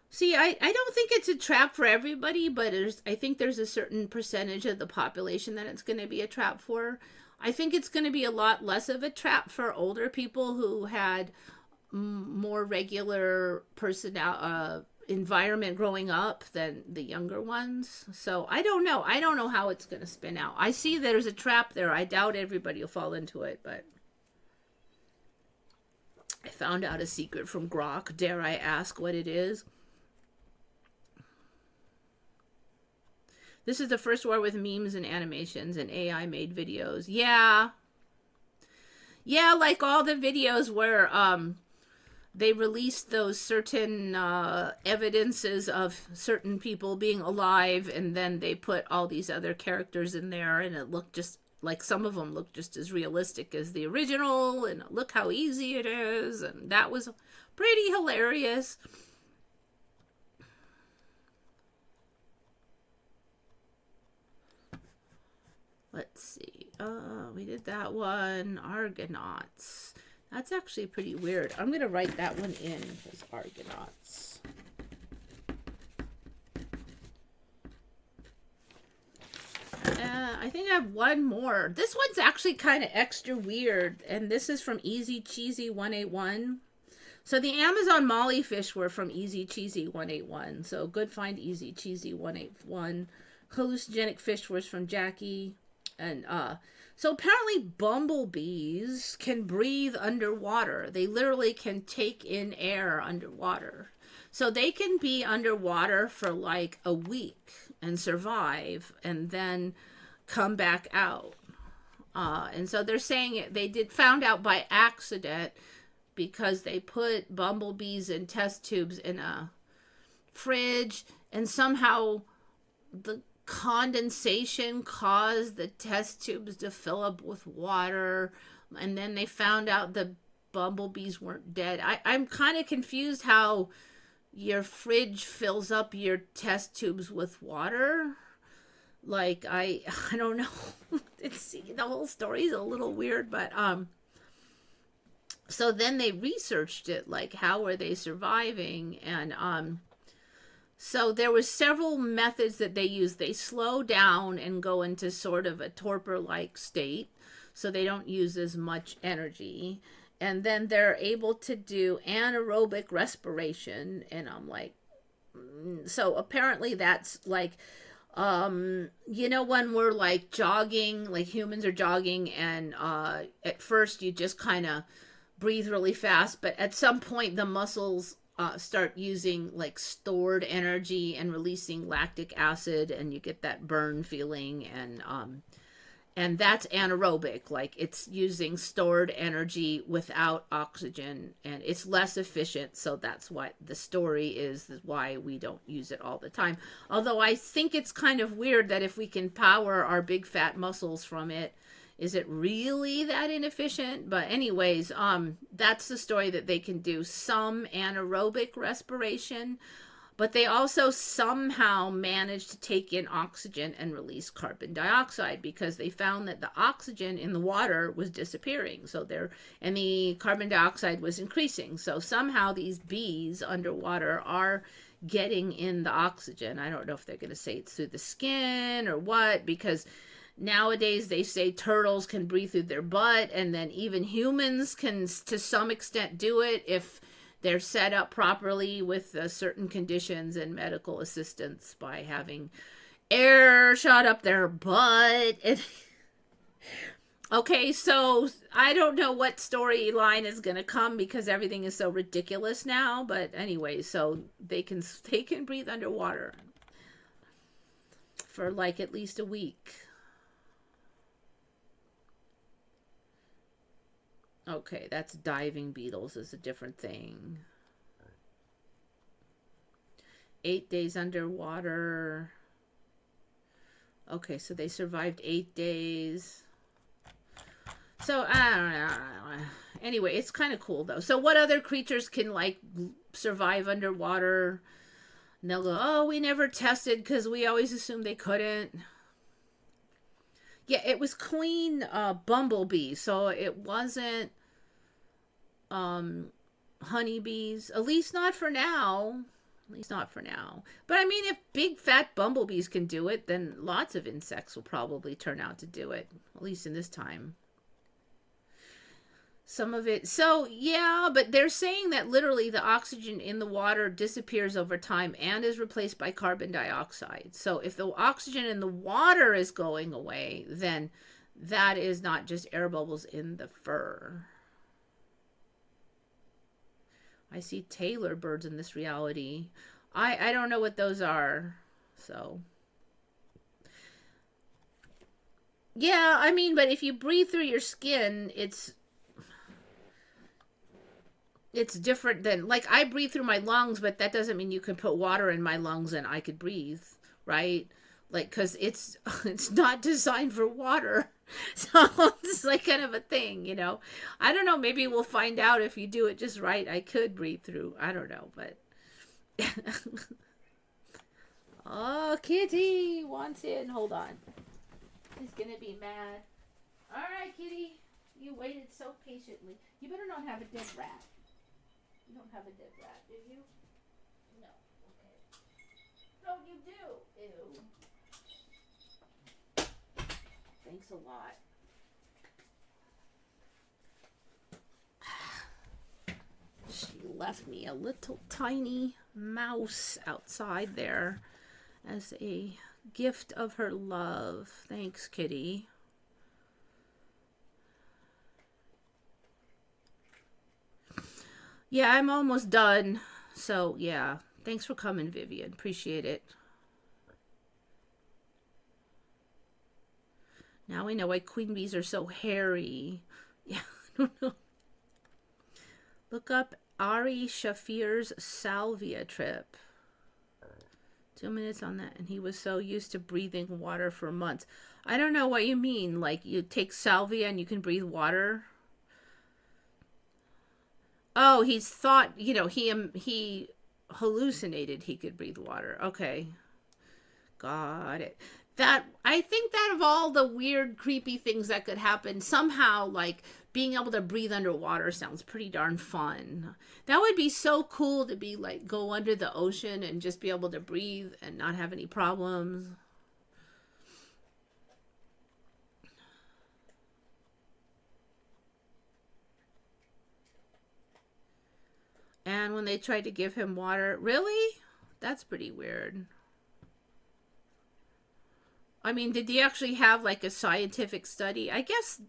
see, I don't think it's a trap for everybody, but I think there's a certain percentage of the population that it's going to be a trap for. I think it's going to be a lot less of a trap for older people who had more regular environment growing up than the younger ones. So I don't know. I don't know how it's going to spin out. I see there's a trap there. I doubt everybody will fall into it, but I found out a secret from Grok. Dare I ask what it is? This is the first war with memes and animations and AI made videos. Yeah. Yeah, like all the videos where they released those certain evidences of certain people being alive, and then they put all these other characters in there, and it looked just like, some of them looked just as realistic as the original, and look how easy it is, and that was pretty hilarious. Let's see. We did that one. Argonauts. That's actually pretty weird. I'm going to write that one in as Argonauts. I think I have one more. This one's actually kind of extra weird, and this is from Easy Cheesy 181. So the Amazon Molly fish were from Easy Cheesy 181. So good find, Easy Cheesy 181. Hallucinogenic fish was from Jackie. And so apparently bumblebees can breathe underwater. They literally can take in air underwater. So they can be underwater for like a week and survive, and then come back out. And so they're saying they found out by accident, because they put bumblebees in test tubes in a fridge, and somehow the condensation caused the test tubes to fill up with water, and then they found out the bumblebees weren't dead. I'm kind of confused how your fridge fills up your test tubes with water. Like, I don't know. The whole story is a little weird, but so then they researched it, like, how were they surviving? And so there was several methods that they used. They slow down and go into sort of a torpor-like state, so they don't use as much energy. And then they're able to do anaerobic respiration. And I'm like, so apparently that's like, you know, when we're like jogging, like humans are jogging, and at first you just kind of breathe really fast, but at some point the muscles start using like stored energy and releasing lactic acid, and you get that burn feeling, and that's anaerobic. Like, it's using stored energy without oxygen, and it's less efficient. So that's what the story is why we don't use it all the time. Although I think it's kind of weird that if we can power our big fat muscles from it, is it really that inefficient? But anyways, that's the story, that they can do some anaerobic respiration, but they also somehow managed to take in oxygen and release carbon dioxide, because they found that the oxygen in the water was disappearing. And the carbon dioxide was increasing. So somehow these bees underwater are getting in the oxygen. I don't know if they're going to say it's through the skin or what, because nowadays they say turtles can breathe through their butt, and then even humans can to some extent do it if they're set up properly with certain conditions and medical assistance, by having air shot up their butt. Okay, so I don't know what storyline is going to come, because everything is so ridiculous now. But anyway, so they can breathe underwater for like at least a week. Okay, that's diving beetles is a different thing. 8 days underwater. Okay, so they survived 8 days. So, I don't know. Anyway, it's kind of cool, though. So what other creatures can, like, survive underwater? And they'll go, oh, we never tested because we always assumed they couldn't. Yeah, it was Queen Bumblebee, so it wasn't honeybees. At least not for now. At least not for now. But I mean, if big fat bumblebees can do it, then lots of insects will probably turn out to do it. At least in this time. Some of it. So, yeah, but they're saying that literally the oxygen in the water disappears over time and is replaced by carbon dioxide. So if the oxygen in the water is going away, then that is not just air bubbles in the fur. I see Taylor birds in this reality. I don't know what those are. So, yeah, I mean, but if you breathe through your skin, it's different than, like, I breathe through my lungs, but that doesn't mean you can put water in my lungs and I could breathe, right? Like, because it's not designed for water. So it's like kind of a thing, you know. I don't know, maybe we'll find out if you do it just right. I could breathe through, I don't know, but oh, Kitty wants in. Hold on, he's gonna be mad. All right, Kitty, you waited so patiently. You better not have a dead rat. You don't have a dead rat, do you? No. Okay. Oh, you do. Ew. Thanks a lot. She left me a little tiny mouse outside there as a gift of her love. Thanks, Kitty. Yeah, I'm almost done. So, yeah. Thanks for coming, Vivian. Appreciate it. Now we know why queen bees are so hairy. Yeah, I don't know. Look up Ari Shafir's salvia trip. 2 minutes on that, and he was so used to breathing water for months. I don't know what you mean. Like, you take salvia and you can breathe water? Oh, he's thought, you know, he hallucinated he could breathe water. Okay. Got it. That, I think that of all the weird, creepy things that could happen, somehow, like, being able to breathe underwater sounds pretty darn fun. That would be so cool to be, like, go under the ocean and just be able to breathe and not have any problems. And when they tried to give him water, really? That's pretty weird. I mean, did he actually have, like, a scientific study? I guess,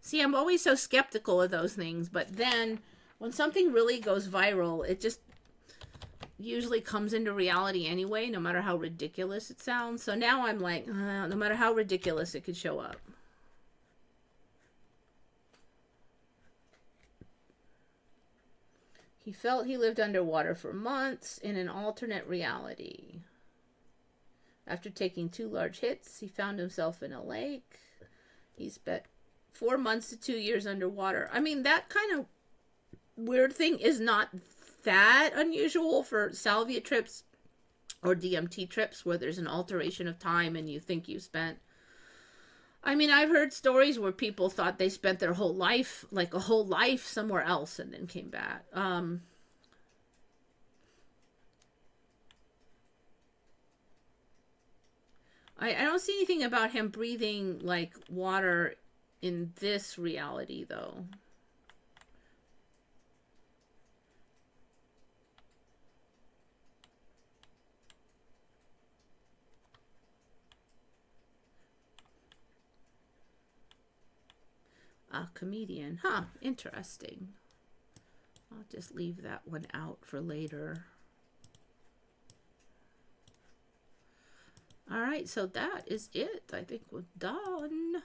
see, I'm always so skeptical of those things, but then when something really goes viral, it just usually comes into reality anyway, no matter how ridiculous it sounds. So now I'm like, no matter how ridiculous it could show up. He felt he lived underwater for months in an alternate reality. After taking 2 large hits, he found himself in a lake. He spent 4 months to 2 years underwater. I mean, that kind of weird thing is not that unusual for salvia trips or DMT trips where there's an alteration of time and you think you spent. I mean, I've heard stories where people thought they spent their whole life, like a whole life somewhere else and then came back. I don't see anything about him breathing, like, water in this reality, though. A comedian. Huh, interesting. I'll just leave that one out for later. All right, so that is it. I think we're done.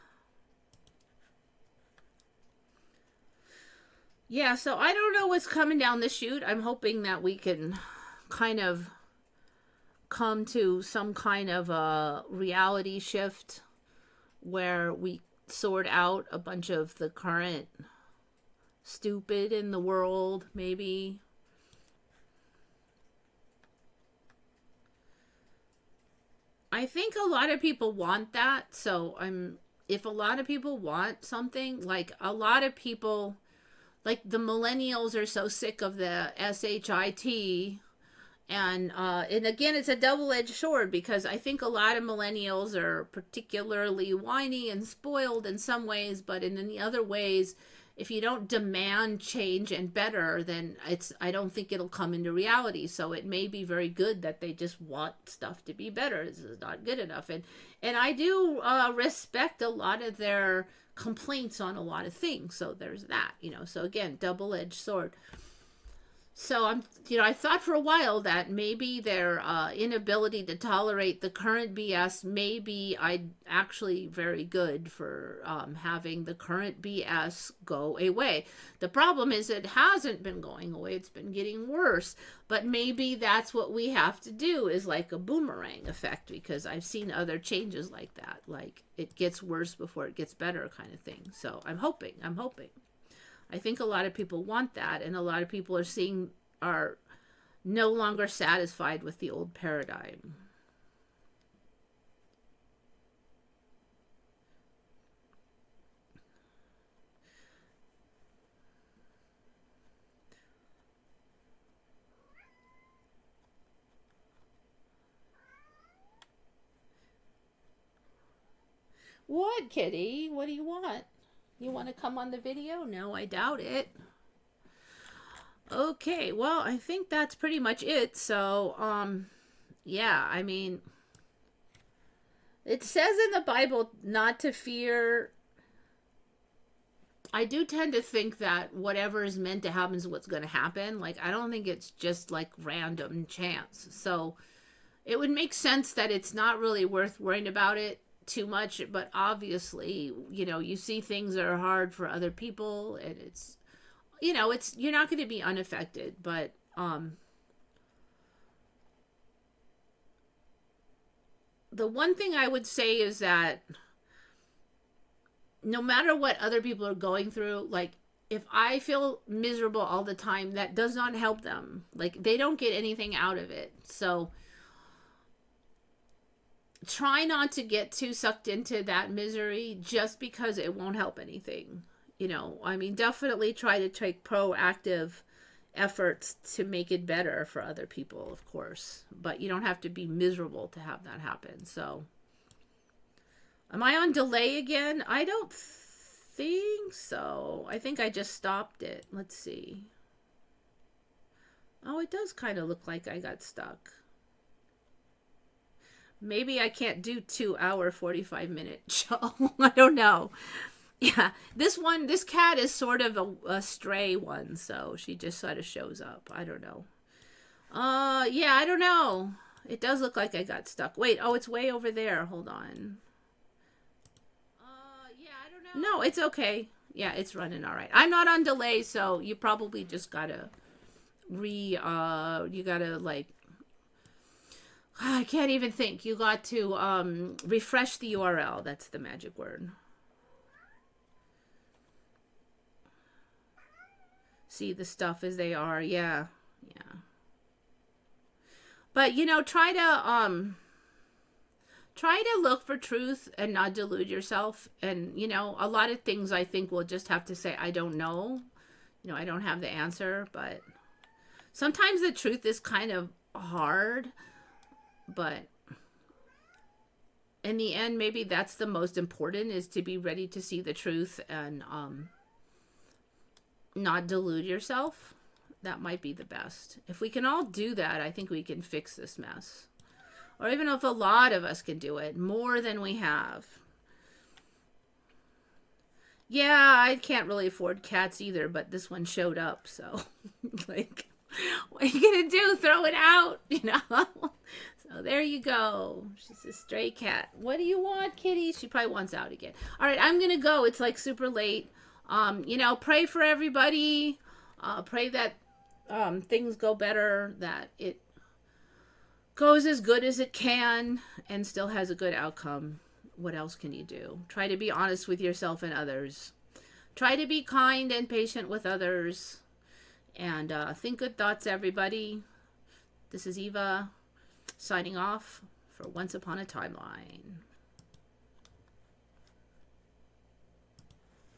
Yeah, so I don't know what's coming down the chute. I'm hoping that we can kind of come to some kind of a reality shift where we sort out a bunch of the current stupid in the world, maybe. I think a lot of people want that. So if a lot of people want something, like a lot of people, like the millennials are so sick of the shit, and again, it's a double-edged sword, because I think a lot of millennials are particularly whiny and spoiled in some ways, but in the other ways, if you don't demand change and better, then I don't think it'll come into reality. So it may be very good that they just want stuff to be better. This is not good enough, and I do respect a lot of their complaints on a lot of things. So there's that, So again, double-edged sword. So I thought for a while that maybe their inability to tolerate the current BS may be actually very good for having the current BS go away. The problem is it hasn't been going away; it's been getting worse. But maybe that's what we have to do, is like a boomerang effect, because I've seen other changes like that, like it gets worse before it gets better, kind of thing. So I'm hoping. I think a lot of people want that, and a lot of people are no longer satisfied with the old paradigm. What, kitty? What do you want? You want to come on the video? No, I doubt it. Okay, well, I think that's pretty much it. So, yeah, I mean, it says in the Bible not to fear. I do tend to think that whatever is meant to happen is what's going to happen. Like, I don't think it's just like random chance. So it would make sense that it's not really worth worrying about it too much. But obviously, you see things that are hard for other people, and it's you're not going to be unaffected. But the one thing I would say is that no matter what other people are going through, like, if I feel miserable all the time, that does not help them. Like, they don't get anything out of it. So try not to get too sucked into that misery, just because it won't help anything. I mean, definitely try to take proactive efforts to make it better for other people, of course. But you don't have to be miserable to have that happen. So, am I on delay again? I don't think so. I think I just stopped it. Let's see. Oh, it does kind of look like I got stuck. Maybe I can't do 2 hour 45-minute show. I don't know. Yeah, this cat is sort of a stray one, so she just sort of shows up. I don't know. Yeah, I don't know. It does look like I got stuck. Wait, oh, it's way over there. Hold on. Yeah, I don't know. No, it's okay. Yeah, it's running all right. I'm not on delay, so you probably just gotta you gotta, like, I can't even think. You got to refresh the URL. That's the magic word. See the stuff as they are. Yeah. But try to look for truth and not delude yourself. And a lot of things I think we'll just have to say, I don't know. I don't have the answer. But sometimes the truth is kind of hard. But in the end, maybe that's the most important, is to be ready to see the truth and not delude yourself. That might be the best. If we can all do that, I think we can fix this mess. Or even if a lot of us can do it, more than we have. Yeah, I can't really afford cats either, but this one showed up, so like, what are you gonna do? Throw it out, So there you go. She's a stray cat. What do you want, kitty? She probably wants out again. All right, I'm gonna go. It's like super late. Pray for everybody. Pray that things go better, that it goes as good as it can and still has a good outcome. What else can you do? Try to be honest with yourself and others. Try to be kind and patient with others. And think good thoughts, everybody. This is Eva signing off. for Once Upon a Timeline.